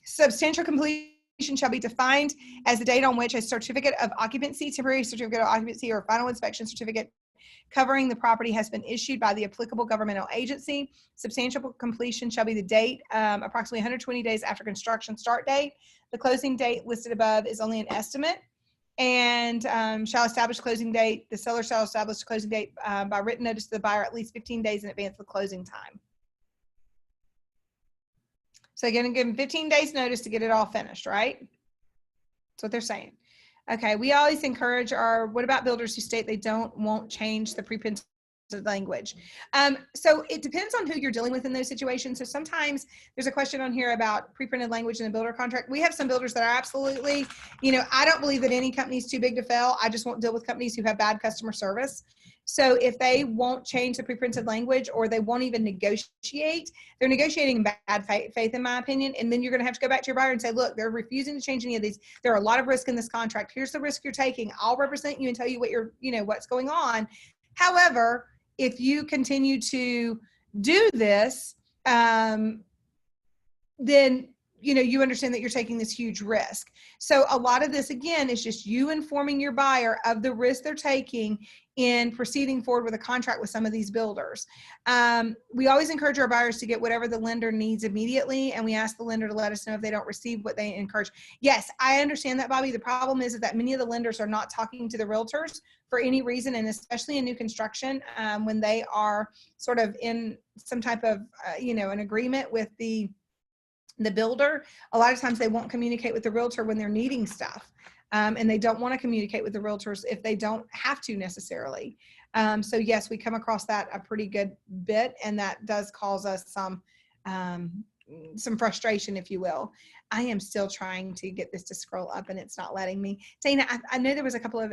Substantial completion shall be defined as the date on which a certificate of occupancy, temporary certificate of occupancy, or final inspection certificate covering the property has been issued by the applicable governmental agency. Substantial completion shall be the date approximately 120 days after construction start date. The closing date listed above is only an estimate, and shall establish closing date. The seller shall establish closing date by written notice to the buyer at least 15 days in advance of the closing time. So again, give them 15 days notice to get it all finished, right? That's what they're saying. Okay, we always encourage what about builders who state they won't change the pre-printed language? So it depends on who you're dealing with in those situations. So sometimes there's a question on here about pre-printed language in a builder contract. We have some builders that are absolutely, you know, I don't believe that any company is too big to fail. I just won't deal with companies who have bad customer service. So if they won't change the pre-printed language, or they won't even negotiate, they're negotiating in bad faith, in my opinion. And then you're going to have to go back to your buyer and say, look, they're refusing to change any of these. There are a lot of risk in this contract. Here's the risk you're taking. I'll represent you and tell you what's going on. However, if you continue to do this, then, you know, you understand that you're taking this huge risk. So a lot of this, again, is just you informing your buyer of the risk they're taking in proceeding forward with a contract with some of these builders. We always encourage our buyers to get whatever the lender needs immediately, and we ask the lender to let us know if they don't receive what they encourage. Yes, I understand that, Bobby. The problem is that many of the lenders are not talking to the realtors for any reason, and especially in new construction, when they are sort of in some type of, an agreement with the builder. A lot of times they won't communicate with the realtor when they're needing stuff. And they don't want to communicate with the realtors if they don't have to necessarily. So yes, we come across that a pretty good bit, and that does cause us some frustration, if you will. I am still trying to get this to scroll up, and it's not letting me. Dana, I know there was a couple of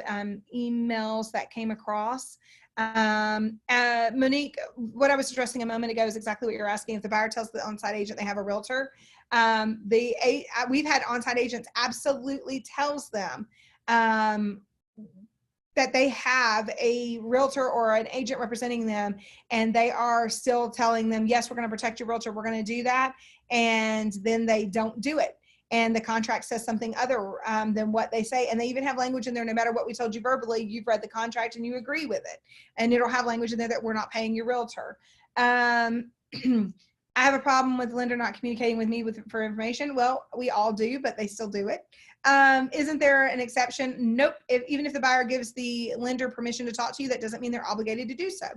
emails that came across. Monique, what I was addressing a moment ago is exactly what you're asking. If the buyer tells the on-site agent they have a realtor, we've had on-site agents absolutely tells them that they have a realtor or an agent representing them, and they are still telling them, yes, we're going to protect your realtor, we're going to do that, and then they don't do it. And the contract says something other than what they say. And they even have language in there, no matter what we told you verbally, you've read the contract and you agree with it. And it'll have language in there that we're not paying your realtor. I have a problem with the lender not communicating with me for information. Well, we all do, but they still do it. Isn't there an exception? Nope. Even if the buyer gives the lender permission to talk to you, that doesn't mean they're obligated to do so.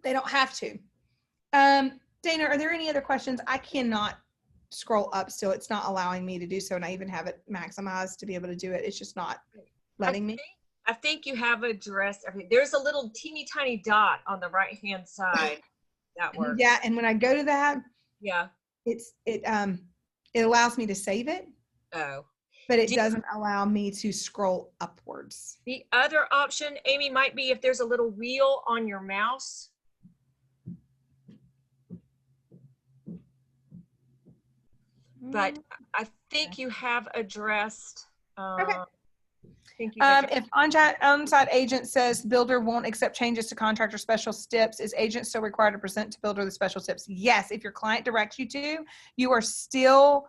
They don't have to. Dana, are there any other questions? I cannot scroll up still. It's not allowing me to do so, and I even have it maximized to be able to do it. It's just not letting me. I think you have addressed everything. There's a little teeny tiny dot on the right-hand side. That works. Yeah, and when I go to that, yeah, it allows me to save it. Oh. But it doesn't allow me to scroll upwards. The other option, Amy, might be if there's a little wheel on your mouse. But I think you have addressed. Okay. If on-site agent says builder won't accept changes to contract or special steps, is agent still required to present to builder the special steps? Yes, if your client directs you to, you are still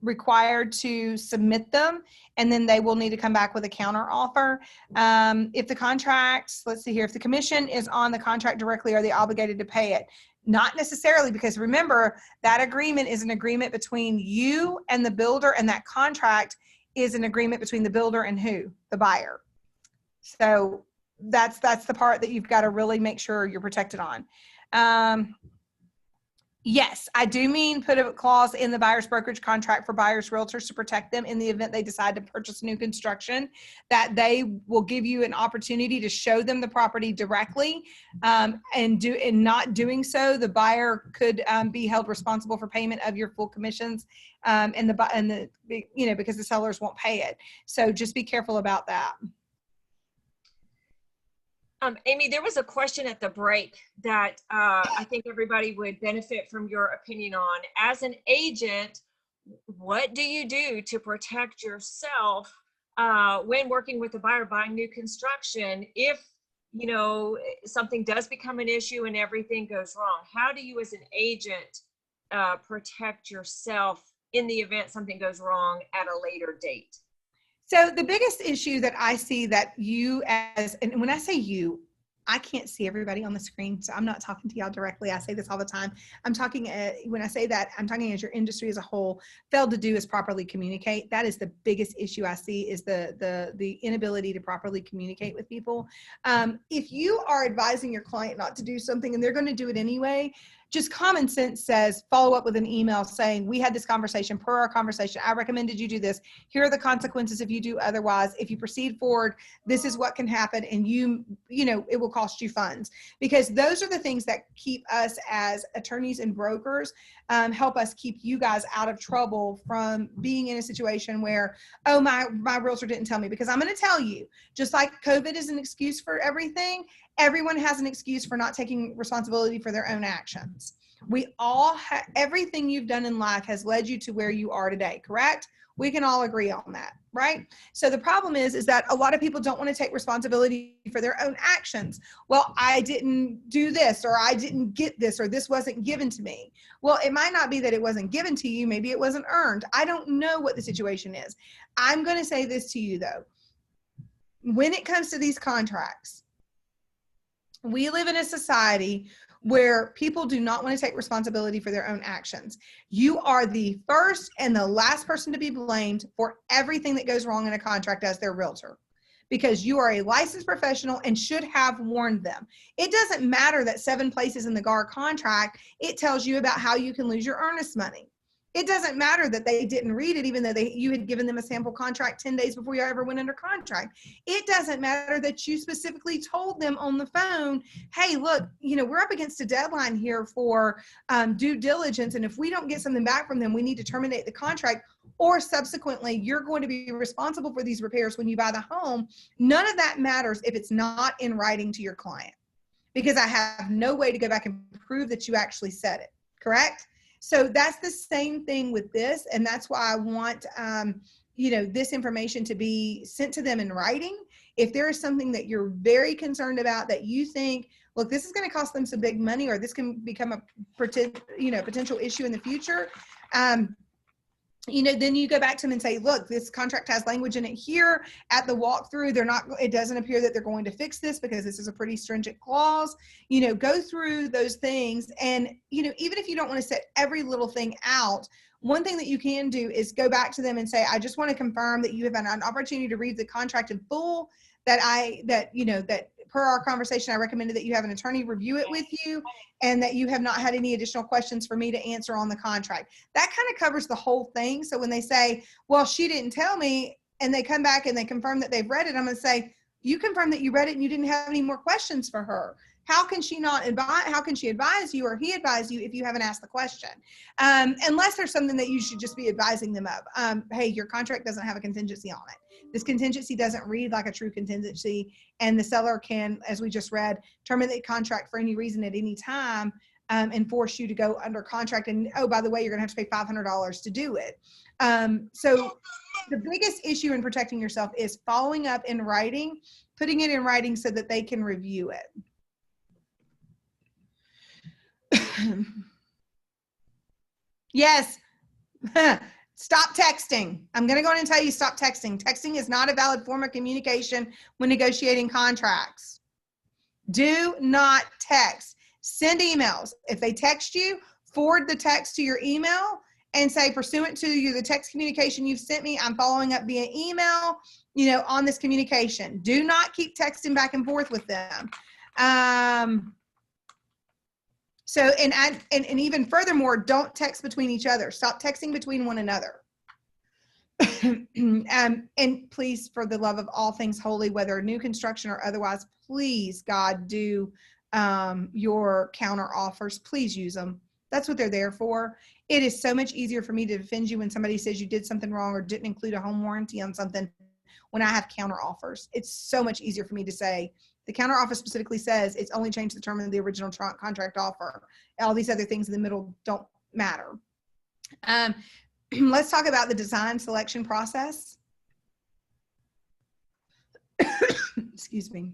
required to submit them, and then they will need to come back with a counter offer. If the contract, let's see here, if the commission is on the contract directly, are they obligated to pay it? Not necessarily, because remember, that agreement is an agreement between you and the builder, and that contract is an agreement between the builder and who? The buyer. So that's the part that you've got to really make sure you're protected on. Yes, I do mean put a clause in the buyer's brokerage contract for buyers realtors to protect them in the event they decide to purchase new construction, that they will give you an opportunity to show them the property directly, and not doing so, the buyer could be held responsible for payment of your full commissions, and because the sellers won't pay it. So just be careful about that. Amy, there was a question at the break that I think everybody would benefit from your opinion on. As an agent, what do you do to protect yourself when working with a buyer buying new construction? If, something does become an issue and everything goes wrong, how do you as an agent protect yourself in the event something goes wrong at a later date? So the biggest issue that I see that you and when I say you, I can't see everybody on the screen, so I'm not talking to y'all directly. I say this all the time. I'm talking, when I say that, I'm talking as your industry as a whole failed to do is properly communicate. That is the biggest issue I see, is the inability to properly communicate with people. If you are advising your client not to do something and they're going to do it anyway, just common sense says follow up with an email saying, we had this conversation, per our conversation, I recommended you do this. Here are the consequences if you do otherwise. If you proceed forward, this is what can happen, and it will cost you funds. Because those are the things that keep us as attorneys and brokers, help us keep you guys out of trouble from being in a situation where, oh, my realtor didn't tell me. Because I'm going to tell you, just like COVID is an excuse for everything, everyone has an excuse for not taking responsibility for their own actions. We all everything you've done in life has led you to where you are today, correct? We can all agree on that, right? So the problem is that a lot of people don't want to take responsibility for their own actions. Well, I didn't do this, or I didn't get this, or this wasn't given to me. Well, it might not be that it wasn't given to you. Maybe it wasn't earned. I don't know what the situation is. I'm going to say this to you though. When it comes to these contracts, we live in a society where people do not want to take responsibility for their own actions. You are the first and the last person to be blamed for everything that goes wrong in a contract as their realtor, because you are a licensed professional and should have warned them. It doesn't matter that 7 places in the GAR contract, it tells you about how you can lose your earnest money. It doesn't matter that they didn't read it, even though you had given them a sample contract 10 days before you ever went under contract. It doesn't matter that you specifically told them on the phone, hey, look, we're up against a deadline here for due diligence. And if we don't get something back from them, we need to terminate the contract, or subsequently, you're going to be responsible for these repairs when you buy the home. None of that matters if it's not in writing to your client, because I have no way to go back and prove that you actually said it, correct? So that's the same thing with this. And that's why I want, this information to be sent to them in writing. If there is something that you're very concerned about, that you think, look, this is going to cost them some big money, or this can become a potential issue in the future, then you go back to them and say, look, this contract has language in it here at the walkthrough. It doesn't appear that they're going to fix this because this is a pretty stringent clause. Go through those things. And, even if you don't want to set every little thing out, one thing that you can do is go back to them and say, I just want to confirm that you have an opportunity to read the contract in full, that per our conversation, I recommended that you have an attorney review it with you, and that you have not had any additional questions for me to answer on the contract. That kind of covers the whole thing. So when they say, well, she didn't tell me, and they come back and they confirm that they've read it, I'm going to say, you confirmed that you read it and you didn't have any more questions for her. How can she advise you, or he advise you, if you haven't asked the question? Unless there's something that you should just be advising them of. Hey, your contract doesn't have a contingency on it. This contingency doesn't read like a true contingency, and the seller can, as we just read, terminate the contract for any reason at any time, and force you to go under contract. And, oh, by the way, you're going to have to pay $500 to do it. So the biggest issue in protecting yourself is following up in writing, putting it in writing so that they can review it. Yes. Stop texting. I'm going to go in and tell you, stop texting. Texting is not a valid form of communication when negotiating contracts. Do not text. Send emails. If they text you, forward the text to your email and say, pursuant to the text communication you've sent me, I'm following up via email, on this communication. Do not keep texting back and forth with them. So, and even furthermore, don't text between each other. Stop texting between one another. And please, for the love of all things holy, whether new construction or otherwise, please, God, do your counter offers. Please use them. That's what they're there for. It is so much easier for me to defend you when somebody says you did something wrong or didn't include a home warranty on something when I have counter offers. It's so much easier for me to say, the counter offer specifically says it's only changed the term of the original contract offer. All these other things in the middle don't matter. Let's talk about the design selection process. Excuse me.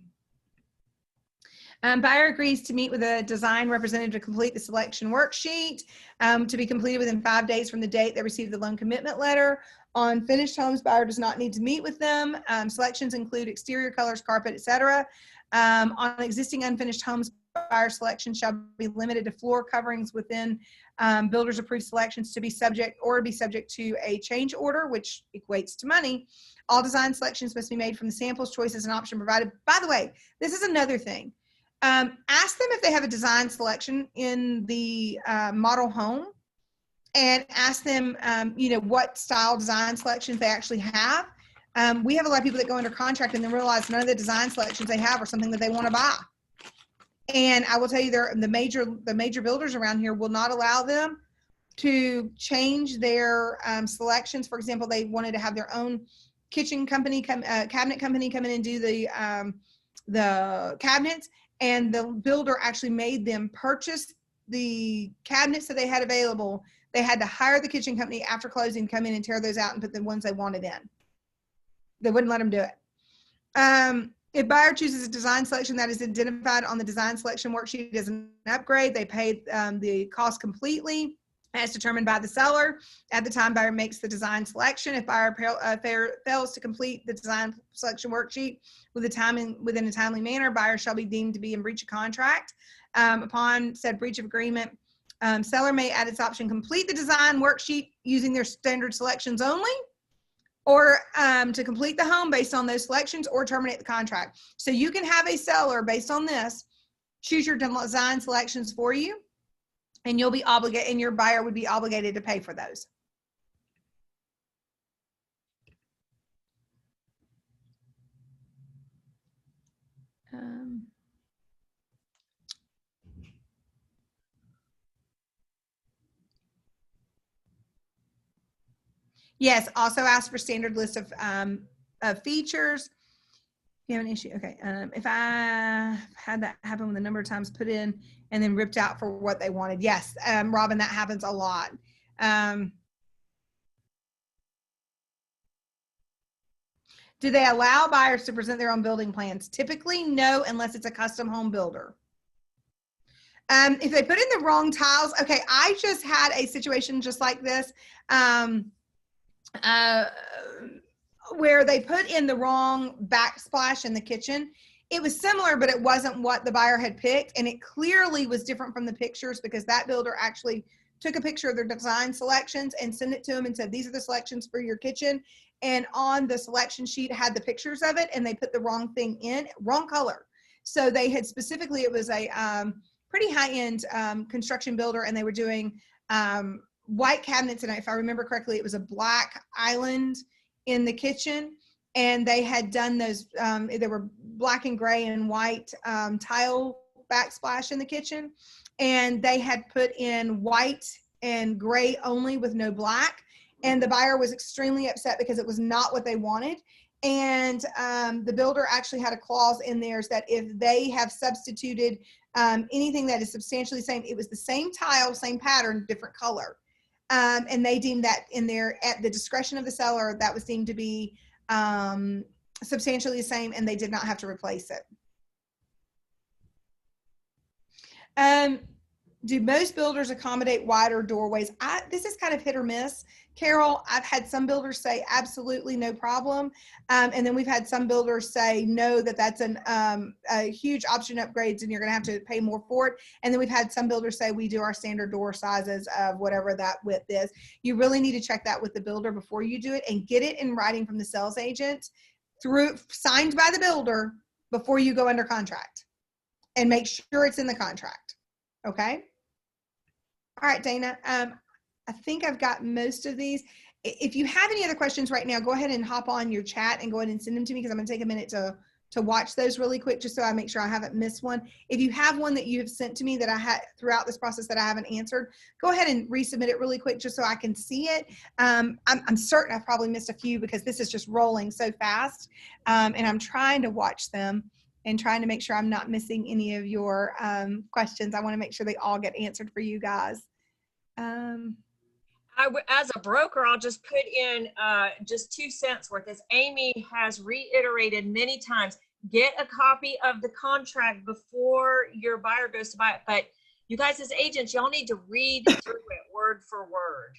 Buyer agrees to meet with a design representative to complete the selection worksheet to be completed within 5 days from the date they received the loan commitment letter. On finished homes, buyer does not need to meet with them. Selections include exterior colors, carpet, etc. On existing unfinished homes, buyer selection shall be limited to floor coverings within builders approved selections to be subject to a change order, which equates to money. All design selections must be made from the samples, choices, and option provided. By the way, this is another thing. Ask them if they have a design selection in the model home, and ask them, what style design selections they actually have. We have a lot of people that go under contract and then realize none of the design selections they have are something that they want to buy. And I will tell you, the major builders around here will not allow them to change their selections. For example, they wanted to have their own kitchen company, cabinet company come in and do the cabinets, and the builder actually made them purchase the cabinets that they had available. They had to hire the kitchen company after closing, come in and tear those out and put the ones they wanted in. They wouldn't let them do it. If buyer chooses a design selection that is identified on the design selection worksheet as an upgrade, they pay the cost completely as determined by the seller at the time buyer makes the design selection. If buyer fails to complete the design selection worksheet within a timely manner, buyer shall be deemed to be in breach of contract. Upon said breach of agreement, seller may, at its option, complete the design worksheet using their standard selections only, or to complete the home based on those selections, or terminate the contract. So you can have a seller, based on this, choose your design selections for you, and you'll be obligated, and your buyer would be obligated to pay for those. Yes, also ask for standard list of features. If you have an issue, okay. If I had that happen with a number of times put in and then ripped out for what they wanted. Yes, Robin, that happens a lot. Do they allow buyers to present their own building plans? Typically, no, unless it's a custom home builder. If they put in the wrong tiles, okay, I just had a situation just like this. Where they put in the wrong backsplash in the kitchen. It was similar, but it wasn't what the buyer had picked. And it clearly was different from the pictures, because that builder actually took a picture of their design selections and sent it to them and said, these are the selections for your kitchen. And on the selection sheet had the pictures of it, and they put the wrong thing in, wrong color. So they had specifically, it was a pretty high-end construction builder, and they were doing white cabinets. And if I remember correctly, it was a black island in the kitchen, and they had done those, they were black and gray and white tile backsplash in the kitchen, and they had put in white and gray only with no black, and the buyer was extremely upset because it was not what they wanted. And the builder actually had a clause in there that if they have substituted anything that is substantially the same, it was the same tile, same pattern, different color. And they deemed that in there, at the discretion of the seller, that was deemed to be substantially the same, and they did not have to replace it. Do most builders accommodate wider doorways? This is kind of hit or miss. Carol, I've had some builders say absolutely no problem. And then we've had some builders say no, that's a huge option upgrades and you're going to have to pay more for it. And then we've had some builders say we do our standard door sizes of whatever that width is. You really need to check that with the builder before you do it and get it in writing from the sales agent signed by the builder before you go under contract, and make sure it's in the contract. Okay. All right, Dana. I think I've got most of these. If you have any other questions right now, go ahead and hop on your chat and go ahead and send them to me, because I'm going to take a minute to watch those really quick, just so I make sure I haven't missed one. If you have one that you have sent to me that I had throughout this process that I haven't answered, go ahead and resubmit it really quick, just so I can see it. I'm certain I've probably missed a few because this is just rolling so fast, and I'm trying to watch them and trying to make sure I'm not missing any of your questions. I want to make sure they all get answered for you guys. As a broker, I'll just put in just 2 cents worth. As Amy has reiterated many times, get a copy of the contract before your buyer goes to buy it. But you guys as agents, y'all need to read through it word for word.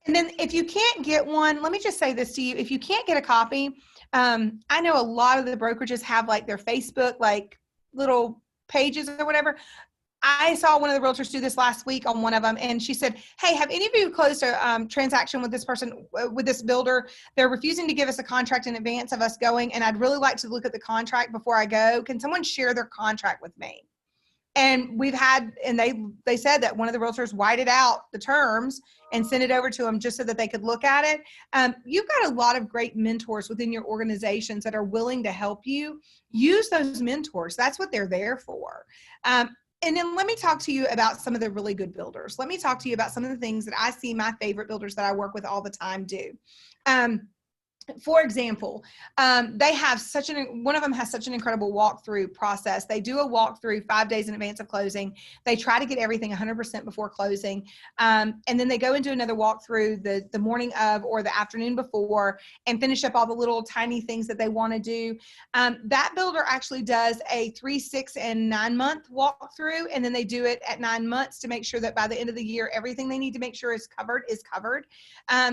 And then if you can't get one, let me just say this to you. If you can't get a copy, I know a lot of the brokerages have like their Facebook, like little pages or whatever. I saw one of the realtors do this last week on one of them, and she said, hey, have any of you closed a transaction with this person, with this builder? They're refusing to give us a contract in advance of us going, and I'd really like to look at the contract before I go. Can someone share their contract with me? And we've had, and they said that one of the realtors whited out the terms and sent it over to them just so that they could look at it. You've got a lot of great mentors within your organizations that are willing to help you. Use those mentors. That's what they're there for. And then let me talk to you about some of the really good builders. Let me talk to you about some of the things that I see my favorite builders that I work with all the time do. For example, they have one of them has such an incredible walkthrough process. They do a walkthrough 5 days in advance of closing. They try to get everything 100% before closing. And then they go into another walkthrough the morning of or the afternoon before and finish up all the little tiny things that they want to do. That builder actually does a 3, 6, and 9 month walkthrough. And then they do it at 9 months to make sure that by the end of the year, everything they need to make sure is covered.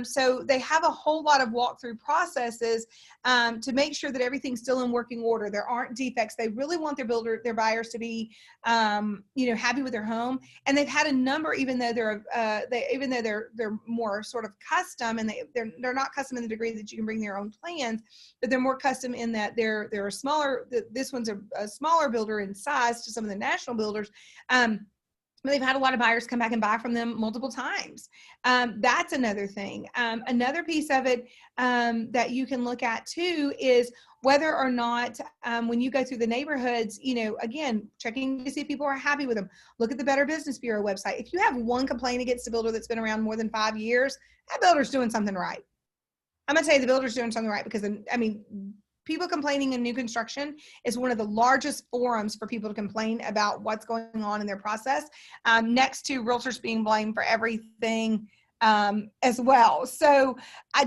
So they have a whole lot of walkthrough processes to make sure that everything's still in working order. There aren't defects. They really want their buyers to be, happy with their home. And they've had a number, even though they're more sort of custom, and they're not custom in the degree that you can bring their own plans, but they're more custom in that they're a smaller. This one's a smaller builder in size to some of the national builders. They've had a lot of buyers come back and buy from them multiple times. That's another thing. Another piece of it that you can look at too is whether or not when you go through the neighborhoods, again, checking to see if people are happy with them. Look at the Better Business Bureau website. If you have one complaint against a builder that's been around more than 5 years, that builder's doing something right. I'm going to tell you the builder's doing something right, because, people complaining in new construction is one of the largest forums for people to complain about what's going on in their process, next to realtors being blamed for everything as well. So I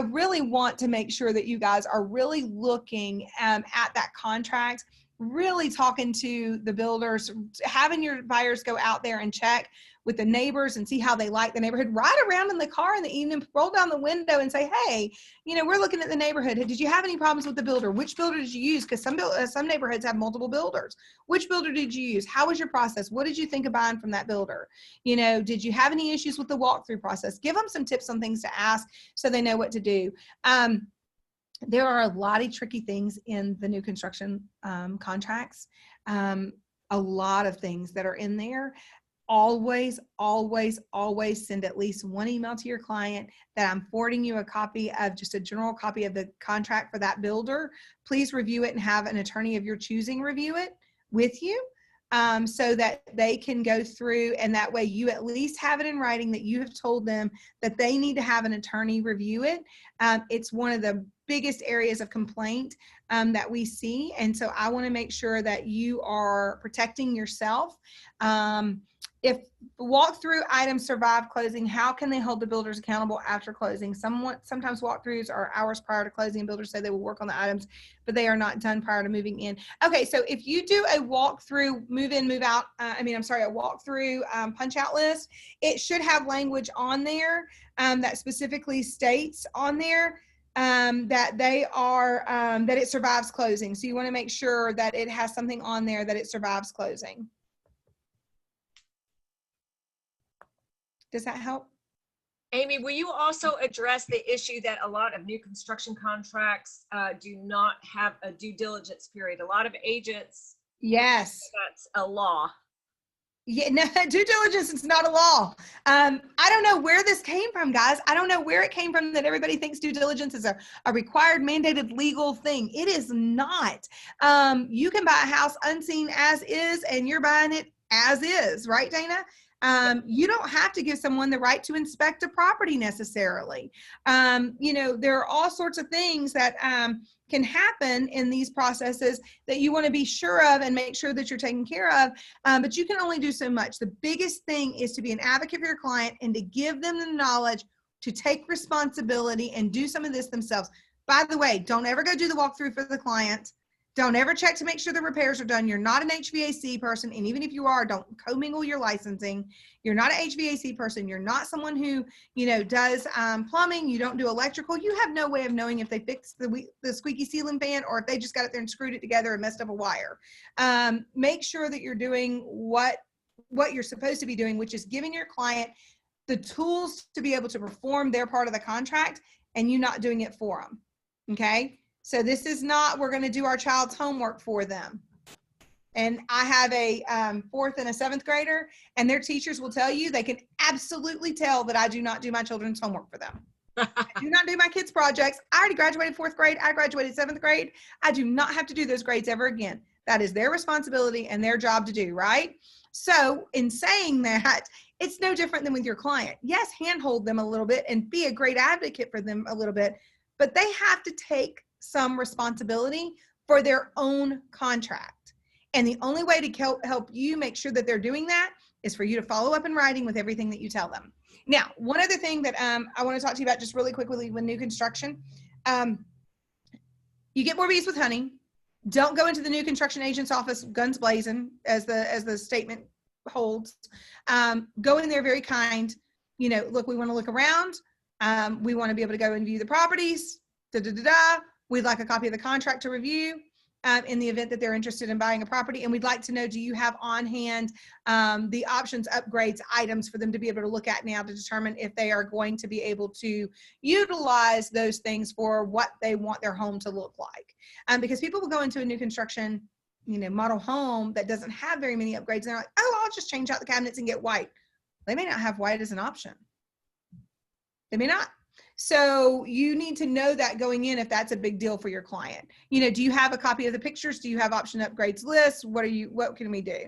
really want to make sure that you guys are really looking at that contract, really talking to the builders, having your buyers go out there and check with the neighbors and see how they like the neighborhood. Ride around in the car in the evening, roll down the window and say, hey, we're looking at the neighborhood. Did you have any problems with the builder? Which builder did you use? Because some neighborhoods have multiple builders. Which builder did you use? How was your process? What did you think of buying from that builder? Did you have any issues with the walkthrough process? Give them some tips on things to ask so they know what to do. There are a lot of tricky things in the new construction contracts. A lot of things that are in there. Always, always, always send at least one email to your client that I'm forwarding you a copy of, just a general copy of the contract for that builder. Please review it and have an attorney of your choosing review it with you, so that they can go through, and that way you at least have it in writing that you have told them that they need to have an attorney review it. It's one of the biggest areas of complaint that we see. And so I want to make sure that you are protecting yourself. if walkthrough items survive closing, how can they hold the builders accountable after closing? Sometimes walkthroughs are hours prior to closing, and builders say they will work on the items, but they are not done prior to moving in. Okay, so if you do a walkthrough move in, move out, a walkthrough punch out list, it should have language on there that specifically states on there that they are, that it survives closing. So you want to make sure that it has something on there that it survives closing. Does that help? Amy, will you also address the issue that a lot of new construction contracts do not have a due diligence period? A lot of agents, Yes. that's a law. Yeah, no, due diligence is not a law. I don't know where this came from, guys. I don't know where it came from that everybody thinks due diligence is a required, mandated legal thing. It is not. You can buy a house unseen as is, and you're buying it as is, right, Dana? You don't have to give someone the right to inspect a property necessarily. There are all sorts of things that can happen in these processes that you want to be sure of and make sure that you're taking care of. But you can only do so much. The biggest thing is to be an advocate for your client and to give them the knowledge to take responsibility and do some of this themselves. By the way, don't ever go do the walkthrough for the client. Don't ever check to make sure the repairs are done. You're not an HVAC person. And even if you are, don't commingle your licensing. You're not an HVAC person. You're not someone who, does plumbing. You don't do electrical. You have no way of knowing if they fixed the squeaky ceiling fan or if they just got it there and screwed it together and messed up a wire. Make sure that you're doing what you're supposed to be doing, which is giving your client the tools to be able to perform their part of the contract and you not doing it for them. Okay? So this is not, we're going to do our child's homework for them. And I have a 4th and a 7th grader, and their teachers will tell you, they can absolutely tell that I do not do my children's homework for them. I do not do my kids' projects. I already graduated 4th grade. I graduated 7th grade. I do not have to do those grades ever again. That is their responsibility and their job to do, right? So in saying that, it's no different than with your client. Yes, handhold them a little bit and be a great advocate for them a little bit, but they have to take some responsibility for their own contract. And the only way to help you make sure that they're doing that is for you to follow up in writing with everything that you tell them. Now, one other thing that I want to talk to you about just really quickly with new construction, you get more bees with honey. Don't go into the new construction agent's office guns blazing, as the statement holds. Go in there very kind. Look, we want to look around. We want to be able to go and view the properties. We'd like a copy of the contract to review in the event that they're interested in buying a property. And we'd like to know, do you have on hand the options, upgrades, items for them to be able to look at now to determine if they are going to be able to utilize those things for what they want their home to look like. Because people will go into a new construction, model home that doesn't have very many upgrades. And they're like, oh, I'll just change out the cabinets and get white. They may not have white as an option. They may not. So you need to know that going in if that's a big deal for your client. Do you have a copy of the pictures? Do you have option upgrades lists? What can we do?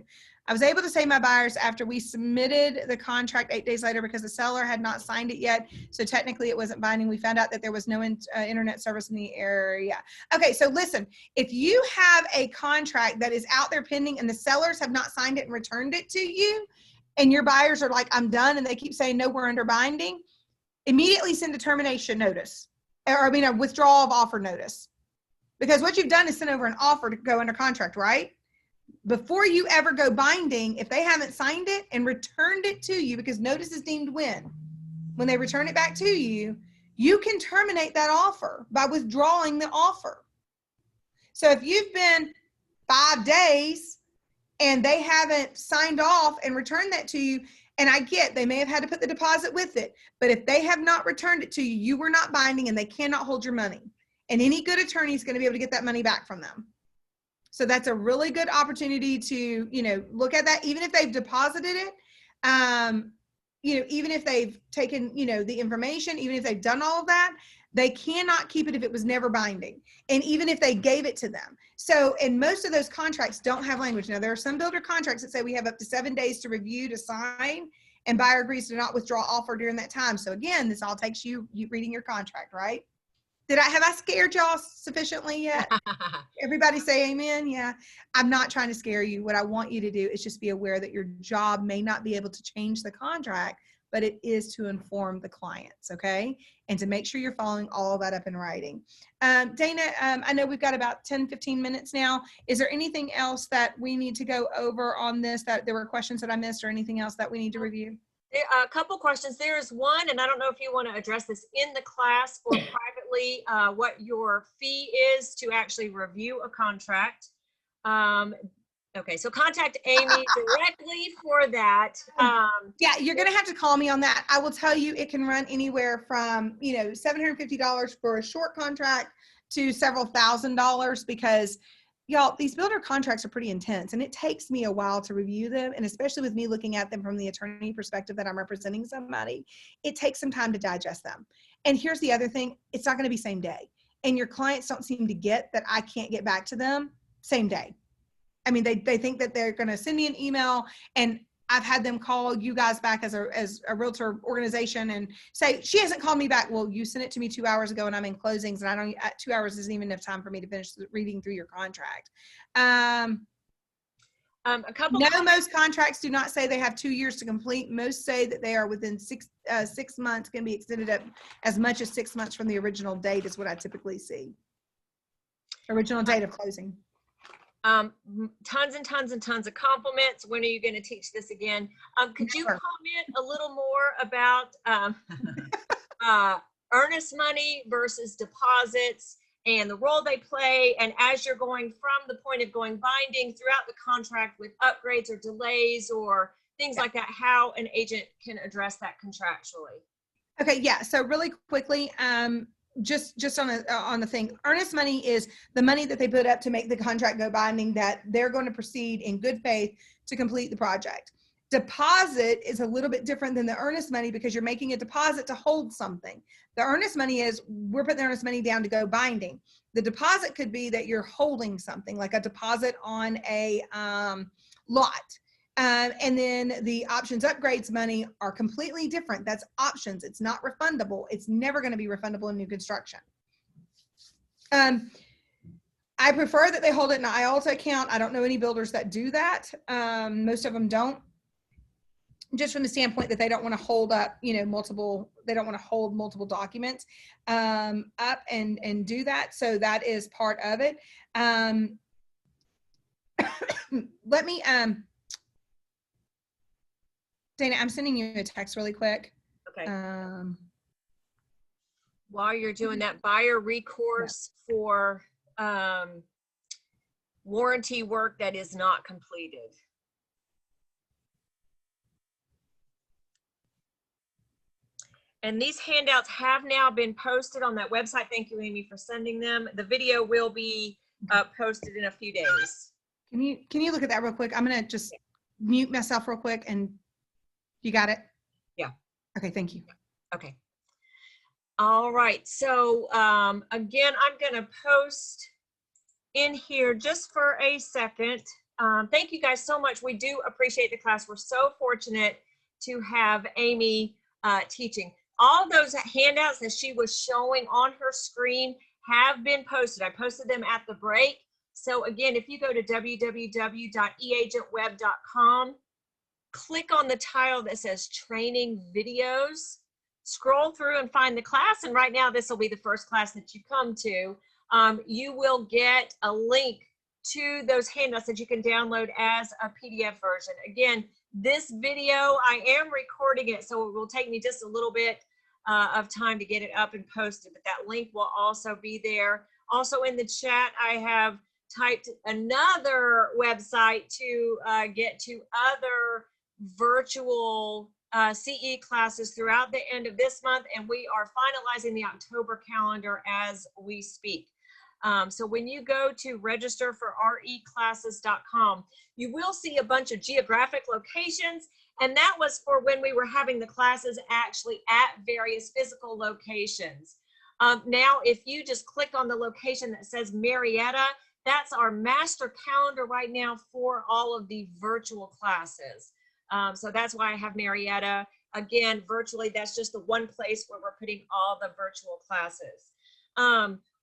I was able to save my buyers after we submitted the contract 8 days later because the seller had not signed it yet. So technically it wasn't binding. We found out that there was no internet service in the area. Okay, so listen, if you have a contract that is out there pending and the sellers have not signed it and returned it to you, and your buyers are like, I'm done, and they keep saying, no, we're under binding, immediately send a termination notice, a withdrawal of offer notice. Because what you've done is send over an offer to go under contract, right? Before you ever go binding, if they haven't signed it and returned it to you, because notice is deemed when they return it back to you, you can terminate that offer by withdrawing the offer. So if you've been 5 days and they haven't signed off and returned that to you, and I get they may have had to put the deposit with it, but if they have not returned it to you, you were not binding and they cannot hold your money. And any good attorney is going to be able to get that money back from them. So that's a really good opportunity to, look at that, even if they've deposited it, even if they've taken, the information, even if they've done all of that, they cannot keep it if it was never binding. And even if they gave it to them. So, and most of those contracts don't have language. Now, there are some builder contracts that say we have up to 7 days to review, to sign, and buyer agrees to not withdraw offer during that time. So again, this all takes you reading your contract, right? Have I scared y'all sufficiently yet? Everybody say amen. Yeah. I'm not trying to scare you. What I want you to do is just be aware that your job may not be able to change the contract, but it is to inform the clients, okay? And to make sure you're following all of that up in writing. Dana, I know we've got about 10, 15 minutes now. Is there anything else that we need to go over on this, that there were questions that I missed or anything else that we need to review? A couple questions. There is one, and I don't know if you want to address this in the class or privately, what your fee is to actually review a contract. Okay, so contact Amy directly for that. Yeah, you're going to have to call me on that. I will tell you, it can run anywhere from, $750 for a short contract to several $1,000s, because y'all, these builder contracts are pretty intense, and it takes me a while to review them. And especially with me looking at them from the attorney perspective that I'm representing somebody, it takes some time to digest them. And here's the other thing, it's not going to be same day. And your clients don't seem to get that I can't get back to them same day. I mean, they think that they're going to send me an email, and I've had them call you guys back as a realtor organization and say, she hasn't called me back. Well, you sent it to me 2 hours ago and I'm in closings, and I don't, 2 hours isn't even enough time for me to finish reading through your contract. Most contracts do not say they have 2 years to complete. Most say that they are within 6 months, can be extended up as much as 6 months from the original date is what I typically see. Original date of closing. Tons and tons and tons of compliments. When are you going to teach this again? Could you comment a little more about earnest money versus deposits and the role they play? And as you're going from the point of going binding throughout the contract with upgrades or delays or things like that, how an agent can address that contractually. Okay, yeah. So really quickly, just on the thing, earnest money is the money that they put up to make the contract go binding, that they're going to proceed in good faith to complete the project. Deposit is a little bit different than the earnest money, because you're making a deposit to hold something. The earnest money is, we're putting the earnest money down to go binding. The deposit could be that you're holding something, like a deposit on a lot. And then the options upgrades money are completely different. That's options. It's not refundable. It's never going to be refundable in new construction. I prefer that they hold it in an IALTA account. I don't know any builders that do that. Most of them don't, just from the standpoint that they don't want to hold up, they don't want to hold multiple documents up and do that. So that is part of it. Let me, Dana, I'm sending you a text really quick. Okay. While you're doing that, buyer recourse for warranty work that is not completed. And these handouts have now been posted on that website. Thank you, Amy, for sending them. The video will be posted in a few days. Can you look at that real quick? I'm gonna just mute myself real quick, and you got it? Yeah. Okay, thank you. Okay. All right. So again, I'm going to post in here just for a second. Thank you guys so much. We do appreciate the class. We're so fortunate to have Amy teaching. All those handouts that she was showing on her screen have been posted. I posted them at the break. So again, if you go to www.eagentweb.com, click on the tile that says training videos, scroll through and find the class. And right now, this will be the first class that you come to. You will get a link to those handouts that you can download as a PDF version. Again, this video, I am recording it, so it will take me just a little bit of time to get it up and posted, but that link will also be there. Also in the chat, I have typed another website to get to other virtual CE classes throughout the end of this month, and we are finalizing the October calendar as we speak. So when you go to register for reclasses.com, you will see a bunch of geographic locations, and that was for when we were having the classes actually at various physical locations. Now, if you just click on the location that says Marietta, that's our master calendar right now for all of the virtual classes. So that's why I have Marietta. Again, virtually, that's just the one place where we're putting all the virtual classes.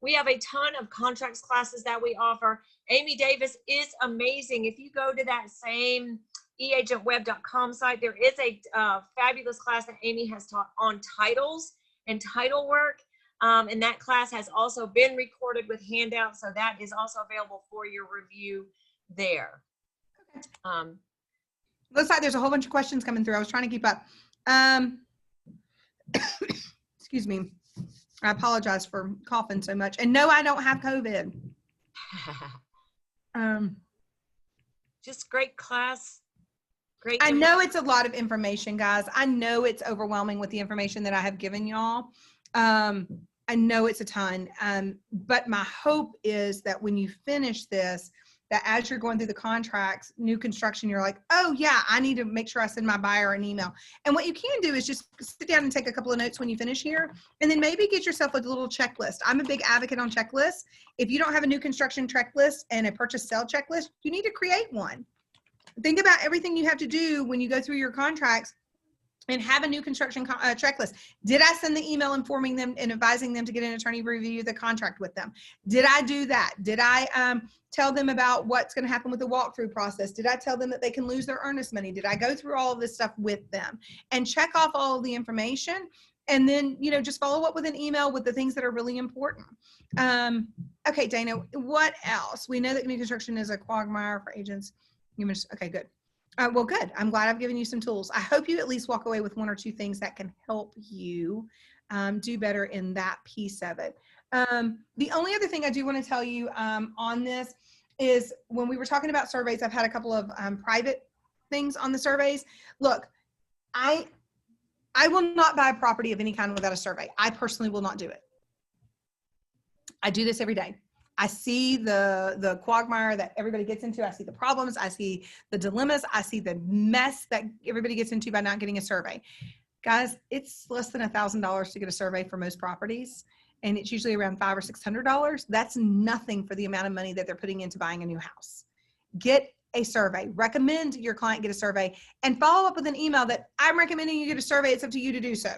We have a ton of contracts classes that we offer. Amy Davis is amazing. If you go to that same eagentweb.com site, there is a fabulous class that Amy has taught on titles and title work. And that class has also been recorded with handouts. So that is also available for your review there. Looks like there's a whole bunch of questions coming through. I was trying to keep up. Excuse me. I apologize for coughing so much. And no, I don't have COVID. Just great class. Great. I know it's a lot of information, guys. I know it's overwhelming with the information that I have given y'all. I know it's a ton. But my hope is that when you finish this, that as you're going through the contracts, new construction, you're like, oh yeah, I need to make sure I send my buyer an email. And what you can do is just sit down and take a couple of notes when you finish here, and then maybe get yourself a little checklist. I'm a big advocate on checklists. If you don't have a new construction checklist and a purchase sale checklist, you need to create one. Think about everything you have to do when you go through your contracts and have a new construction checklist. Did I send the email informing them and advising them to get an attorney to review the contract with them? Did I do that? Did I tell them about what's going to happen with the walkthrough process? Did I tell them that they can lose their earnest money? Did I go through all of this stuff with them? And check off all of the information, and then, you know, just follow up with an email with the things that are really important. Okay, Dana, what else? We know that new construction is a quagmire for agents. Okay, good. Well, good. I'm glad I've given you some tools. I hope you at least walk away with one or two things that can help you do better in that piece of it. The only other thing I do want to tell you on this is when we were talking about surveys, I've had a couple of private things on the surveys. Look, I will not buy a property of any kind without a survey. I personally will not do it. I do this every day. I see the quagmire that everybody gets into. I see the problems. I see the dilemmas. I see the mess that everybody gets into by not getting a survey. Guys, it's less than $1,000 to get a survey for most properties, and it's usually around $500 or $600. That's nothing for the amount of money that they're putting into buying a new house. Get a survey. Recommend your client get a survey, and follow up with an email that I'm recommending you get a survey. It's up to you to do so.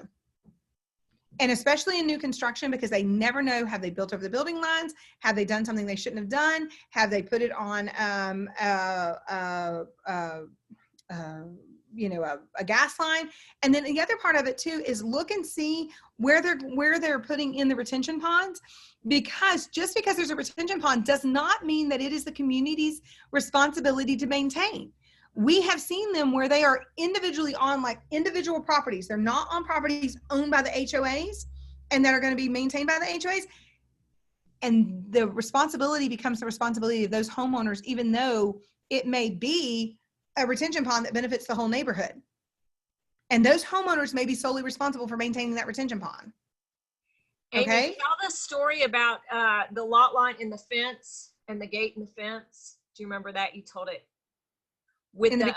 And especially in new construction, because they never know, have they built over the building lines? Have they done something they shouldn't have done? Have they put it on, you know, a gas line? And then the other part of it too is look and see where they're putting in the retention ponds, because just because there's a retention pond does not mean that it is the community's responsibility to maintain. We have seen them where they are individually on like individual properties. They're not on properties owned by the HOAs and that are going to be maintained by the HOAs. And the responsibility becomes the responsibility of those homeowners, even though it may be a retention pond that benefits the whole neighborhood. And those homeowners may be solely responsible for maintaining that retention pond. Okay. Amy, tell the story about the lot line in the fence and the gate in the fence. Do you remember that? You told it. With In the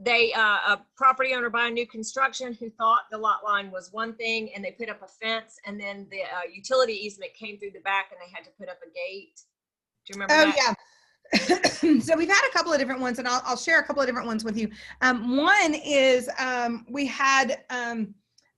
a property owner buying new construction who thought the lot line was one thing, and they put up a fence, and then the utility easement came through the back and they had to put up a gate. Do you remember that? Yeah. So we've had a couple of different ones, and I'll share a couple of different ones with you. One is we had,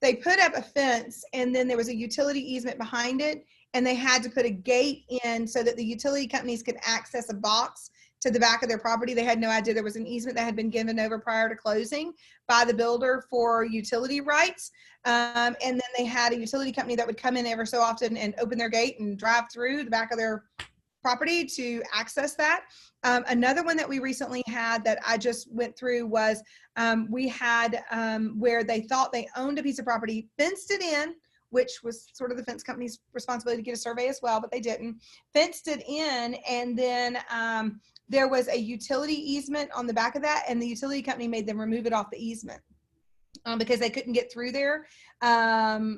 they put up a fence, and then there was a utility easement behind it, and they had to put a gate in so that the utility companies could access a box to the back of their property. They had no idea there was an easement that had been given over prior to closing by the builder for utility rights. And then they had a utility company that would come in ever so often and open their gate and drive through the back of their property to access that. Another one that we recently had that I just went through was we had where they thought they owned a piece of property, fenced it in, which was sort of the fence company's responsibility to get a survey as well, but they didn't. Fenced it in, and then there was a utility easement on the back of that, and the utility company made them remove it off the easement because they couldn't get through there for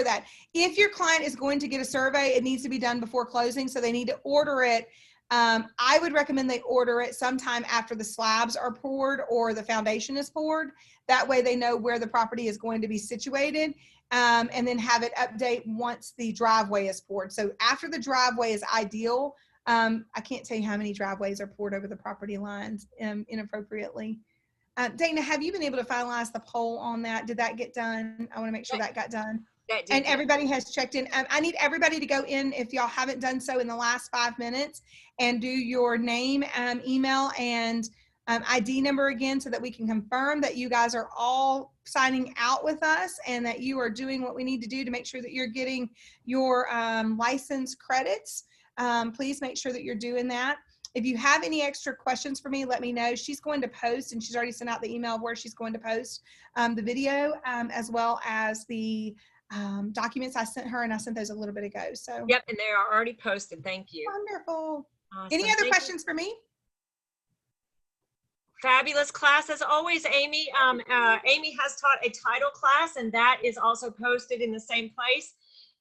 that. If your client is going to get a survey, it needs to be done before closing, so they need to order it. I would recommend they order it sometime after the slabs are poured or the foundation is poured. That way they know where the property is going to be situated, and then have it update once the driveway is poured. So after the driveway is ideal. I can't tell you how many driveways are poured over the property lines inappropriately. Dana, have you been able to finalize the poll on that? Did that get done? I want to make sure that got done. That did And get- everybody has checked in. I need everybody to go in, if y'all haven't done so in the last 5 minutes, and do your name, email, and ID number again, so that we can confirm that you guys are all signing out with us and that you are doing what we need to do to make sure that you're getting your license credits. Please make sure that you're doing that. If you have any extra questions for me, let me know. She's going to post, and she's already sent out the email of where she's going to post the video, as well as the documents I sent her, and I sent those a little bit ago. So Yep, and they are already posted. Thank you. wonderful. Awesome. Any other Thank you. questions for me? Fabulous class as always, Amy. Amy has taught a title class, and that is also posted in the same place.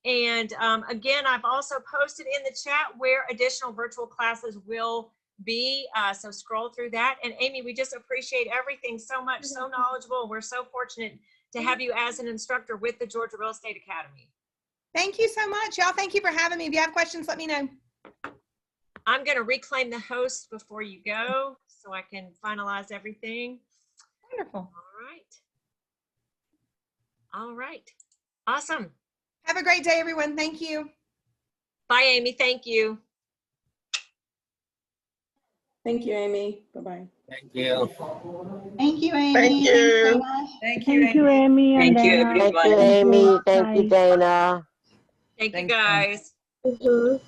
And again, I've also posted in the chat where additional virtual classes will be. So scroll through that. And Amy, we just appreciate everything so much, so knowledgeable. We're so fortunate to have you as an instructor with the Georgia Real Estate Academy. Thank you so much, y'all. Thank you for having me. If you have questions, let me know. I'm going to reclaim the host before you go so I can finalize everything. Wonderful. All right. All right. Awesome. Have a great day, everyone. Thank you. Bye, Amy. Thank you. Thank you, Amy. Bye-bye. Thank you. Thank you, Amy. Thank you. Thank you. Thank you, Amy. Thank and you, Dana. everyone. Thank you, Amy. Thank you, Bye. Dana. Thank you, Thanks, Amy. guys.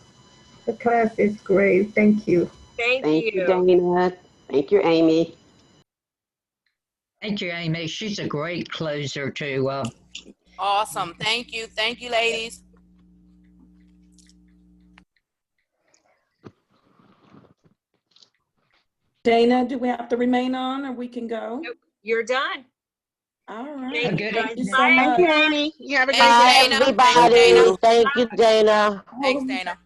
The class is great. Thank you. Thank Thank you, you. Dana. Thank you, Amy. Thank you, Amy. She's a great closer too. Awesome. Thank you. Thank you, ladies. Dana, do we have to remain on or we can go? Nope. You're done. All Thank right. you, Good guys. evening. Bye, Thank you, everyone. Amy. You have a Bye, great day. Dana. everybody. Thank you, Dana. Thanks, Dana.